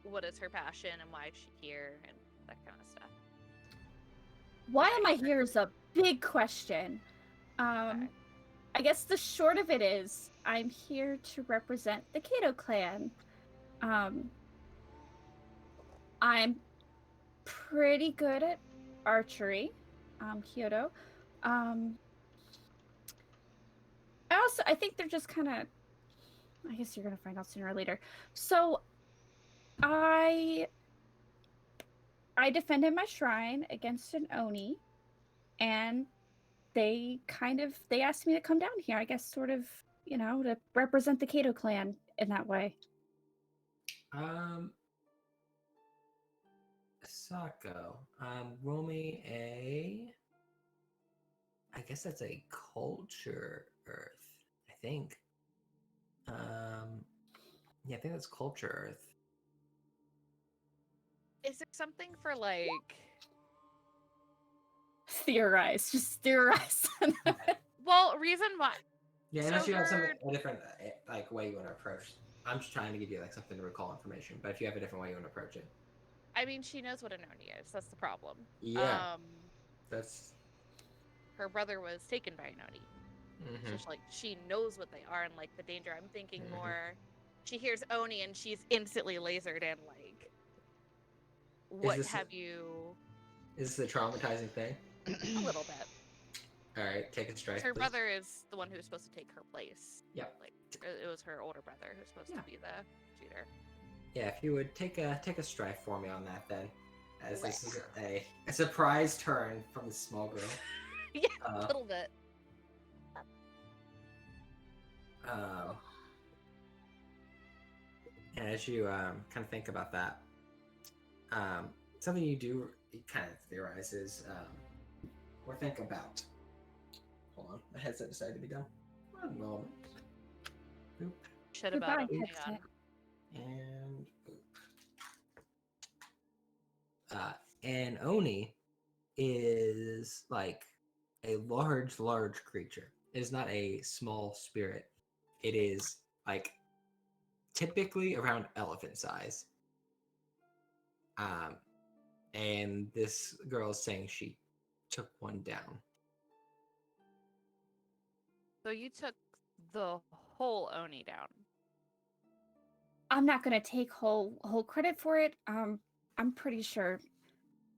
what is her passion and why is she here and that kind of stuff. Why am I here is a big question. Okay. I guess the short of it is I'm here to represent the Kato clan. I'm pretty good at archery, Kyoto. I think they're just kind of, I guess you're gonna find out sooner or later. So I defended my shrine against an Oni, and they asked me to come down here, I guess, sort of, to represent the Kato clan in that way. Sako, roll me I guess that's a culture earth, I think. Yeah, I think that's culture earth. Is there something for like Just theorize. well, reason why Yeah, unless So you have her- a different like way you want to approach. I'm just trying to give you like something to recall information, but if you have a different way you want to approach it. I mean, she knows what an Oni is. That's the problem. Yeah. That's Her brother was taken by an Oni. mhm. So she knows what they are and like the danger. I'm thinking more. She hears Oni and she's instantly lasered and like, what have you? Is this a traumatizing thing? A little bit. All right, take a strike. Her please. brother is the one who's supposed to take her place. Yep. Like it was her older brother who's supposed to be the shooter. Yeah, if you would take a strife for me on that, then, as this is a surprise turn from the small girl. Yeah, a little bit. And as you kind of think about that, something you do kind of theorize is, or think about. Hold on, my headset decided to be done. One moment. Boop. Shit about Goodbye, him. headset. And boop. An Oni is like a large creature. It is not a small spirit. It is like typically around elephant size. And this girl is saying she took one down. So you took the whole Oni down. I'm not gonna take whole credit for it. I'm pretty sure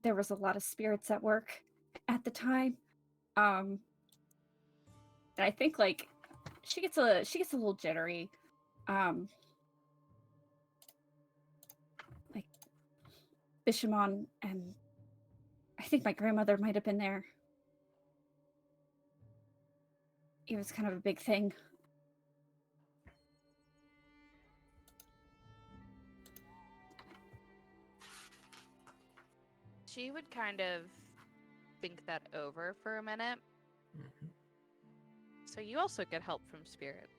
there was a lot of spirits at work at the time. And I think like she gets a little jittery. Like Bishamon and I think my grandmother might have been there. It was kind of a big thing. She would kind of think that over for a minute. Mm-hmm. So you also get help from spirits.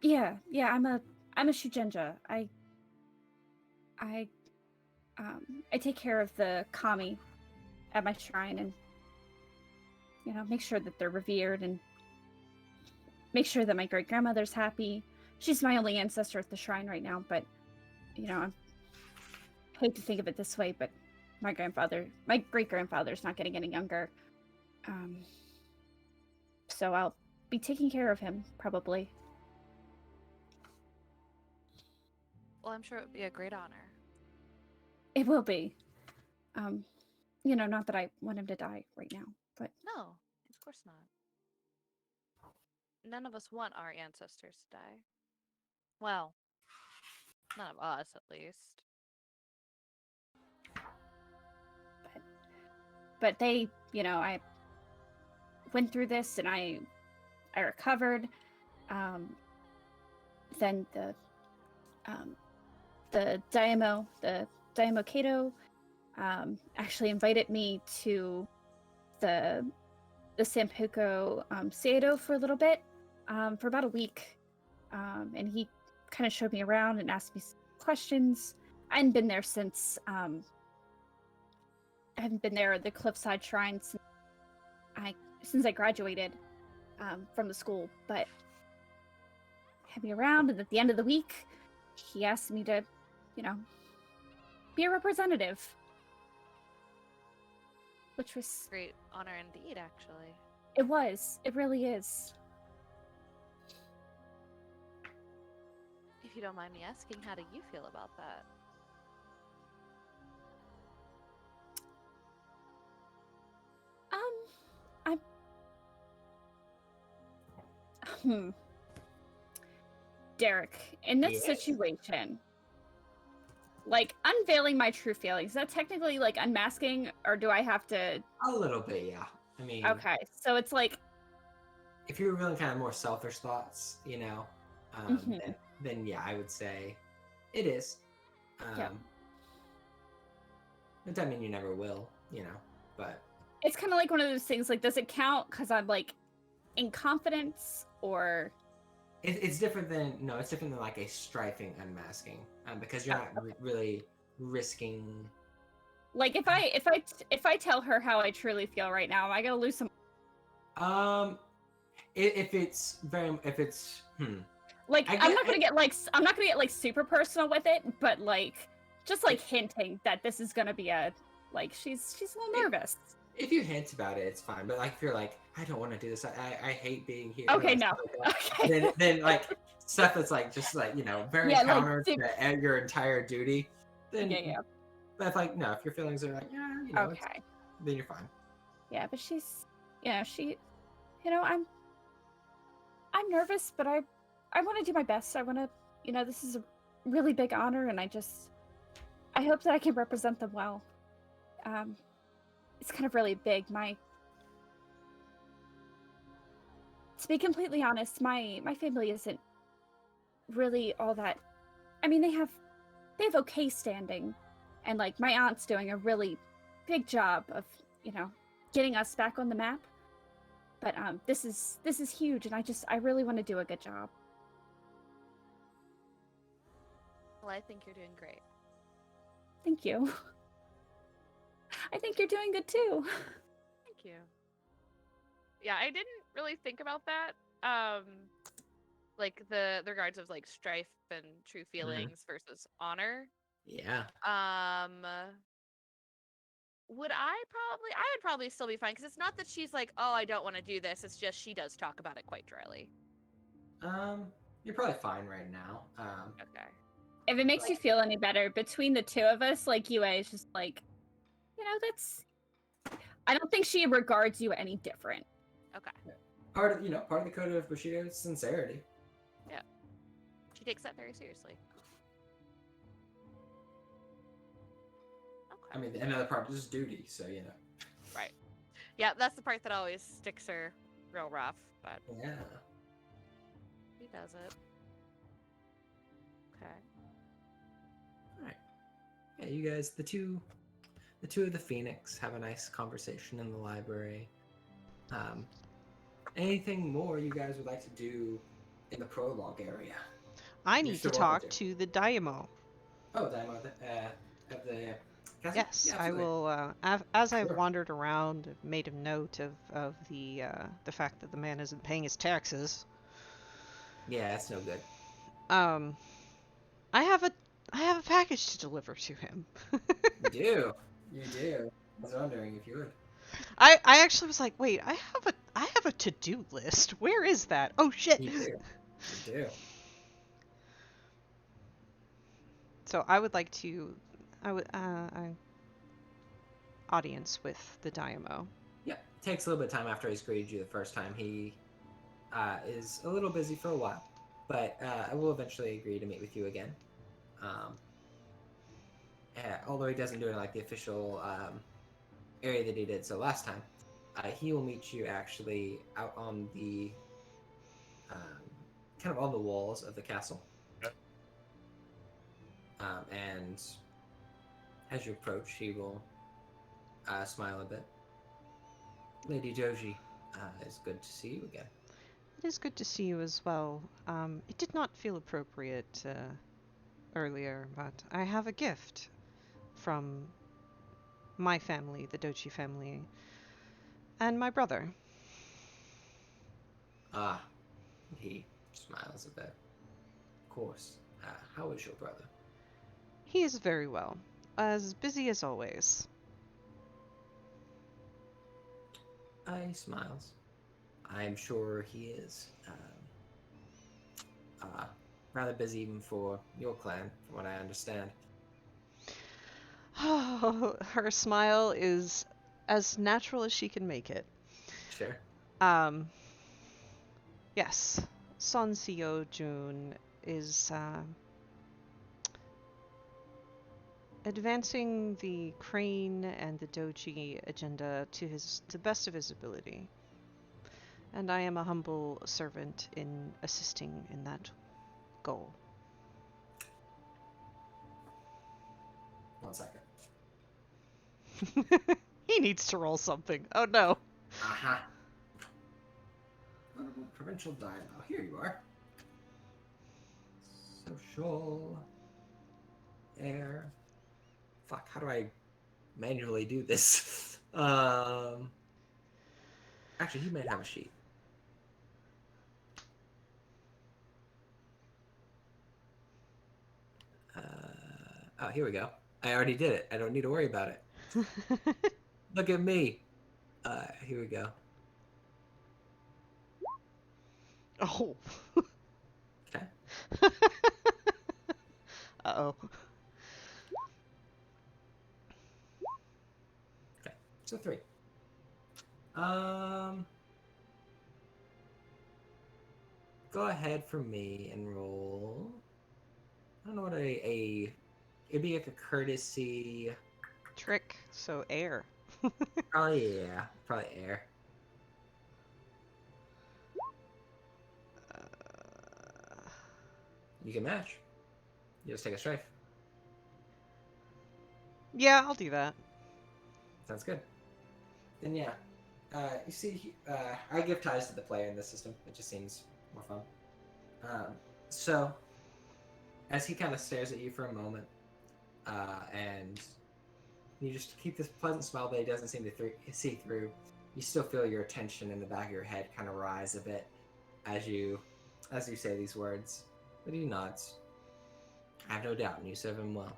Yeah, I'm a Shugenja. I take care of the kami at my shrine and make sure that they're revered and make sure that my great grandmother's happy. She's my only ancestor at the shrine right now, but I hate to think of it this way, but my great grandfather's not getting any younger. So I'll be taking care of him probably. Well, I'm sure it would be a great honor. It will be. You know, not that I want him to die right now, but No, of course not. None of us want our ancestors to die. Well, none of us, at least. but they, you know, I went through this and I recovered. Then the Daimyo Kato actually invited me to the Sampuko Seido for a little bit, for about a week, and he kind of showed me around and asked me some questions. I hadn't been there since I haven't been there at the Cliffside Shrine since I graduated from the school, but had me around, and at the end of the week, he asked me to, you know, be a representative, which was Great honor indeed, actually. It was. It really is. If you don't mind me asking, how do you feel about that? Derek, in this Yes? situation, like, unveiling my true feelings, is that technically, like, unmasking, or do I have to... A little bit, yeah. I mean, Okay, so it's like... if you're really kind of more selfish thoughts, you know, then yeah, I would say it is. Yeah. It doesn't mean you never will, you know, but It's kind of like one of those things, like, does it count because I'm, like, in confidence, or... it's different than, no, it's different than like a strifing unmasking, because you're not really risking. Like, if I tell her how I truly feel right now, am I gonna lose some... If it's Like, I I'm get- not gonna get like super personal with it, but like just like hinting that this is gonna be a like she's a little nervous. if you hint about it, it's fine. But like if you're like, I don't want to do this. I hate being here. Okay, and no. stuff like that, Okay. then like stuff that's like just like, you know, very Yeah, like, counter to your entire duty. Then Yeah. But if like no, if your feelings are like, yeah, you know, Okay. then you're fine. Yeah, but she's, you know, I'm nervous, but I want to do my best. I want to, you know, this is a really big honor, and I hope that I can represent them well. It's kind of really big. To be completely honest, my family isn't really all that. I mean, they have okay standing, and like my aunt's doing a really big job of, you know, getting us back on the map. But this is huge, and I really want to do a good job. Well, I think you're doing great. Thank you. I think you're doing good too. Thank you. Yeah, I didn't really think about that. Like the regards of like strife and true feelings versus honor. Yeah. Would I would probably still be fine, because it's not that she's like, oh, I don't want to do this. It's just she does talk about it quite dryly. You're probably fine right now. Okay. If it makes you feel any better, between the two of us, like Yue is just like, you know, I don't think she regards you any different. Okay. Part of the code of Bushido is sincerity. Yeah. She takes that very seriously. Okay. I mean, another part is duty, so you know. Right. Yeah, that's the part that always sticks her real rough, but Yeah. he does it. Okay. Alright. Yeah, you guys, the two of the Phoenix have a nice conversation in the library. Anything more you guys would like to do in the prologue area? I You're need to still talk welcome to the Daimyo. Oh, Daimyo of the castle? Yes, Yeah, I absolutely. will. As I've Sure. wandered around, I've made a note of the fact that the man isn't paying his taxes. Yeah, that's no good. I have a package to deliver to him. You do. I was wondering if you would. I actually was like, wait, I have a to-do list. Where is that? Oh shit. You do. You do. So I would like to audience with the Daimyo. Yep. Takes a little bit of time after he's greeted you the first time. He is a little busy for a while, but I will eventually agree to meet with you again. Although he doesn't do it in like the official area that he did so last time, he will meet you actually out on the kind of on the walls of the castle. Yep. And as you approach, he will smile a bit. Lady Doji, it's good to see you again. It is good to see you as well. It did not feel appropriate earlier, but I have a gift from my family, the Dochi family, and my brother. Ah, he smiles a bit. Of course. How is your brother? He is very well, as busy as always. He smiles. I'm sure he is. Rather busy even for your clan, from what I understand. Her smile is as natural as she can make it. Sure. Yes, Son Seo Jun is advancing the Crane and the Doji agenda to the best of his ability. And I am a humble servant in assisting in that goal. 1 second. He needs to roll something. Oh no. Aha. Honorable Provincial Daimyo. Here you are. Social. Air. Fuck, how do I manually do this? Actually, he might have a sheet. Oh, here we go. I already did it. I don't need to worry about it. Look at me. Here we go. Oh. Okay. Uh-oh. Okay. So 3. Go ahead for me and roll. I don't know what it'd be like a courtesy. Trick, so air. Oh yeah, probably air. You can match. You just take a strafe. Yeah, I'll do that. Sounds good. Then yeah, you see, I give ties to the player in this system. It just seems more fun. So, as he kind of stares at you for a moment, and you just keep this pleasant smile that he doesn't seem to see through, you still feel your attention in the back of your head kind of rise a bit as you say these words. But he nods. I have no doubt, and you serve him well.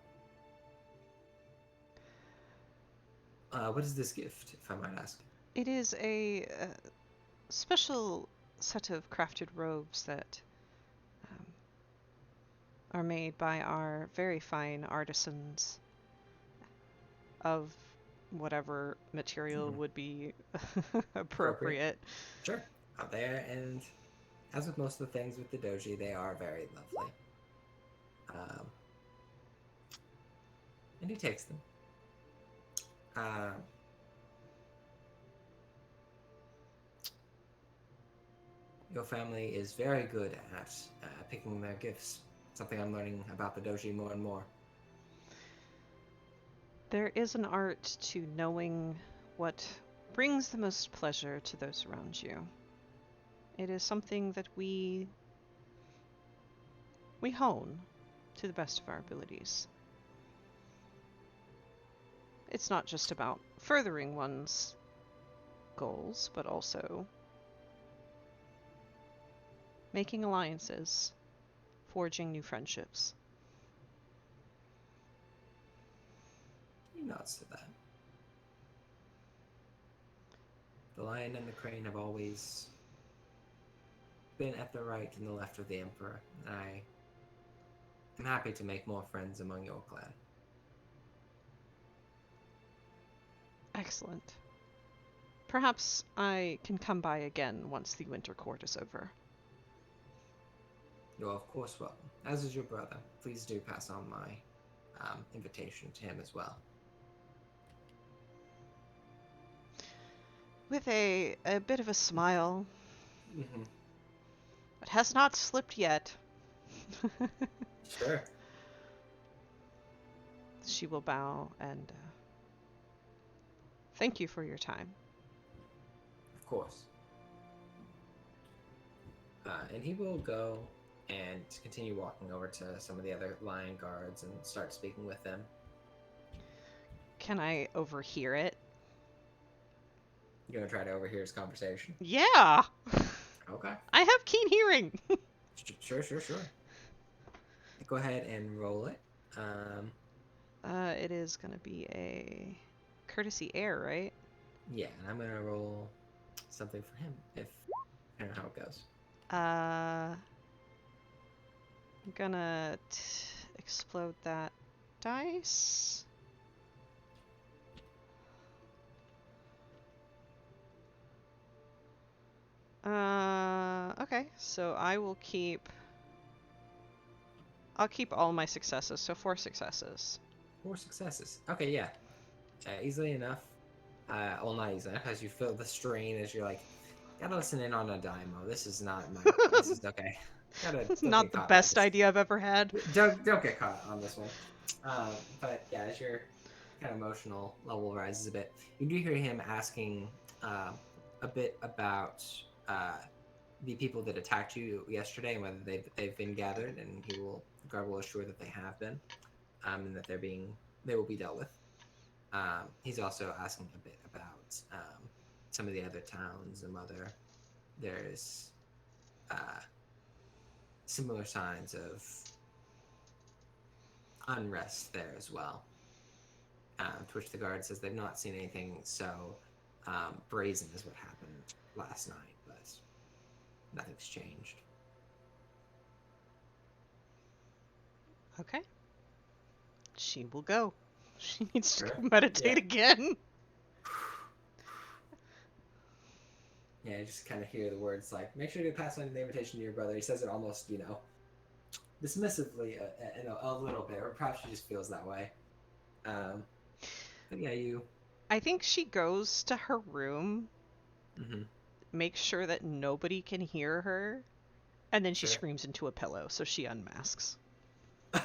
What is this gift, if I might ask? It is a special set of crafted robes that are made by our very fine artisans of whatever material would be appropriate. Sure. Out there, and as with most of the things with the doji, they are very lovely. And he takes them. Your family is very good at picking their gifts. Something I'm learning about the doji more and more. There is an art to knowing what brings the most pleasure to those around you. It is something that we hone to the best of our abilities. It's not just about furthering one's goals, but also making alliances, forging new friendships. He nods to that. The lion and the crane have always been at the right and the left of the Emperor, and I am happy to make more friends among your clan. Excellent. Perhaps I can come by again once the winter court is over. You're of course welcome. As is your brother. Please do pass on my invitation to him as well. With a bit of a smile. Mm-hmm. It has not slipped yet. Sure. She will bow and thank you for your time. Of course. And he will go and continue walking over to some of the other lion guards and start speaking with them. Can I overhear it? You're gonna try to overhear his conversation? Yeah! Okay. I have keen hearing! Sure. Go ahead and roll it. It is gonna be a courtesy air, right? Yeah, and I'm gonna roll something for him, if I don't know how it goes. I'm gonna explode that dice. Okay, so I'll keep all my successes, so 4 successes. 4 successes. Okay, yeah. Easily enough. Well, not easily enough, as you feel the strain as you're like, gotta listen in on a Daimo. This is not my... this is okay. Don't Not get the caught best on this. idea I've ever had. Don't get caught on this one. But yeah, as your kind of emotional level rises a bit, you do hear him asking a bit about the people that attacked you yesterday and whether they've been gathered, and the guard will assure that they have been, and that they will be dealt with. He's also asking a bit about some of the other towns and whether there's similar signs of unrest there as well. To which the guard says they've not seen anything so brazen as what happened last night, but nothing's changed. Okay. She will go. She needs to Sure. go meditate Yeah. again. Yeah, you just kind of hear the words like, make sure to pass on the invitation to your brother. He says it almost, dismissively a little bit, or perhaps she just feels that way. But yeah, I think she goes to her room, Mhm. makes sure that nobody can hear her, and then she Sure. screams into a pillow, so she unmasks.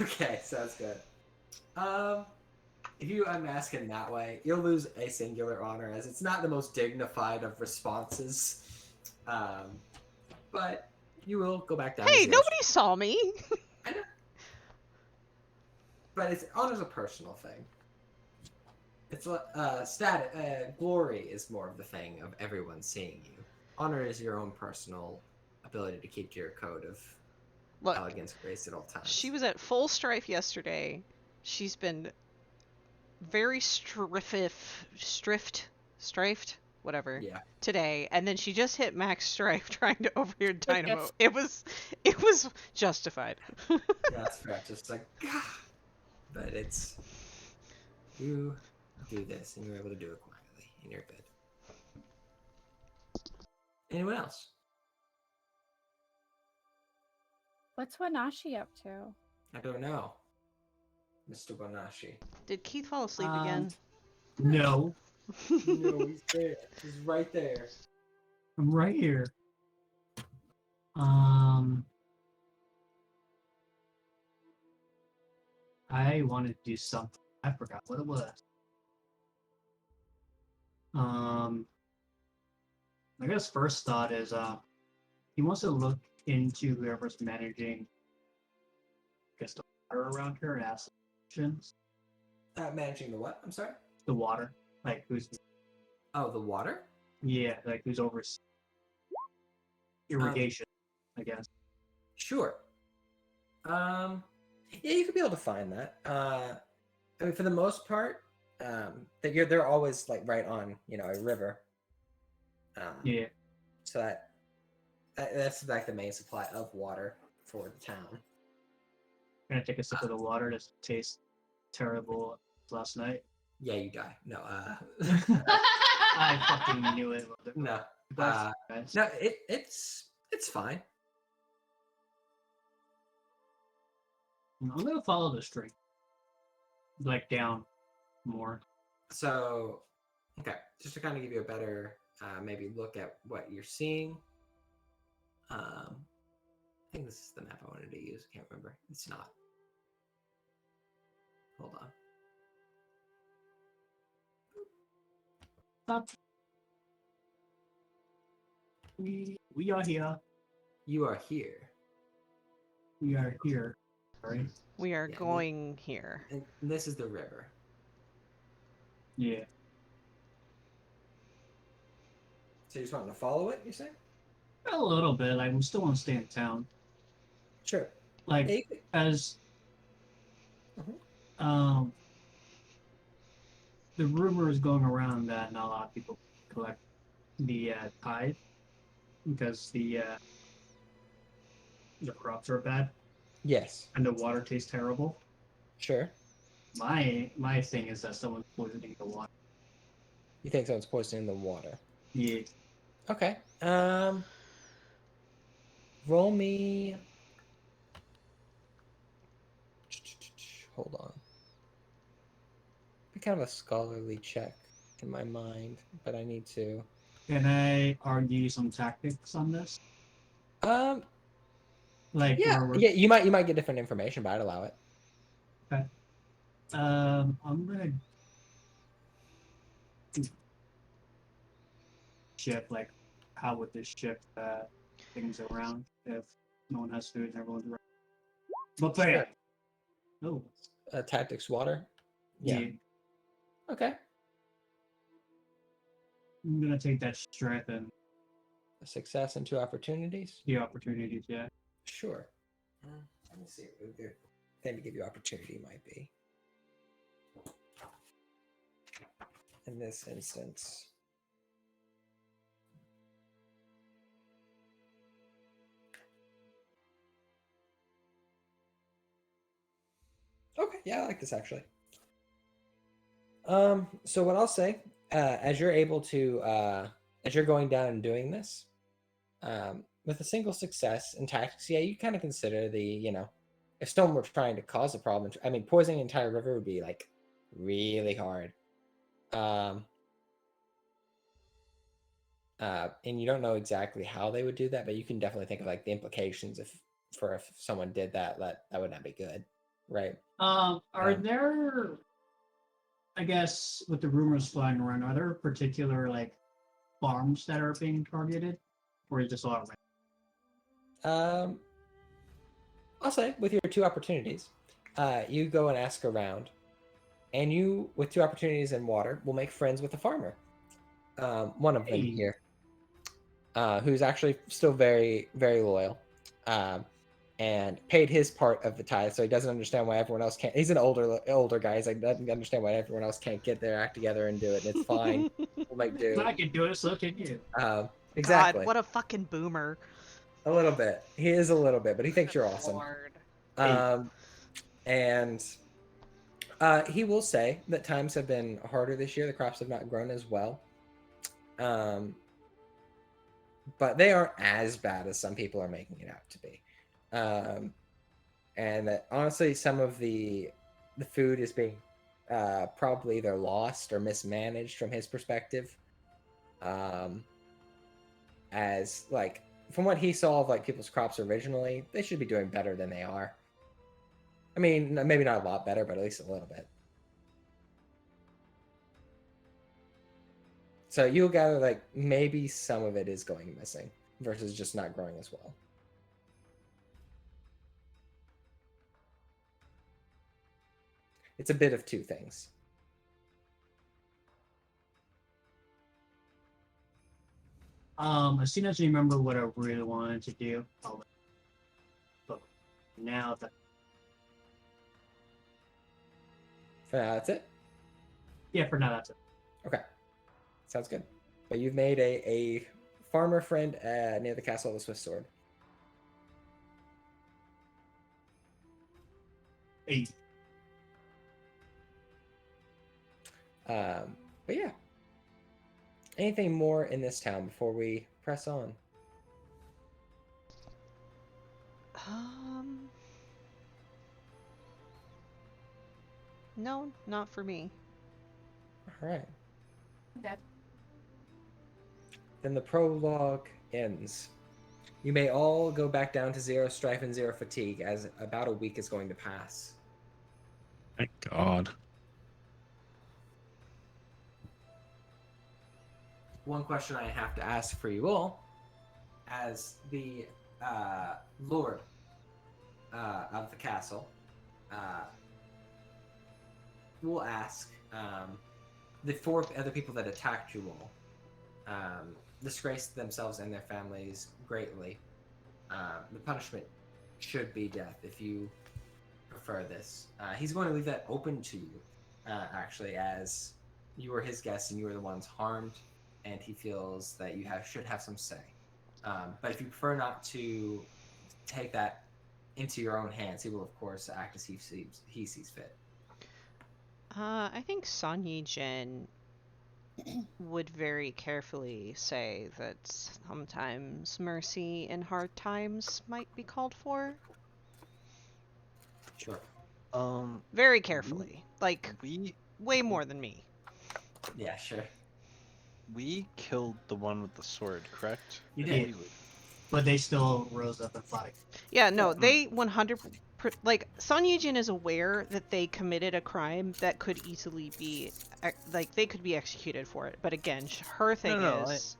Okay, sounds good. If you unmask in that way, you'll lose a singular honor, as it's not the most dignified of responses. But you will go back down. Hey, to zero. nobody saw me! I know. But honor's a personal thing. It's glory is more of the thing of everyone seeing you. Honor is your own personal ability to keep to your code of Look, elegance, grace at all times. she was at full strife yesterday. She's been very strifed, whatever, Yeah. today, and then she just hit max strife trying to overhear Dynamo. Yes. It was justified. Yeah, that's fair. Just like, "Gah." But it's you do this, and you're able to do it quietly, and you're good. Anyone else? What's Wanashi up to? I don't know, Mr. Bonashi. Did Keith fall asleep again? No, No, he's there. He's right there. I'm right here. I wanted to do something. I forgot what it was. I guess first thought is he wants to look into whoever's managing, I guess, the water around here and ask questions. Managing the what? I'm sorry? The water, like who's Oh, the water? like who's overseeing irrigation, I guess. Sure. Yeah, you could be able to find that. I mean, for the most part, they're always like right on, a river. Yeah. So that's like the main supply of water for the town. Gonna take a sip of the water. Just tastes terrible last night. Yeah, you die. No, I fucking knew it. no, Bless you guys. no. It's fine. I'm gonna follow the string, like down more. So, okay, just to kind of give you a better maybe look at what you're seeing. I think this is the map I wanted to use. I can't remember. It's not. Hold on. Stop. We are here. You are here, We are here. Right? We are Yeah, going here. and this is the river. Yeah. So you just wanting to follow it? You say? A little bit. Like we still want to stay in town. Sure. Like Yeah, you could- as Mhm. the rumor is going around that not a lot of people collect the tithe because the crops are bad Yes. and the water tastes terrible. Sure. My thing is that someone's poisoning the water. You think someone's poisoning the water? Yeah. Okay. Roll me. Hold on. Be kind of a scholarly check in my mind, but I need to. Can I argue some tactics on this? Um. Like Yeah. where we're, Yeah. You might get different information, but I'd allow it. I'm gonna shift like how would this shift things around if no one has food and everyone's around. But play Sure. it. Tactics water. Yeah. Yeah. Okay. I'm gonna take that strength and A success and 2 opportunities. the opportunities. Yeah. Sure. Let me see what a good thing to give you opportunity might be. In this instance. Okay, yeah, I like this actually. So what I'll say, as you're able to, as you're going down and doing this, with a single success in tactics, yeah, you kind of consider the, if Stone were trying to cause a problem, I mean, poisoning an entire river would be like really hard. And you don't know exactly how they would do that, but you can definitely think of like the implications if someone did that, that would not be good, right? Are Um, there? I guess with the rumors flying around, are there particular like farms that are being targeted, or is this all around? I'll say with your 2 opportunities, you go and ask around, and you, with 2 opportunities in water, will make friends with a farmer. One of them Hey. here, who's actually still very, very loyal, and paid his part of the tithe, so he doesn't understand why everyone else can't. He's an older guy. He's like doesn't understand why everyone else can't get their act together and do it. And it's fine. We'll make do. I can do it, so can you. Exactly. God, what a fucking boomer. A little bit. He is a little bit, but he thinks you're awesome. Lord. And he will say that times have been harder this year. The crops have not grown as well. But they aren't as bad as some people are making it out to be. And that honestly, some of the food is being probably either lost or mismanaged from his perspective. As like from what he saw of like people's crops originally, they should be doing better than they are. I mean, maybe not a lot better, but at least a little bit. So you'll gather like maybe some of it is going missing versus just not growing as well. It's a bit of 2 things. As soon as I remember what I really wanted to do, but now that For now, that's it. yeah, for now that's it. Okay, sounds good. But you've made a farmer friend near the Castle of the Swift Sword. 8. But yeah. Anything more in this town before we press on? No, not for me. All right. Okay. Then the prologue ends. You may all go back down to 0 strife and 0 fatigue, as about a week is going to pass. Thank God. One question I have to ask for you all, as the lord of the castle, will ask the 4 other people that attacked you all disgraced themselves and their families greatly. The punishment should be death if you prefer this. He's going to leave that open to you, actually, as you were his guests and you were the ones harmed, and he feels that you should have some say. But if you prefer not to take that into your own hands, he will, of course, act as he sees fit. I think Son Yi-jin would very carefully say that sometimes mercy in hard times might be called for. Sure. Very carefully. Like, We way more than me. Yeah, sure. we killed the one with the sword, correct? You did. We would- But they still rose up and fought. Yeah, no, they 100... Like, Son Yi-jin is aware that they committed a crime that could easily be... Like, they could be executed for it. But again, her thing No, is...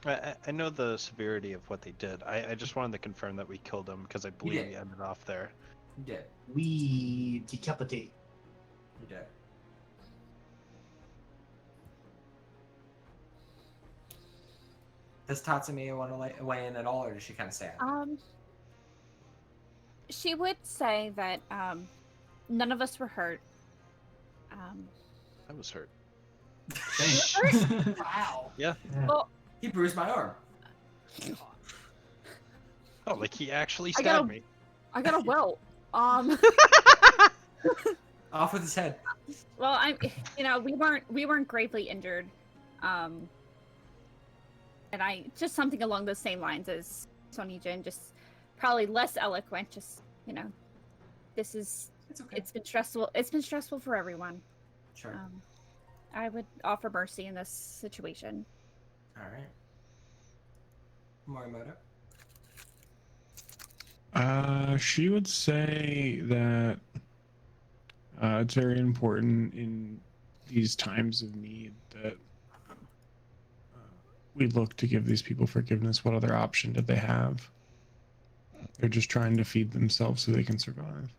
I know the severity of what they did. I just wanted to confirm that we killed him because I believe did. we ended off there. You did. We decapitate. You did. Does Tatsumi want to weigh in at all, or does she kind of say it? She would say that none of us were hurt. I was hurt. Thanks. Wow. Yeah. Well, He bruised my arm. Oh, like he actually I got stabbed a- me. I got a welt. Off with his head. Well, we weren't gravely injured, and I just something along those same lines as Son Yi-jin, just probably less eloquent. Just this is It's okay. it's been stressful. It's been stressful for everyone. Sure. I would offer mercy in this situation. All right. Morimoto. She would say that it's very important in these times of need that we look to give these people forgiveness. What other option did they have? They're just trying to feed themselves so they can survive.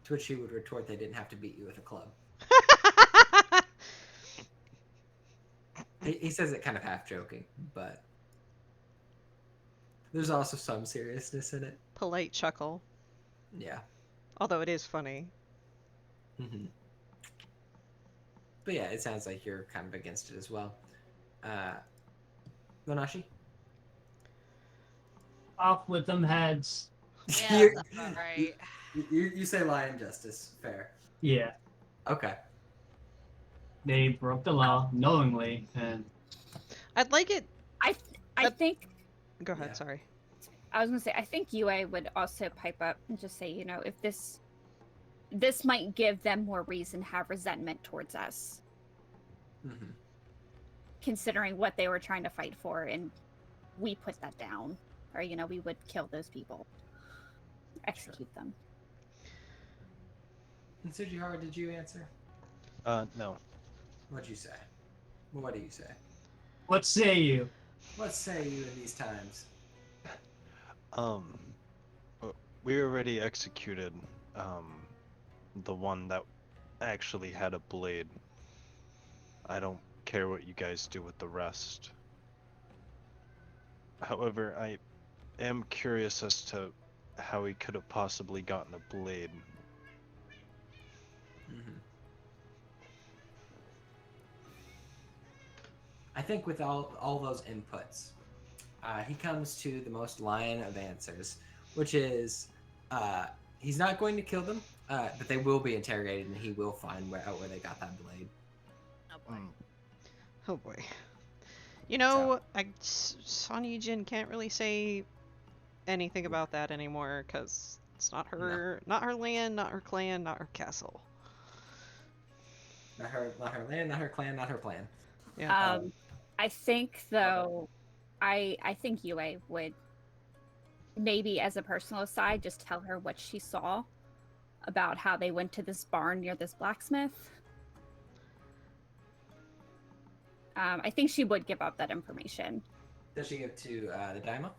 To which he would retort, they didn't have to beat you with a club. He says it kind of half joking, but there's also some seriousness in it. Polite chuckle. Yeah. Although it is funny. Mm-hmm. But yeah, it sounds like you're kind of against it as well. Monashi? Off with them heads. Yeah, You're- that's about right. You say lion justice. Fair. Yeah, Okay. they broke the law knowingly, and I'd like it... I think Go ahead, Yeah. sorry. I was gonna say I think UA would also pipe up and just say, if this might give them more reason to have resentment towards us, Mm-hmm. considering what they were trying to fight for, and we put that down, or we would kill those people, execute them. And Tsujihara, did you answer? No. What'd you say? What do you say? what say you? What say you in these times? We already executed, the one that actually had a blade. I don't care what you guys do with the rest. However, I am curious as to how he could have possibly gotten a blade. Mm-hmm. I think with all those inputs, he comes to the most lion of answers, which is he's not going to kill them. But they will be interrogated, and he will find out where they got that blade. Oh boy. Oh boy. You know, Sonya Jin can't really say anything about that anymore because it's not her, not her land, not her clan, not her castle. Not her land, not her clan, not her plan. Yeah. I think though, I think Yue would maybe, as a personal aside, just tell her what she saw about how they went to this barn near this blacksmith. I think she would give up that information. Does she give to the Daima?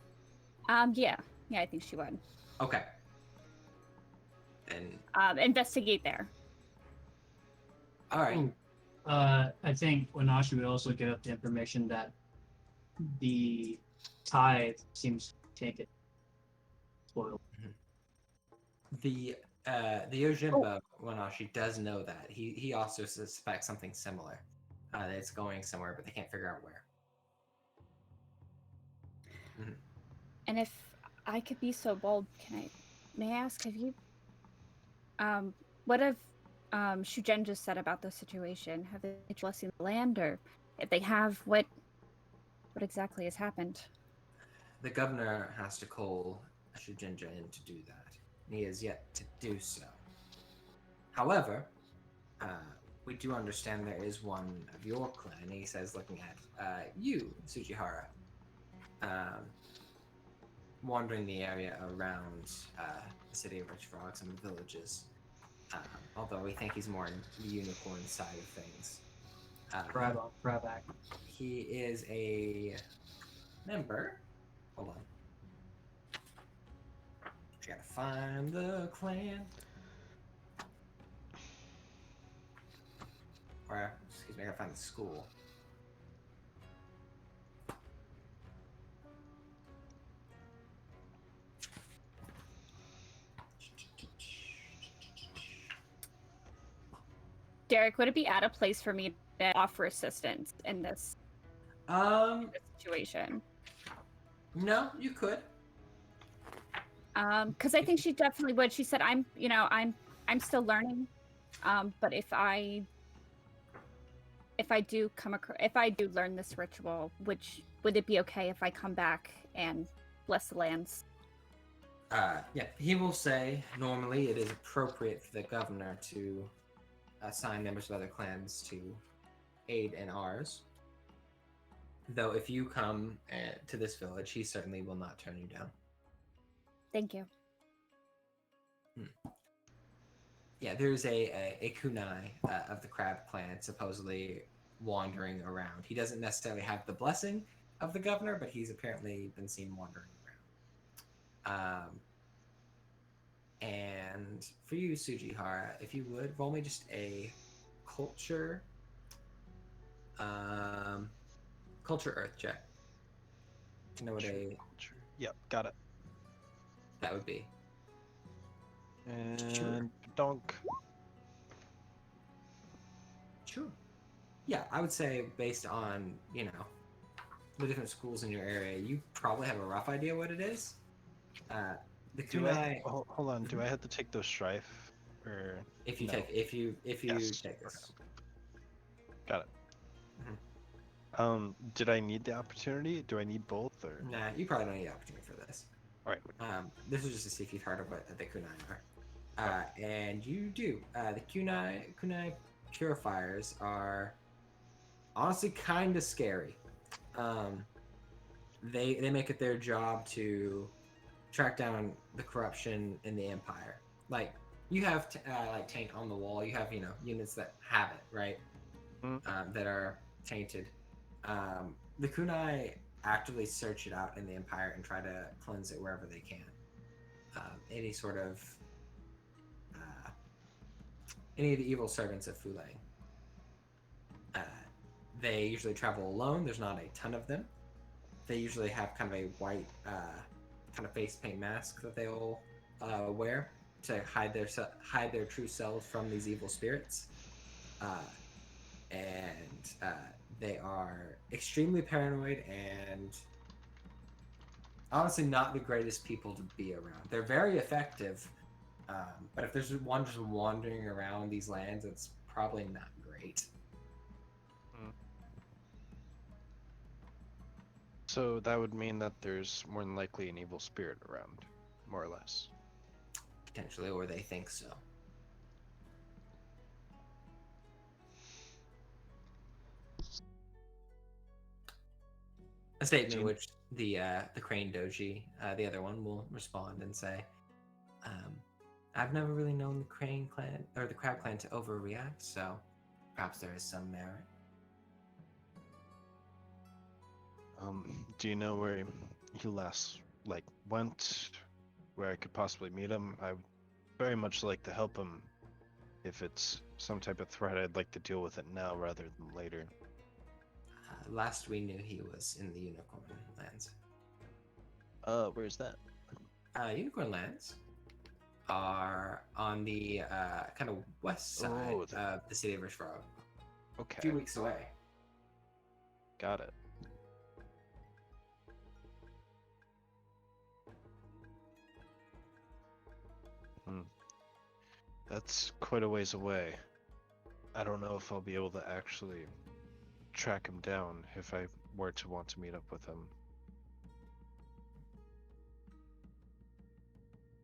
Yeah, I think she would. Okay. And investigate there. all right. Ooh. I think Wanashi would also give up the information that the tithe seems tainted. Spoiled. The Yojimbo Wanashi does know that. He also suspects something similar. That it's going somewhere, but they can't figure out where. Mm-hmm. And if I could be so bold, may I ask, have you what have Shujen just said about the situation? Have they blessing the land, or if they have, what exactly has happened? The governor has to call Shujinja in to do that. He has yet to do so. However, we do understand there is one of your clan, he says, looking at you, Tsujihara, wandering the area around the city of Rich Frogs and the villages. Although we think he's more in the unicorn side of things. Grab-back. He is a member. Hold on. I gotta find the clan. Or, excuse me, I gotta find the school. Derek, would it be out of place for me to offer assistance in this situation? No, you could. Because I think she definitely would. She said, I'm still learning. But if I do learn this ritual, would it be okay if I come back and bless the lands? Yeah, he will say normally it is appropriate for the governor to assign members of other clans to aid in ours. Though if you come to this village, he certainly will not turn you down. Thank you. Yeah, there's a kunai of the crab clan supposedly wandering around. He doesn't necessarily have the blessing of the governor, but he's apparently been seen wandering around. And for you, Tsujihara, if you would, roll me just a culture earth check. To know what culture. Yep, got it. that would be. And donk. Sure. Yeah, I would say based on, the different schools in your area, you probably have a rough idea what it is. The kunai. Hold on. Do I have to take those strife, or If you no? take Yes. take this. Got it. Did I need the opportunity? Do I need both, or? Nah, you probably don't need the opportunity for this. All right. This is just to see if you've heard of what the kunai are. And you do. The kunai purifiers are honestly kind of scary. They make it their job to track down the corruption in the empire. Like, you have like taint on the wall. You have units that have it, right? That are tainted. The kunai actively search it out in the empire and try to cleanse it wherever they can. Any of the evil servants of Fulang. They usually travel alone. There's not a ton of them. They usually have kind of a white kind of face paint mask that they'll wear to hide their true selves from these evil spirits. They are extremely paranoid and honestly not the greatest people to be around. They're very effective, But if there's one just wandering around these lands, it's probably not great. So that would mean that there's more than likely an evil spirit around, more or less. Potentially, or they think so. A statement which the Crane Doji, the other one, will respond and say, I've never really known the Crane clan or the Crab clan to overreact, so perhaps there is some merit. Do you know where he last went? Where I could possibly meet him? I would very much like to help him. If it's some type of threat, I'd like to deal with it now rather than later. Last we knew, he was in the Unicorn Lands. Where's that? Unicorn Lands are on the kind of west side of the city of Rishfrog. Okay. A few weeks away. Got it. That's quite a ways away. I don't know if I'll be able to actually track him down if I were to want to meet up with him.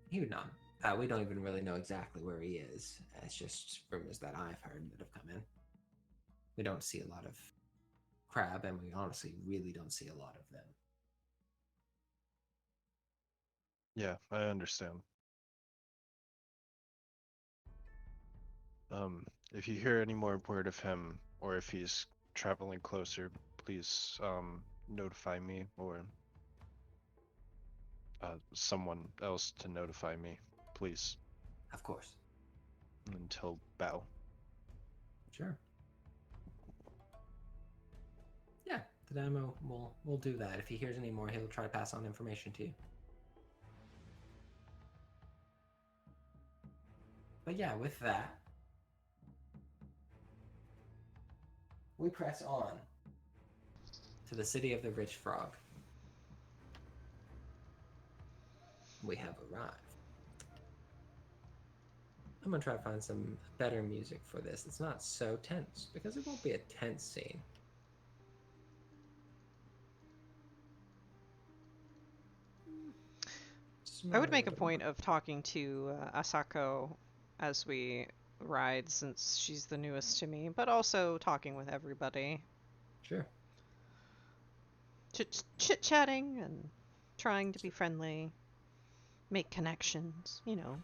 He would not. We don't even really know exactly where he is. It's just rumors that I've heard that have come in. We don't see a lot of crab, and we honestly really don't see a lot of them. Yeah, I understand. If you hear any more word of him, or if he's traveling closer, please notify me, or someone else to notify me, please. Of course. Until battle. Sure. Yeah, the demo will do that. If he hears any more, he'll try to pass on information to you. But yeah, with that, we press on to the city of the Rich Frog. We have arrived. I'm gonna try to find some better music for this. It's not so tense, because it won't be a tense scene. I would make a point of talking to Asako as we ride, since she's the newest to me, but also talking with everybody. Sure. Chit-chatting and trying to be friendly, make connections,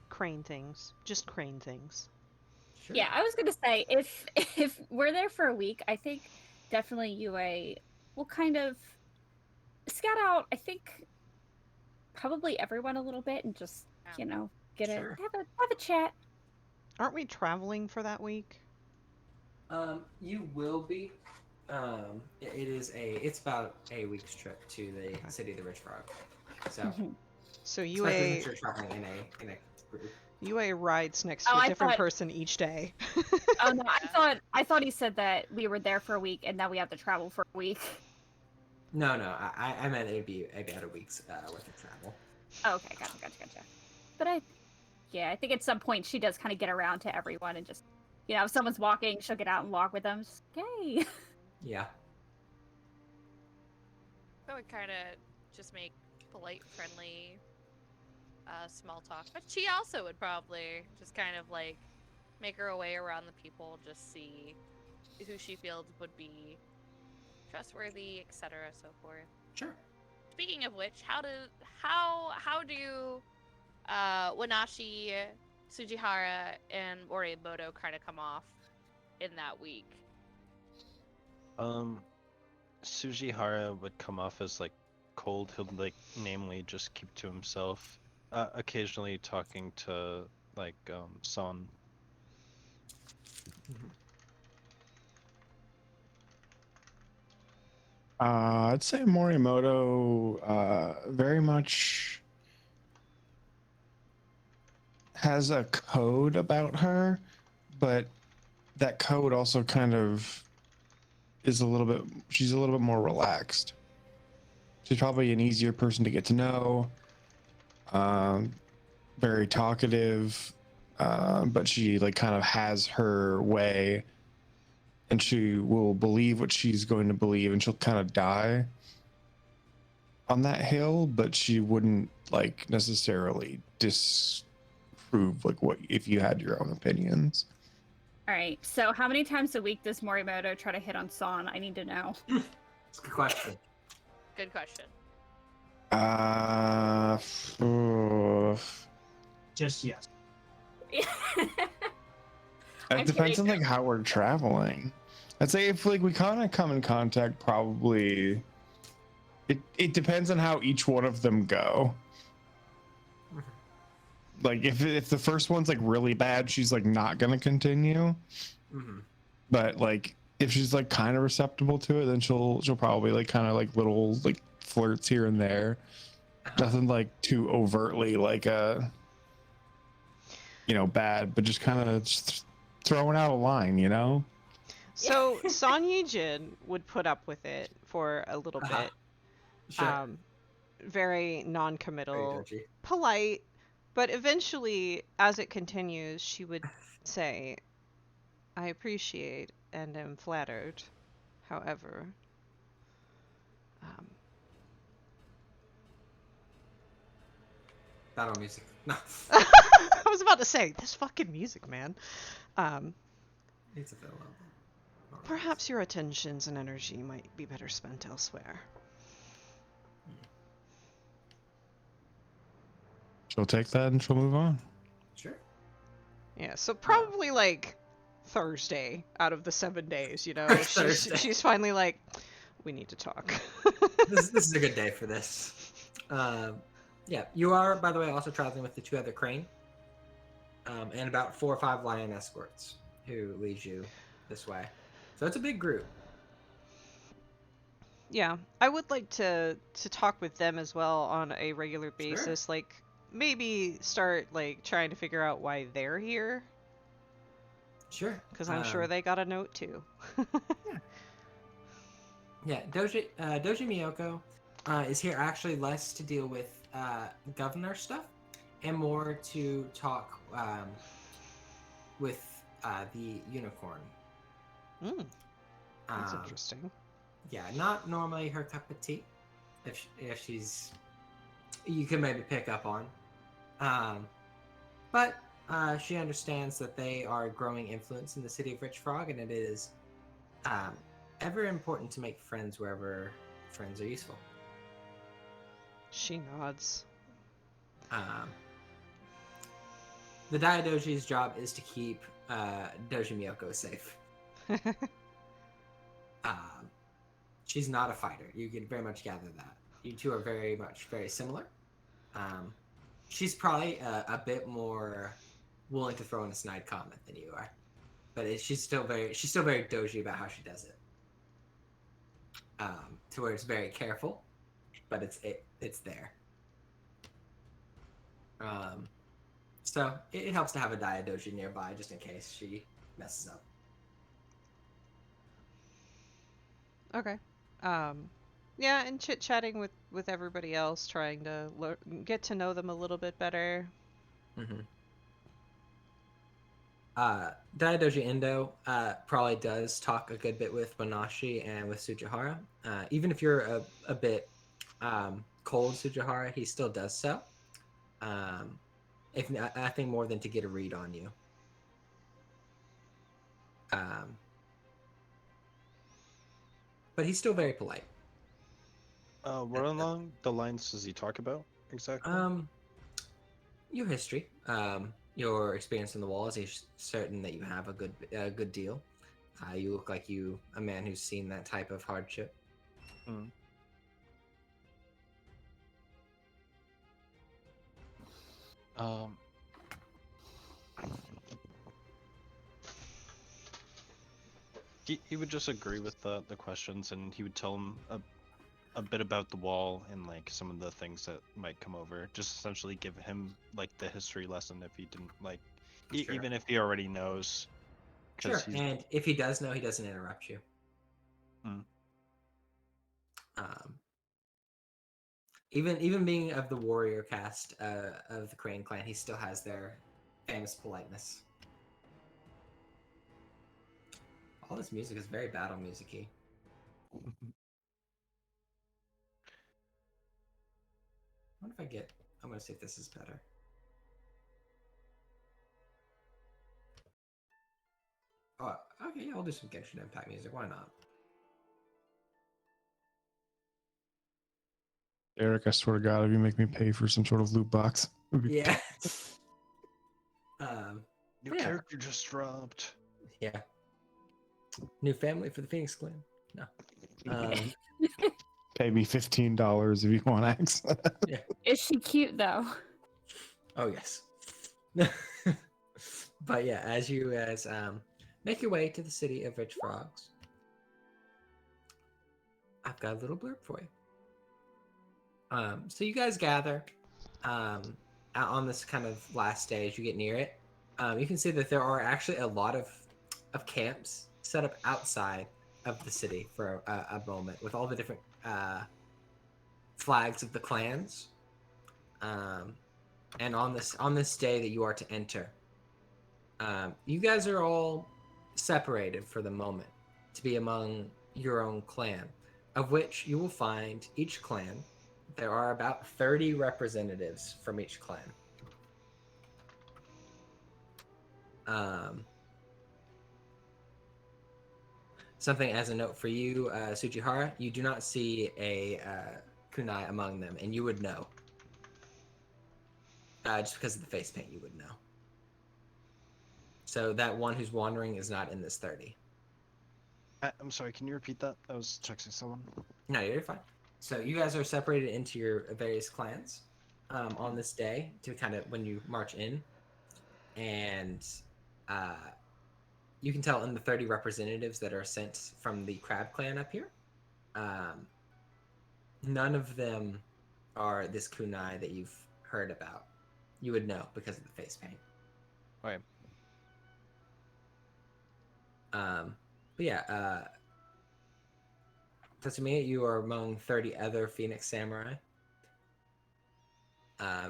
crane things, just crane things. Sure. Yeah, I was gonna say, if we're there for a week, I think definitely UA will kind of scout out, I think, probably everyone a little bit and just, get Sure. have a chat. Aren't we traveling for that week? You will be. It's about a week's trip to the city of the Rich Frog. So UA since you're traveling in a group. UA rides next to a different person each day. Oh no, I thought he said that we were there for a week and now we have to travel for a week. No, I meant it'd be about a week's worth of travel. Oh, okay, gotcha. But I think at some point she does kind of get around to everyone and just, if someone's walking, she'll get out and walk with them. Just, hey. Yeah. I would kind of just make polite, friendly, small talk. But she also would probably just kind of make her way around the people, just see who she feels would be trustworthy, etc., so forth. Sure. Speaking of which, how do Wanashi, Tsujihara, and Morimoto kind of come off in that week? Tsujihara would come off as cold. He'll namely just keep to himself. Occasionally talking to Son. I'd say Morimoto very much has a code about her, but that code also kind of is she's a little bit more relaxed. She's probably an easier person to get to know. very talkative, but she like kind of has her way, and she will believe what she's going to believe, and she'll kind of die on that hill, but she wouldn't like necessarily disprove like what if you had your own opinions. All right. So, how many times a week does Morimoto try to hit on San? I need to know. It's a good question. Good question. Just yes. I'm It depends kidding. on like how we're traveling. I'd say if like we kind of come in contact, probably it depends on how each one of them go. Like if the first one's like really bad, she's like not gonna continue. Mm-hmm. But like if she's like kind of receptible to it, then she'll probably like kind of like little like flirts here and there. Nothing like too overtly like bad, but just kind of just throwing out a line, you know. So Son Yijin would put up with it for a little bit. Sure. Very Very non-committal, dodgy. polite, but eventually, as it continues, she would say, "I appreciate and am flattered. However, Battle music. No. I was about to say this fucking music, man. It's available. Perhaps your attentions and energy might be better spent elsewhere." She'll take that and she'll move on. Sure. Yeah, so probably like Thursday out of the 7 days, Thursday. she's finally like, we need to talk. This is a good day for this. Yeah, you are, by the way, also traveling with the 2 other crane, and about 4 or 5 lion escorts who lead you this way. So it's a big group. Yeah, I would like to talk with them as well on a regular basis. Sure. Like maybe start like trying to figure out why they're here, Sure. because I'm sure they got a note too. Yeah, Doji Miyoko is here actually less to deal with governor stuff and more to talk with the unicorn. That's interesting. Yeah, not normally her cup of tea. If she's, you can maybe pick up on, but she understands that they are a growing influence in the city of Rich Frog, and it is ever important to make friends wherever friends are useful. She nods. The Daidoji's job is to keep Doji Miyoko safe. She's not a fighter. You can very much gather that. You two are very similar. She's probably a bit more willing to throw in a snide comment than you are, but she's still very Doji about how she does it. To where it's very careful, but it's there. So it helps to have a Daidoji nearby just in case she messes up. Okay. Yeah, and chit-chatting with everybody else, trying to get to know them a little bit better. Mm-hmm. Daidoji Indo probably does talk a good bit with Bonashi and with Tsujihara. Even if you're a bit cold Tsujihara, he still does so. If nothing more than to get a read on you. But he's still very polite. What along the lines does he talk about exactly? Your history, your experience in the walls. He's certain that you have a good deal. You look like a man who's seen that type of hardship. He would just agree with the questions, and he would tell him a bit about the wall and like some of the things that might come over. Just essentially give him like the history lesson if he didn't like, Sure. even if he already knows. Sure, and if he does know, he doesn't interrupt you. Even being of the warrior caste of the Crane clan, he still has their famous politeness. All this music is very battle music-y. I wonder if I get... I'm gonna see if this is better. Oh, okay, yeah, I'll do some Genshin Impact music. Why not? Eric, I swear to God, if you make me pay for some sort of loot box. Yeah. New Yeah. character just dropped. Yeah. New family for the Phoenix Clan. No. Pay me $15 if you want access. Is she cute though? Oh yes. But yeah, as you guys make your way to the city of Rich Frogs, I've got a little blurb for you. So you guys gather out on this kind of last day as you get near it. You can see that there are actually a lot of camps set up outside of the city for a moment with all the different flags of the clans. And on this day that you are to enter, you guys are all separated for the moment to be among your own clan, of which you will find each clan. There are about 30 representatives from each clan. Something as a note for you, Tsujihara, you do not see a kunai among them, and you would know. Just because of the face paint, you would know. So that one who's wandering is not in this 30. I'm sorry, can you repeat that? I was texting someone. No, you're fine. So you guys are separated into your various clans on this day to kind of when you march in. And you can tell in the 30 representatives that are sent from the Crab clan up here, none of them are this kunai that you've heard about. You would know because of the face paint. Right. But yeah, Tatsumi, you are among 30 other Phoenix Samurai.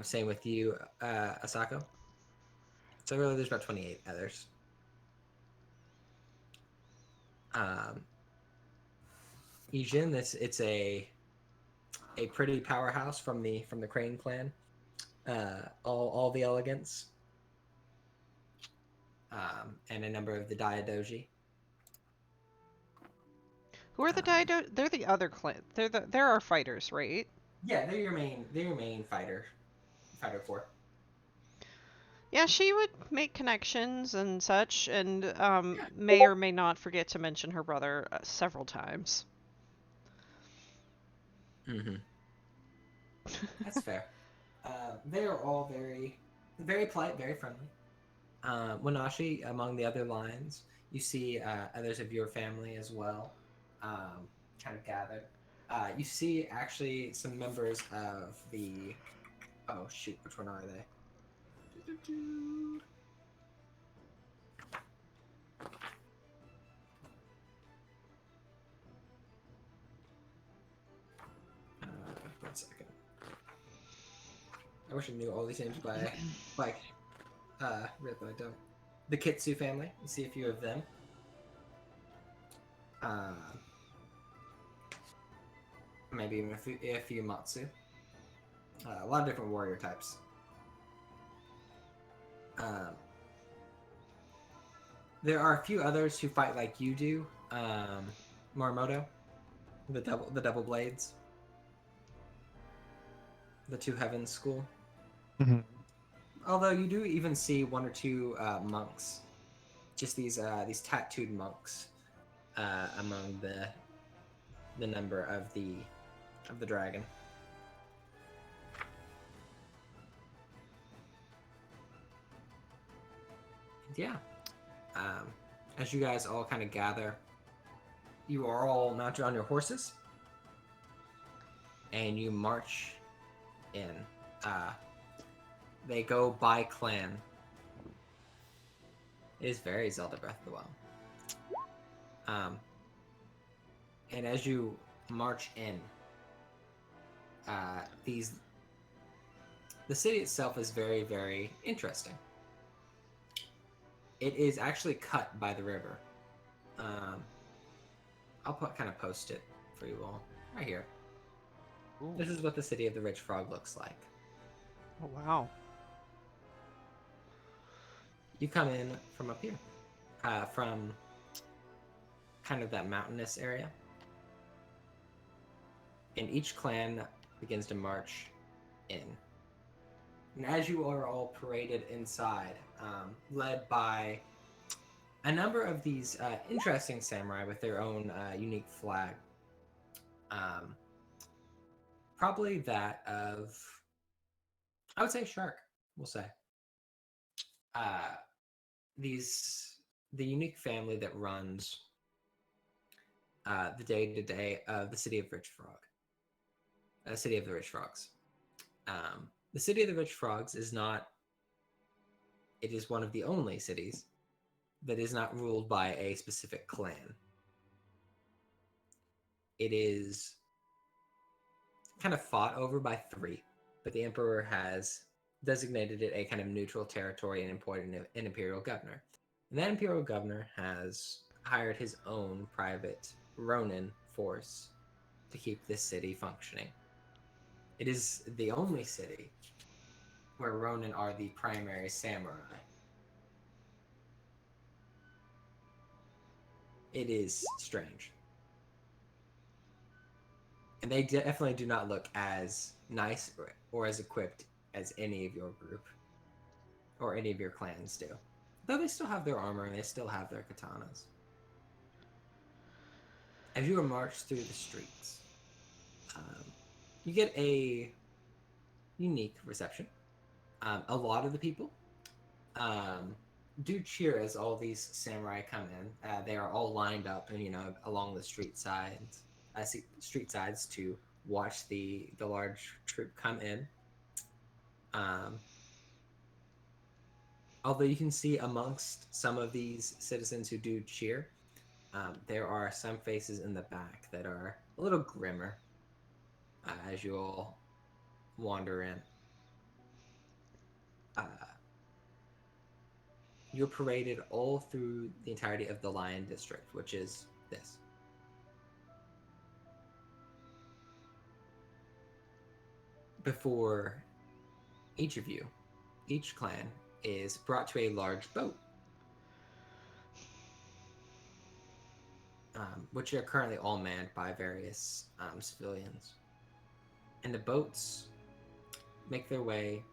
Same with you, Asako. So really, there's about 28 others. Ijin, it's a pretty powerhouse from the Crane clan. All the elegance. And a number of the Daidoji. Who are the Daido? They're the other clan. They're our fighters, right? Yeah, they're your main fighter for. Yeah, she would make connections and such, and may or may not forget to mention her brother several times. Mm-hmm. That's fair. They are all very, very polite, very friendly. Wanashi, among the other lines, you see others of your family as well, kind of gathered. You see actually some members of the... Oh shoot, which one are they? One second. I wish I knew all these names by really, but I don't. The Kitsu family. You see a few of them. Maybe even a few Matsu. A lot of different warrior types. There are a few others who fight like you do. Morimoto, the double blades, the Two Heavens school. Mhm. Although you do even see one or two monks, just these tattooed monks among the number of the dragon. And yeah, as you guys all kind of gather, you are all mounted on your horses, and you march in. They go by clan. It is very Zelda Breath of the Wild. And as you march in, the city itself is very, very interesting. It is actually cut by the river. I'll kind of post it for you all right here. Ooh. This is what the city of the Rich Frog looks like. Oh wow. You come in from up here, from kind of that mountainous area. And each clan begins to march in. And as you are all paraded inside, led by a number of these interesting samurai with their own unique flag, probably that of, I would say, Shark, we'll say. The unique family that runs the day-to-day of the city of Rich Frog. City of the Rich Frogs. The City of the Rich Frogs is not... It is one of the only cities that is not ruled by a specific clan. It is kind of fought over by 3, but the Emperor has designated it a kind of neutral territory and appointed an imperial governor. And that imperial governor has hired his own private Ronin force to keep this city functioning. It is the only city where Ronin are the primary samurai. It is strange. And they definitely do not look as nice or as equipped as any of your group or any of your clans do. Though they still have their armor and they still have their katanas. As you are marched through the streets, you get a unique reception. A lot of the people do cheer as all these samurai come in. They are all lined up, and along the street sides to watch the large troop come in. Although you can see amongst some of these citizens who do cheer, there are some faces in the back that are a little grimmer as you all wander in. You're paraded all through the entirety of the Lion District, which is this. Before each of you, each clan is brought to a large boat, which are currently all manned by various civilians. And the boats make their way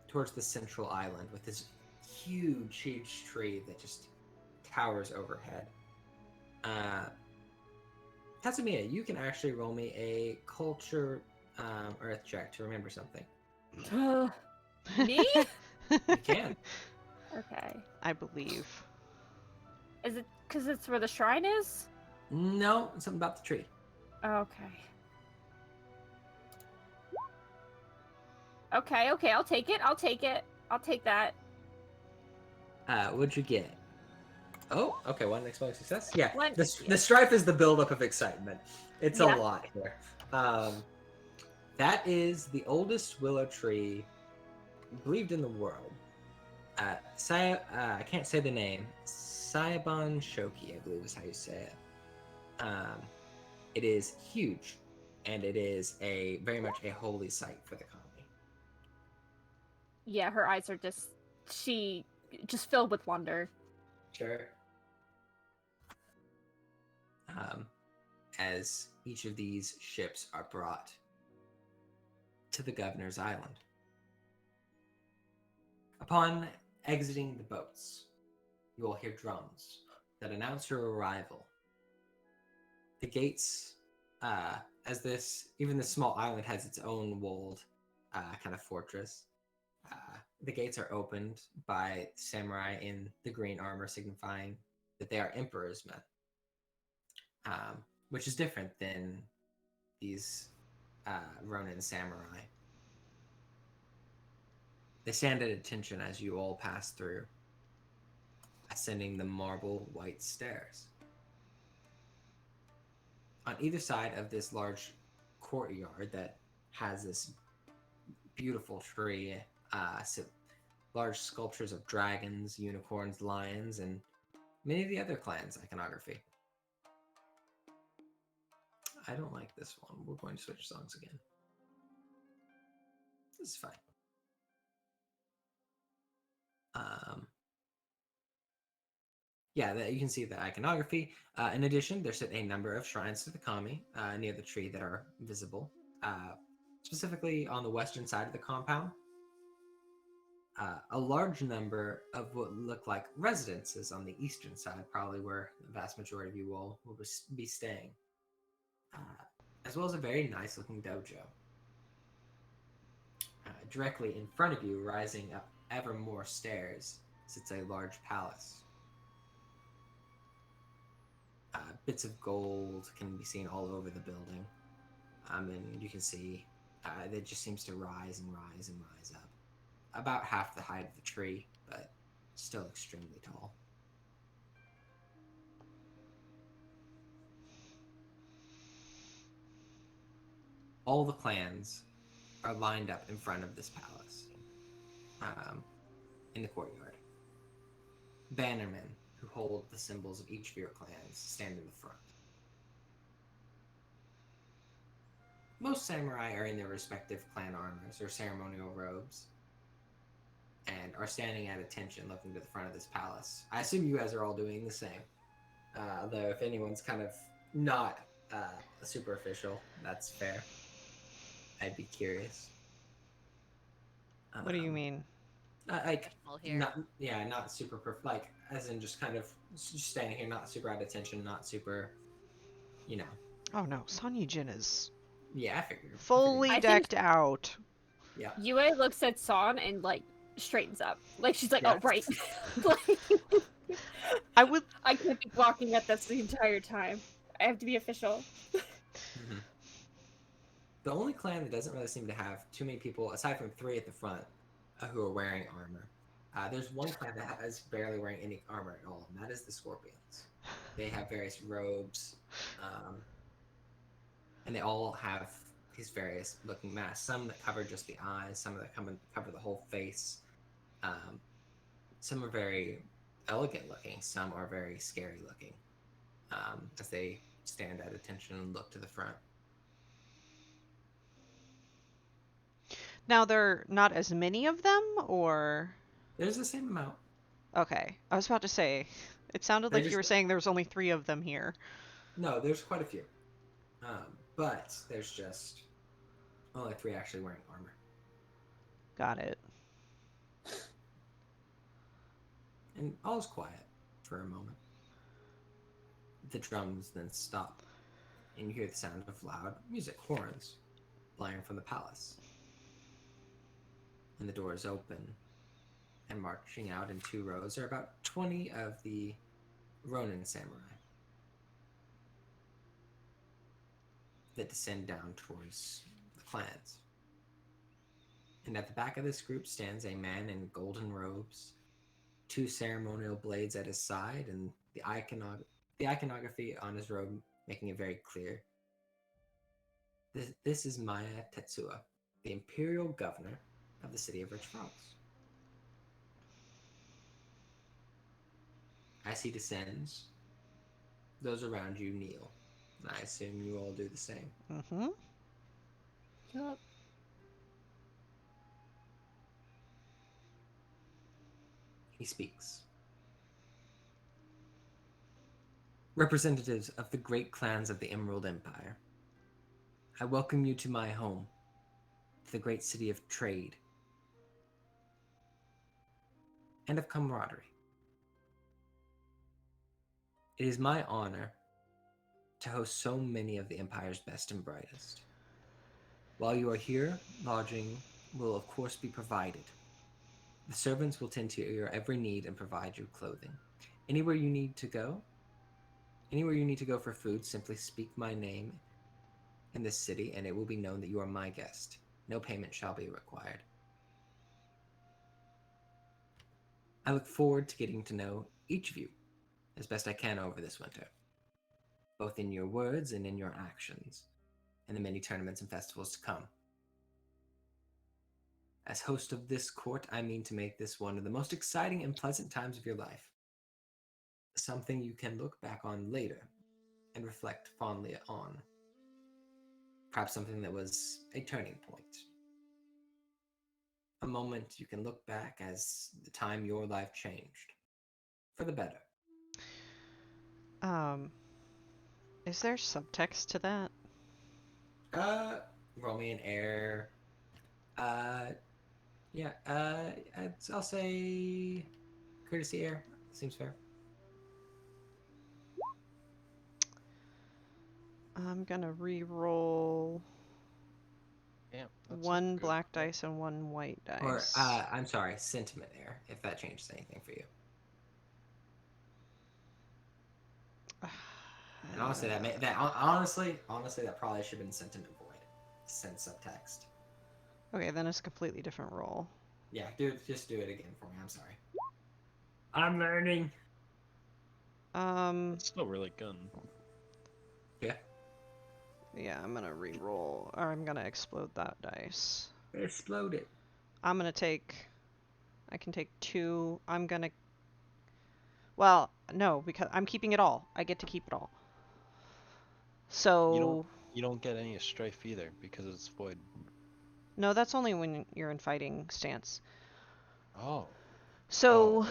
towards the central island with this huge tree that just towers overhead. Tatsumiya, you can actually roll me a culture earth check to remember something. Me? You can. Okay. I believe. Is it because it's where the shrine is? No, something about the tree. Okay. Okay, I'll take it. I'll take that. What'd you get? Oh, okay, one exploding success. Yeah, One- the strife is the buildup of excitement. It's Yeah. a lot here. That is the oldest willow tree believed in the world. I can't say the name. Saibon Shoki, I believe is how you say it. It is huge, and it is very much a holy site for the colony. Yeah, her eyes are just filled with wonder. Sure. As each of these ships are brought to the governor's island. Upon exiting the boats, you will hear drums that announce your arrival. The gates, even this small island has its own walled kind of fortress. The gates are opened by samurai in the green armor, signifying that they are Emperor's men, which is different than these Ronin samurai. They stand at attention as you all pass through, ascending the marble white stairs. On either side of this large courtyard that has this beautiful tree, large sculptures of dragons, unicorns, lions, and many of the other clans' iconography. I don't like this one. We're going to switch songs again. This is fine. Yeah, you can see the iconography. In addition, there's a number of shrines to the kami near the tree that are visible, specifically on the western side of the compound. A large number of what look like residences on the eastern side, probably where the vast majority of you will be staying, as well as a very nice looking dojo. Directly in front of you, rising up ever more stairs, sits a large palace. Bits of gold can be seen all over the building, and you can see it just seems to rise and rise and rise up. About half the height of the tree, but still extremely tall. All the clans are lined up in front of this palace, in the courtyard. Bannermen who hold the symbols of each of your clans stand in the front. Most samurai are in their respective clan armors or ceremonial robes, and are standing at attention looking to the front of this palace. I assume you guys are all doing the same. Although if anyone's kind of not super official, that's fair. I'd be curious. What do you mean? Like, Here. not super, like, as in just kind of just standing here, not super at attention, not super, you know. Oh no, Sonny Jin is Yeah, I figured. fully I think- decked out. Yeah. Yue looks at Son and like straightens up. Like she's like, Yeah. oh right. Like, I would. I can't be walking at this the entire time. I have to be official. Mm-hmm. The only clan that doesn't really seem to have too many people, aside from 3 at the front, who are wearing armor. There's one clan that is barely wearing any armor at all, and that is the Scorpions. They have various robes, and they all have these various looking masks. Some that cover just the eyes, some that cover the whole face. Some are very elegant looking, some are very scary looking, as they stand at attention and look to the front. Now there are not as many of them, or There's the same amount. okay. I was about to say, it sounded They're like you just- were saying there was only 3 of them here. No, there's quite a few. But there's just only 3 actually wearing armor. Got it. And all is quiet for a moment. The drums then stop, and you hear the sound of loud music, horns, blaring from the palace. And the doors open, and marching out in 2 rows are about 20 of the Ronin samurai that descend down towards the clans. And at the back of this group stands a man in golden robes, 2 ceremonial blades at his side, and the iconography on his robe making it very clear. This is Maya Tetsuo, the imperial governor of the city of Rich Falls. As he descends, those around you kneel, and I assume you all do the same. Mm-hmm. Yep. He speaks. Representatives of the great clans of the Emerald Empire, I welcome you to my home, to the great city of trade and of camaraderie. It is my honor to host so many of the Empire's best and brightest. While you are here, lodging will of course be provided. The servants will tend to your every need and provide you clothing. Anywhere you need to go for food, simply speak my name in this city and it will be known that you are my guest. No payment shall be required. I look forward to getting to know each of you as best I can over this winter, both in your words and in your actions, and the many tournaments and festivals to come. As host of this court, I mean to make this one of the most exciting and pleasant times of your life. Something you can look back on later and reflect fondly on. Perhaps something that was a turning point. A moment you can look back as the time your life changed. For the better. Is there subtext to that? Roll me an air. Yeah, I'll say courtesy air. Seems fair. I'm gonna re-roll Damn, that's a one good black roll. dice and one white dice. Or, I'm sorry, sentiment air, if that changes anything for you. And honestly, honestly, that probably should have been sentiment void. Send subtext. Okay, then it's a completely different roll. Yeah, just do it again for me. I'm sorry. I'm learning. It's still really good. Yeah. Yeah, I'm gonna re-roll, or I'm gonna explode that dice. Explode it. I can take 2. Well, no, because I'm keeping it all. I get to keep it all. So You don't get any strife either because it's void. no, that's only when you're in fighting stance. Oh. So okay.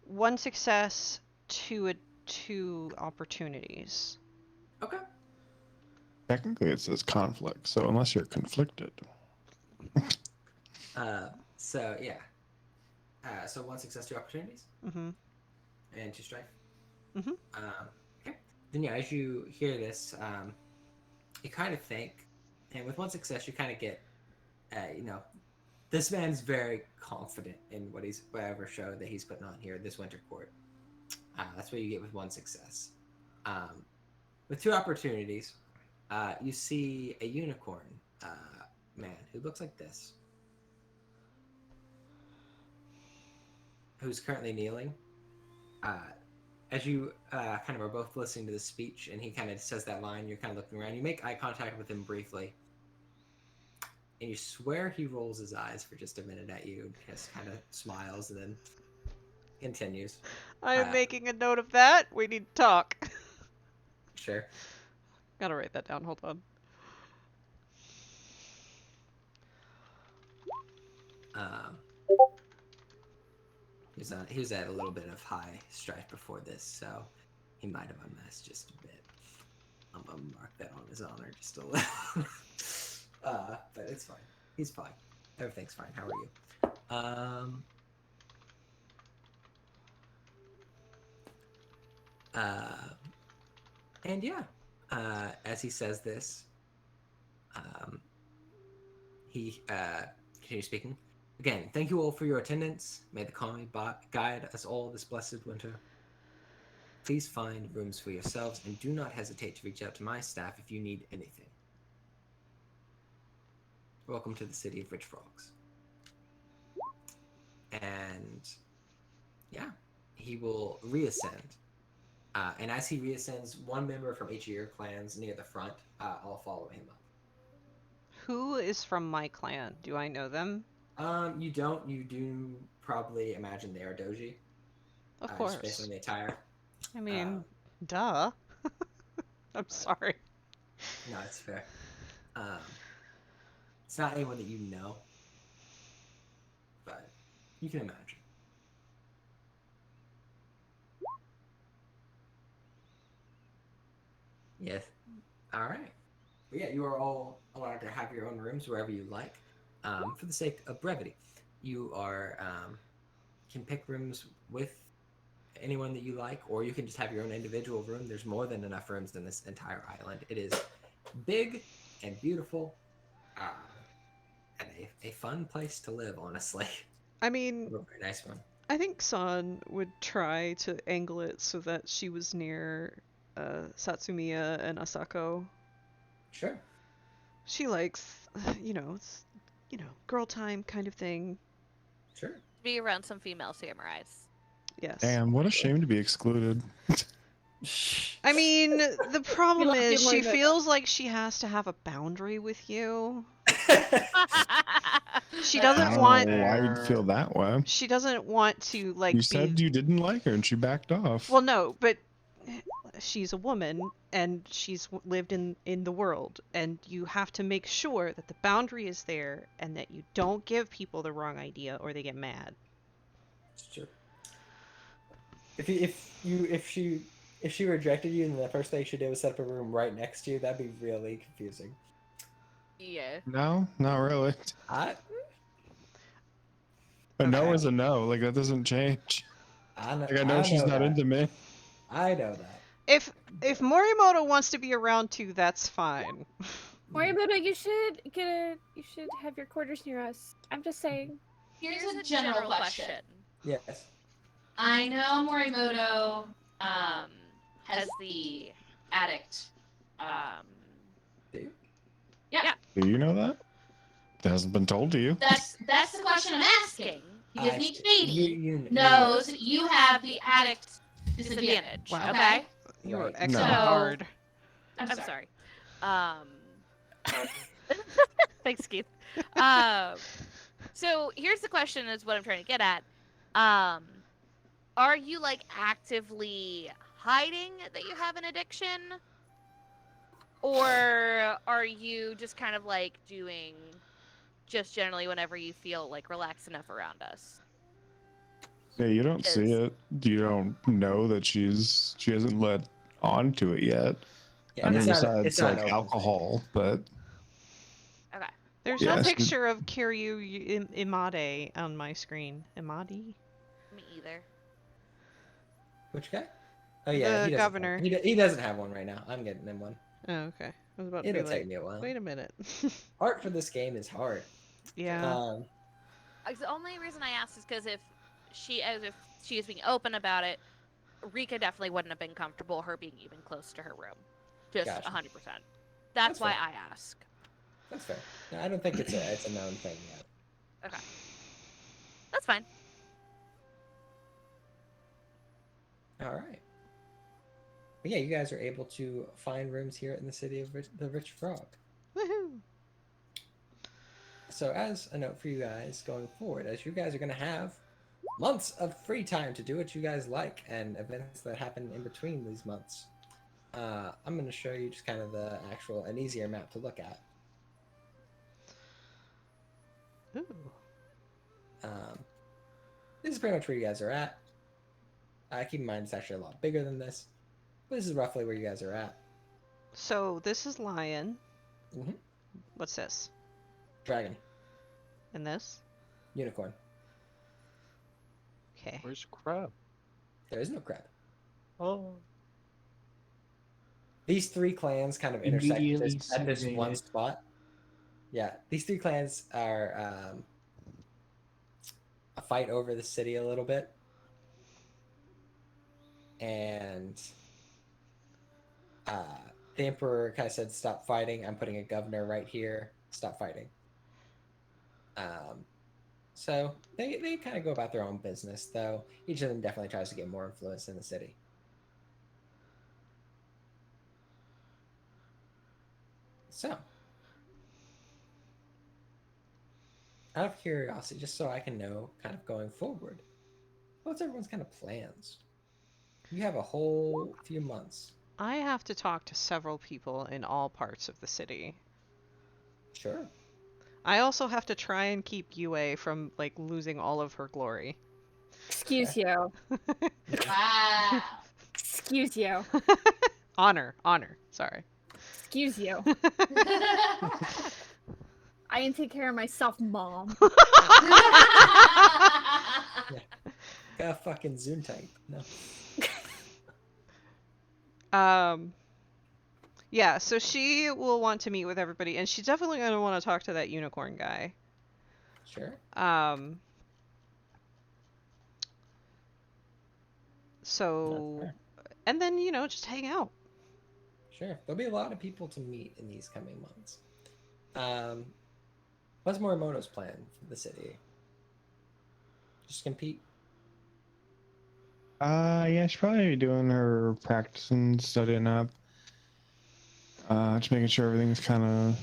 1 success, 2 opportunities. Okay. Technically, it says conflict, so unless you're conflicted. So yeah. So 1 success, 2 opportunities. Mm-hmm. And 2 strife. Mm-hmm. Okay. Then yeah, as you hear this, you kind of think, and with 1 success, you kind of get, this man's very confident in whatever show that he's putting on here, this winter court. That's what you get with 1 success. With 2 opportunities, you see a unicorn man who looks like this, who's currently kneeling. As you kind of are both listening to the speech, and he kind of says that line, you're kind of looking around. You make eye contact with him briefly, and you swear he rolls his eyes for just a minute at you, just kind of smiles, and then continues. I am making a note of that. We need to talk. Sure. Gotta write that down. Hold on. He was at a little bit of high strife before this, so he might have unmasked just a bit. I'm gonna mark that on his honor just a little. But it's fine. He's fine. Everything's fine. How are you? And yeah, as he says this, he continues speaking. Again, thank you all for your attendance. May the calming guide us all this blessed winter. Please find rooms for yourselves and do not hesitate to reach out to my staff if you need anything. Welcome to the city of Rich Frogs. And yeah, he will reascend. And as he reascends, 1 member from each of your clans near the front, I'll follow him up. Who is from my clan? Do I know them? You don't. You do probably imagine they are Doji. Of course. Just based on the attire. I mean, duh. I'm sorry. No, it's fair. It's not anyone that you know, but you can imagine. Yes. All right. But yeah, you are all allowed to have your own rooms wherever you like. For the sake of brevity, you are can pick rooms with anyone that you like, or you can just have your own individual room. There's more than enough rooms in this entire island. It is big and beautiful, and a fun place to live, honestly. I mean, A very nice one. I think San would try to angle it so that she was near Satsumiya and Asako. Sure. She likes, girl time kind of thing. Sure. Be around some female samurais. Yes. Damn, what a shame to be excluded. I mean, the problem love is you she more than- feels like she has to have a boundary with you. She I doesn't don't want. know why you'd feel that way. She doesn't want to like You be. said you didn't like her and she backed off. Well, no, but she's a woman and she's lived in the world, and you have to make sure that the boundary is there and that you don't give people the wrong idea or they get mad. It's true. If she rejected you, and the first thing she did was set up a room right next to you, that'd be really confusing. Yeah. No, not really. I A no Okay. is a no. Like that doesn't change. know. Like I know she's not that. into me. I know that. If Morimoto wants to be around too, that's fine. Morimoto, you should have your quarters near us. I'm just saying. Here's a general question. Yes. I know Morimoto has the addict. Do you? Yeah. Do you know that? That hasn't been told to you. That's the question I'm asking. Because I me, see. Katie, You knows you have the addict disadvantage. Wow. Okay. You were Right. extra No. hard. I'm sorry. Thanks, Keith. So here's the question: is what I'm trying to get at. Are you like actively hiding that you have an addiction, or are you just kind of like doing just generally whenever you feel like relaxed enough around us? Yeah, you don't see Is- it. You don't know that she hasn't led on to it yet. Yeah, I mean, it's not- besides it's not an like open alcohol, but Okay. There's Yeah, no she- picture of Kiryu Imade on my screen. Imade? Me either. Which guy? Oh yeah, The he doesn't governor. He doesn't have one right now. I'm getting him one. Oh, okay. I was about to be It'll take like, me a while. wait a minute. Art for this game is hard. Yeah. The only reason I asked is because if she is being open about it, Rika definitely wouldn't have been comfortable her being even close to her room. Just Gotcha. 100%. That's That's why fair. I ask. That's fair. No, I don't think it's a known thing yet. Okay. That's fine. All right. But yeah, you guys are able to find rooms here in the city of the Rich Frog. Woohoo! So as a note for you guys going forward, as you guys are going to have months of free time to do what you guys like and events that happen in between these months, I'm going to show you just kind of an easier map to look at. Ooh. This is pretty much where you guys are at. Keep in mind it's actually a lot bigger than this, but this is roughly where you guys are at. So this is lion. Mhm. What's this? Dragon, And this? unicorn. Okay. Where's crab? There is no crab. Oh. These three clans kind of intersect Immediately at this one segregated. spot. Yeah, these three clans are a fight over the city a little bit. And the Emperor kind of said, stop fighting. I'm putting a governor right here. Stop fighting. So they kind of go about their own business, though. Each of them definitely tries to get more influence in the city. So, out of curiosity, just so I can know kind of going forward, what's everyone's kind of plans? You have a whole few months. I have to talk to several people in all parts of the city. Sure. I also have to try and keep Yue from like losing all of her glory. Excuse you. Wow. Excuse you. Honor. Sorry. Excuse you. I can take care of myself, Mom. Got a fucking Zoom tank. No. Yeah, so she will want to meet with everybody, and she's definitely going to want to talk to that unicorn guy. Sure. So, fair. and then, you know, just hang out. Sure. There'll be a lot of people to meet in these coming months. What's Morimoto's plan for the city? Just compete? Yeah, she's probably doing her practicing, studying up. Just making sure everything's kind of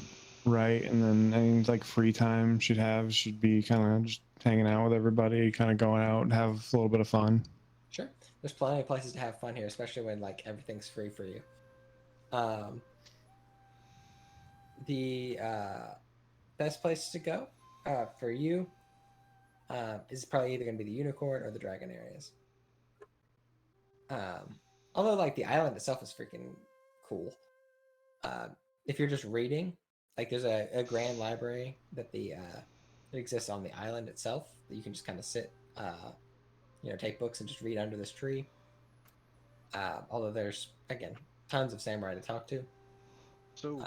right? And then any like free time she'd be kind of just hanging out with everybody, kind of going out and have a little bit of fun. Sure. There's plenty of places to have fun here, especially when like everything's free for you. The best place to go for you is probably either going to be the unicorn or the dragon areas. Although like the island itself is freaking cool. If you're just reading, like there's a grand library that that exists on the island itself that you can just kind of sit, take books and just read under this tree. Although there's again tons of samurai to talk to. So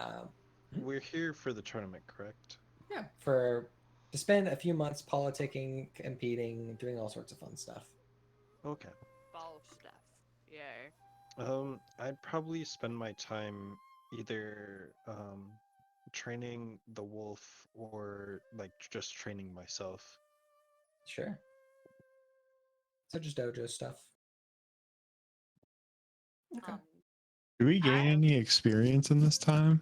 we're here for the tournament, correct? Yeah, to spend a few months politicking, competing, doing all sorts of fun stuff. Okay. Ball stuff. Yeah. I'd probably spend my time either training the wolf or like just training myself. Sure. So just dojo stuff. Okay. Do we gain any experience in this time?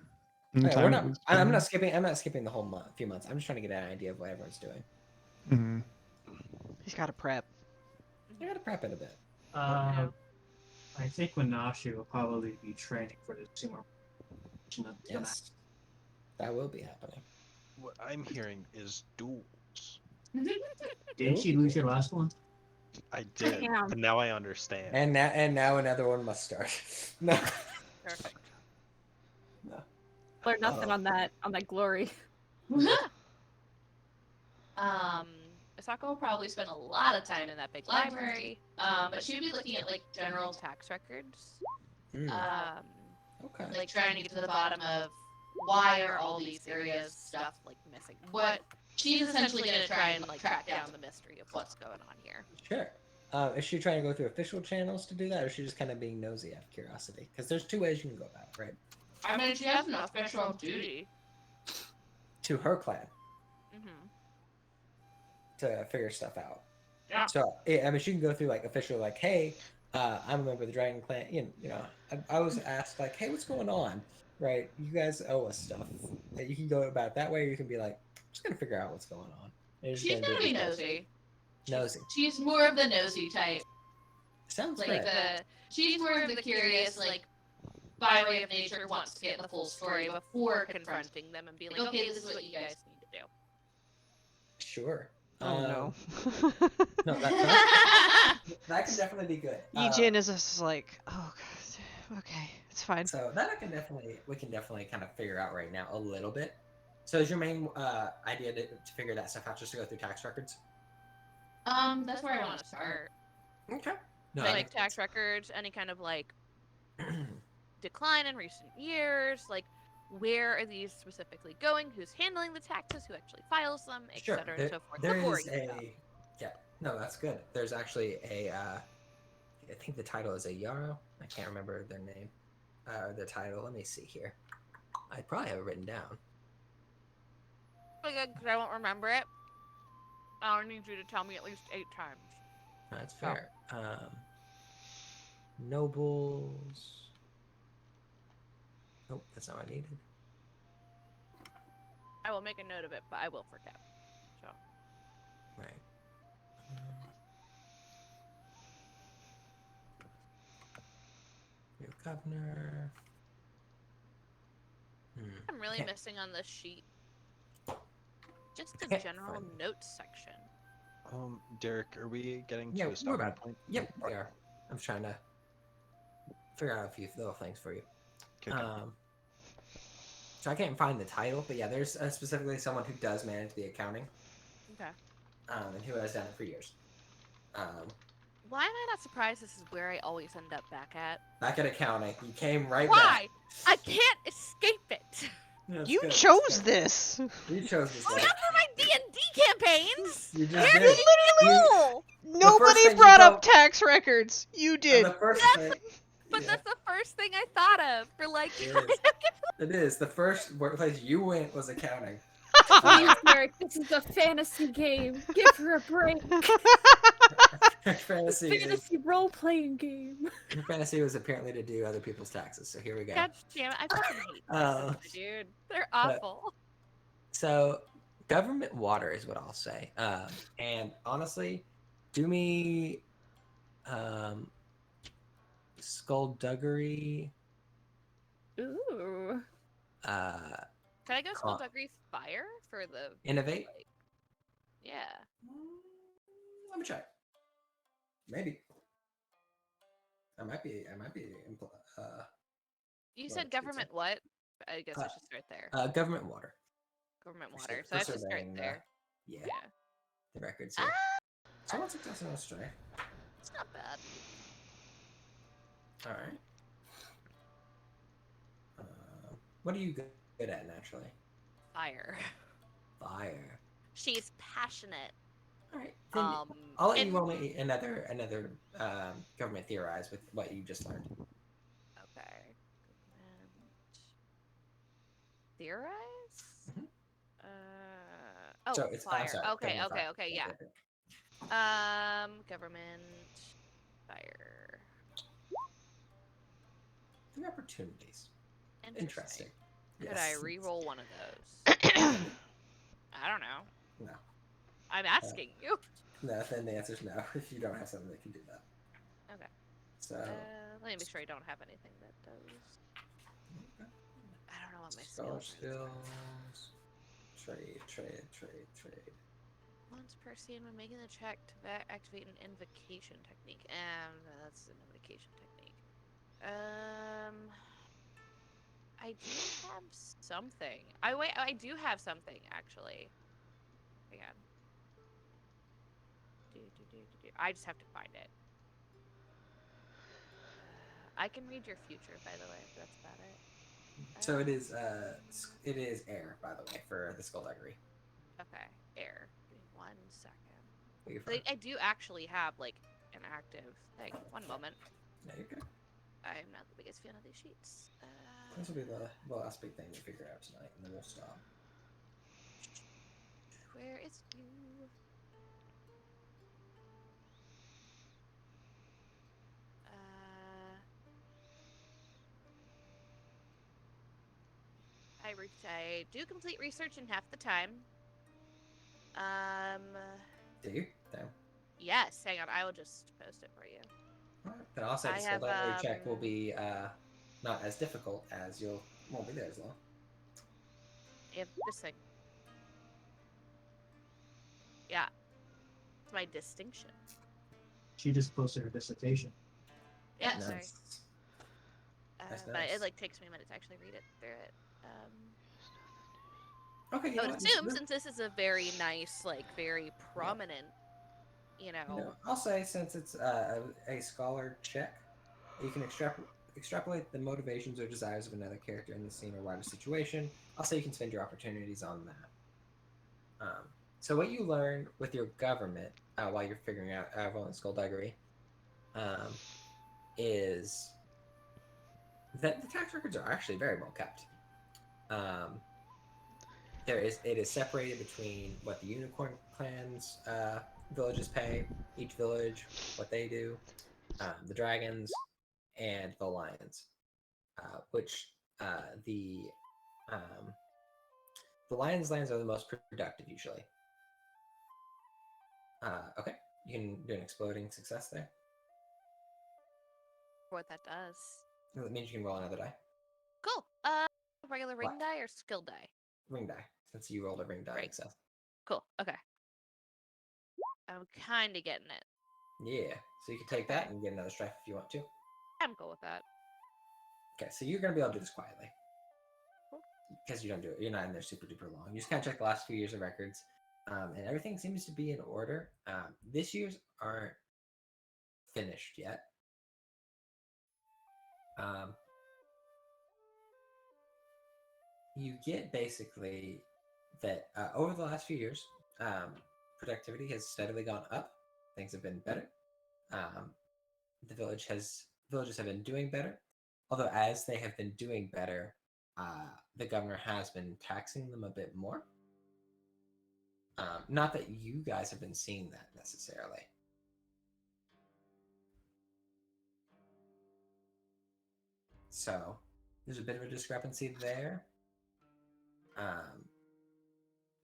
I'm not skipping the whole few months. I'm just trying to get an idea of what everyone's doing. Mm-hmm. He's got to prep. I gotta prep it a bit. I think Wanashi will probably be training for the sumo. Yes, that will be happening. What I'm hearing is duels. Didn't she lose your last one? I did, Damn. but now I understand. And now another one must start. No. Perfect. No. Learn nothing on that glory. Misako will probably spend a lot of time in that big library, but she would be looking at like general Tax records. Okay. like trying to get to the bottom of why are all these areas stuff like Missing. what she's essentially going to try and like track down the mystery of what's going on here. Sure. Is she trying to go through official channels to do that, or is she just kind of being nosy out of curiosity? Because there's two ways you can go about it, right? I mean, she has an official duty. To her clan Mm-hmm. to figure stuff out. Yeah. So she can go through like official, like, hey, I'm a member of the Dragon Clan. I was asked like, hey, what's going on? Right? You guys owe us stuff. You can go about it that way, or you can be like, I'm just gonna figure out what's going on. She's going to be nosy. Nosy. She's more of the nosy type. Sounds Like great. she's more of the curious, like, by way of nature, wants to get the full story before Confronting them and be like, okay, this is what you guys need to do. Sure. Oh no. No, that can definitely be good. Ijin is just like, oh god, okay, it's fine. So that we can definitely kind of figure out right now a little bit. So is your main idea to figure that stuff out just to go through tax records? That's where I want to start. Okay. No, Like tax records, any kind of like decline in recent years, like where are these specifically going, who's handling the taxes, who actually files them, Sure. etc. and so forth. There The is boring stuff. no, that's good. There's actually I think the title is a Yarrow. I can't remember their name, their title. Let me see here. I probably have it written down. Because I won't remember it. I'll need you to tell me at least 8 times. That's fair. Nobles. Nope, that's not what I needed. I will make a note of it, but I will forget. So Right. New governor. I'm really Okay. missing on this sheet. Just the Okay, general fine. notes section. Derek, are we getting Yeah, to a we're stopping about. point? Yep, we are. I'm trying to figure out a few little things for you. Okay. So I can't find the title, but yeah, there's specifically someone who does manage the accounting, Okay. and who has done it for years. Why am I not surprised this is where I always end up back at? Back at accounting, you came right Why? back. I can't escape it. That's You good. chose this. You chose this. Oh, one. not for my D&D campaigns. You just Where did. did you roll? Nobody thing you brought up don't- tax records. You And did. the first thing. But Yeah, that's the first thing I thought of for like. It is. It is. The first workplace you went was accounting. Please, Derek, this is a fantasy game. Give her a break. Fantasy role-playing game. fantasy was apparently to do other people's taxes. So here we go. God damn it! I fucking hate Uh, taxes, dude. They're but- awful. So, government water is what I'll say. And honestly, do me skullduggery. Ooh. Can I go skullduggery fire for the Innovate. like, yeah. Let me try. Maybe. I might be. You Well, said it's government what? I guess I should start there. Government water. Government for water. sur- So I for should start surveying the- there. Yeah, Yeah. the records here. Someone success on a stray. It's not bad. All right. What are you good at naturally? Fire. Fire. She's passionate. All right. Then I'll let you roll me another government theorize with what you just learned. Okay. Theorize? Mhm. Oh, So it's I'm fire. sorry, Okay, government okay, fire. okay, yeah. Okay. Government fire. 3 opportunities. Interesting. Could Yes. I re-roll one of those? I don't know. No. I'm asking you. No, then the answer's no. If you don't have something that can do that. Okay. So. Let me make sure I don't have anything that does. Okay. I don't know what my Scholar skills. skills. Trade. Once per scene when making the check to activate an invocation technique. That's an invocation technique. I do have something. I do have something actually. Hang on. I just have to find it. I can read your future, by the way, if that's about it. So it is air, by the way, for the skullduggery. Okay, air. Give me 1 second. But you're fine. I do actually have like an active thing. One moment. No, you're good. I'm not the biggest fan of these sheets. This will be the last big thing we figure out tonight, and then we'll stop. Where is you? I do complete research in half the time. Do you? Damn. Yes. Hang on. I will just post it for you. Alright. Then I'll say the skullduggery check will be not as difficult as won't be there as long. Yep. This thing. Yeah. It's my distinction. She just posted her dissertation. Yeah. Nice. Sorry. Nice, But nice. it like takes me a minute to actually read it through it. Okay. You I know would what? assume since this is a very nice, like very prominent, you know. You know, I'll say since it's a scholar check, you can extrapolate the motivations or desires of another character in the scene or wider situation. I'll say you can spend your opportunities on that. So what you learn with your government while you're figuring out rolling skullduggery is that the tax records are actually very well kept. It is separated between what the unicorn clans villages pay, each village, what they do, the dragons, and the lions, which the lions' lands are the most productive usually. Okay, you can do an exploding success there. What that does. That means you can roll another die. Cool. Regular ring What? die or skill die? Ring die, since you rolled a ring die. Right. So. Cool. Okay. I'm kind of getting it. Yeah, so you can take that and get another strife if you want to. I'm cool with that. Okay, so you're gonna be able to do this quietly. Cool. Because you don't do it. You're not in there super duper long. You just kind of check the last few years of records, and everything seems to be in order. This year's aren't finished yet. You get basically that over the last few years, productivity has steadily gone up. Things have been better. The villages have been doing better. Although as they have been doing better, the governor has been taxing them a bit more. Not that you guys have been seeing that necessarily. So there's a bit of a discrepancy there.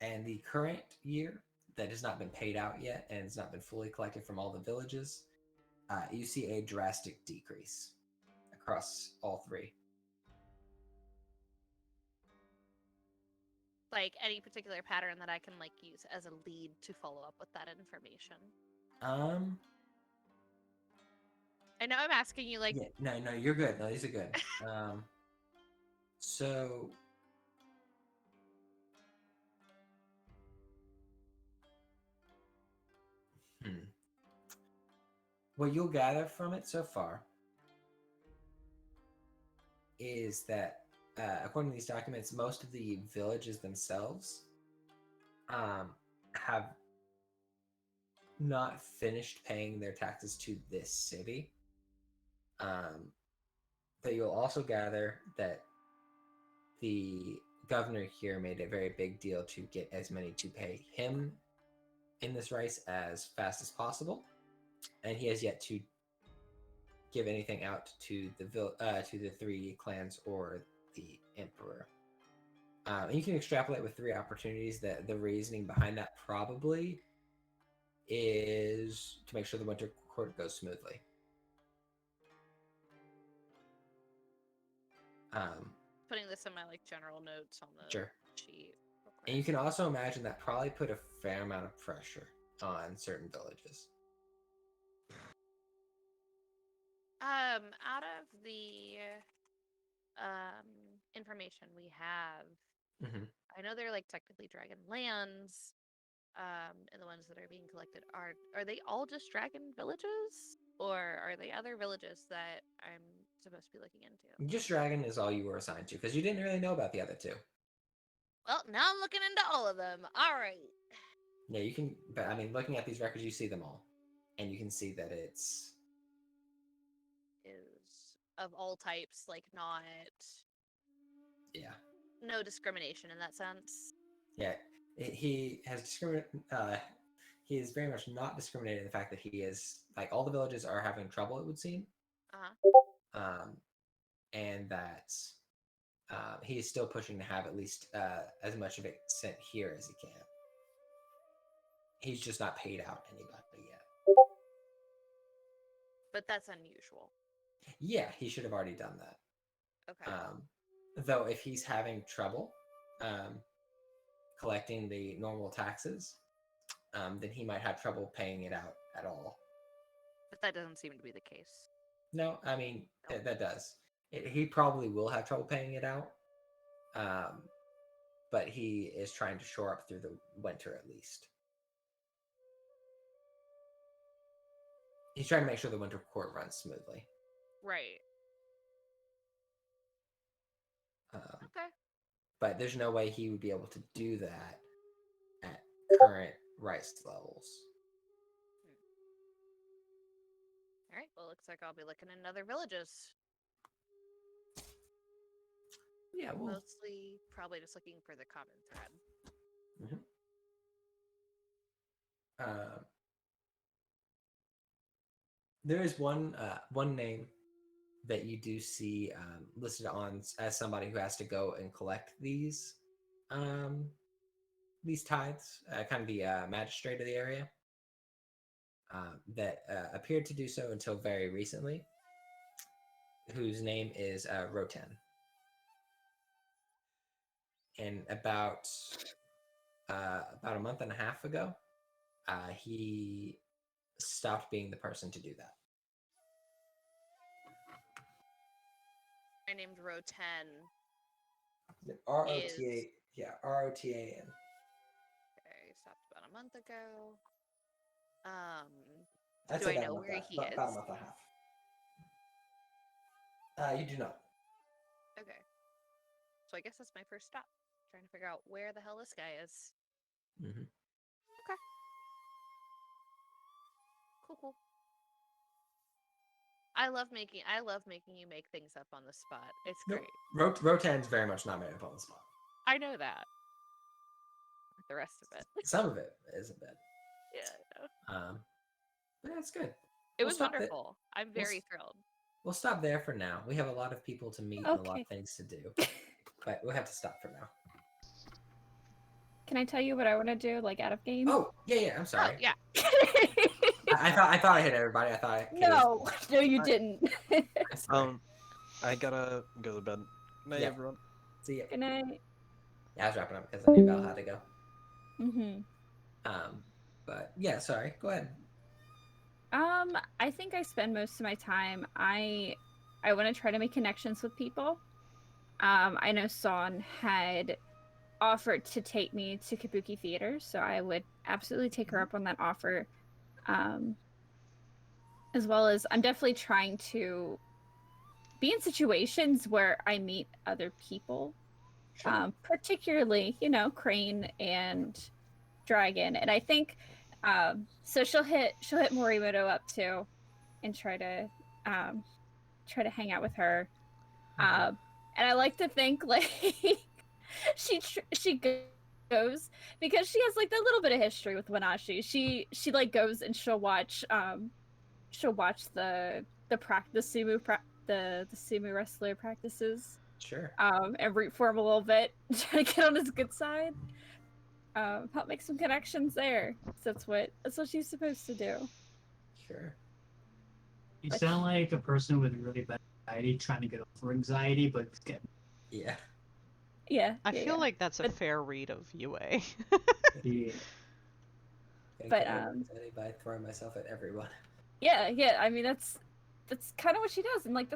And the current year that has not been paid out yet and has not been fully collected from all the villages, you see a drastic decrease across all three. Like any particular pattern that I can like use as a lead to follow up with that information. I know I'm asking you like Yeah, no, you're good. No, these are good. So what you'll gather from it so far is that, according to these documents, most of the villages themselves have not finished paying their taxes to this city. But you'll also gather that the governor here made a very big deal to get as many to pay him in this rice as fast as possible, and he has yet to give anything out to the three clans or the emperor. And you can extrapolate with three opportunities that the reasoning behind that probably is to make sure the winter court goes smoothly. putting this in my like general notes on the Sure. sheet. And you can also imagine that probably put a fair amount of pressure on certain villages. Out of the information we have, I know they're like technically dragon lands, and the ones that are being collected are they all just dragon villages, or are they other villages that I'm supposed to be looking into? Just dragon is all you were assigned to because you didn't really know about the other two. Well, now I'm looking into all of them. All right. Yeah, you can. But I mean, looking at these records, you see them all, and you can see that it's Is of all types, like not. Yeah. No discrimination in that sense. Yeah, he has he is very much not discriminated in the fact that he is like all the villages are having trouble. It would seem. And that he is still pushing to have at least as much of it sent here as he can. He's just not paid out anybody yet. But that's unusual. Yeah, he should have already done that. Okay. Though if he's having trouble collecting the normal taxes, then he might have trouble paying it out at all. But that doesn't seem to be the case. No, I mean, that does. He probably will have trouble paying it out. But he is trying to shore up through the winter at least. He's trying to make sure the winter court runs smoothly. Right. Okay. But there's no way he would be able to do that at current rice levels. All right. Well, looks like I'll be looking in other villages. Yeah, well, mostly probably just looking for the common thread. There is one name that you do see listed on as somebody who has to go and collect these tithes, kind of the magistrate of the area, that appeared to do so until very recently, whose name is Roten. And about a month and a half ago, he stopped being the person to do that. I named Roten. R-O-T-A, yeah, R-O-T-A-N. Okay, stopped about a month ago. I'd Do say I know where he is? About a month and a half. You do not. Okay. So I guess that's my first stop. Trying to figure out where the hell this guy is. Okay. Cool. I love making you make things up on the spot. It's great. Roten's very much not made up on the spot. I know that. The rest of it. Some of it is a bit. Yeah, I know. But that's good. It was wonderful. I'm very thrilled. We'll stop there for now. We have a lot of people to meet and a lot Okay. of things to do. But we'll have to stop for now. Can I tell you what I want to do, like out of game? Oh, yeah, I'm Oh, sorry. yeah. I thought I hit everybody. I thought No, no, you didn't. I'm sorry. I gotta go to bed. Night, Yeah. everyone. See ya. Good night. Yeah, I was wrapping up because I knew Val had to go. Mm-hmm. But yeah, sorry. Go ahead. I think I spend most of my time. I want to try to make connections with people. I know Son had offered to take me to Kabuki Theater, so I would absolutely take her up on that offer. As well as I'm definitely trying to be in situations where I meet other people, Sure. particularly, Crane and Dragon, and I think so she'll hit Morimoto up too, and try to hang out with her. And I like to think like she goes because she has like that little bit of history with Wanashi. She like goes and she'll watch the sumo wrestler practices. Sure. And root for him a little bit, try to get on his good side. Help make some connections there. So that's what she's supposed to do. Sure. You sound like a person with really bad anxiety trying to get over anxiety, but it's getting. Yeah. Yeah. I feel like that's a fair read of UA. Yeah. But, by throwing myself at everyone. Yeah. I mean, that's kind of what she does, and like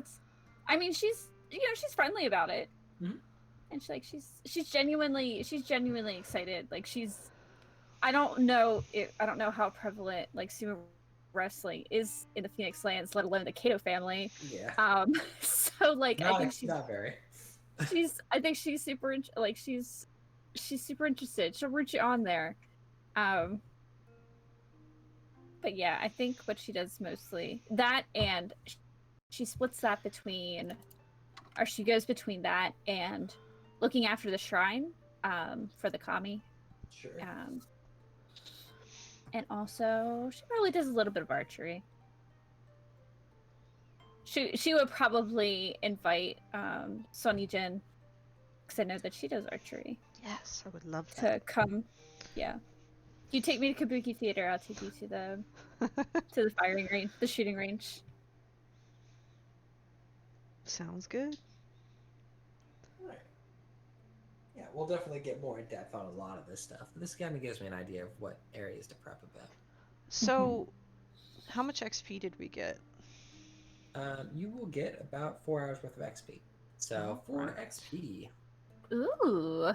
she's she's friendly about it, and she's genuinely excited. Like I don't know how prevalent like sumo wrestling is in the Phoenix Lands, let alone the Kato family. Yeah. So like I think she's not very. I think she's super she's super interested. She'll root you on there. But yeah, I think what she does mostly that, and she splits that between, or she goes between that and looking after the shrine for the kami. Sure. And also she probably does a little bit of archery. She would probably invite Sonny Jin, because I know that she does archery. Yes, I would love To that. come. Yeah. If you take me to Kabuki Theater, I'll take you to the firing range, the shooting range. Sounds good. Right. Yeah, we'll definitely get more in depth on a lot of this stuff. But this kind of gives me an idea of what areas to prep about. So, how much XP did we get? You will get about 4 hours worth of XP. So 4 XP. Ooh.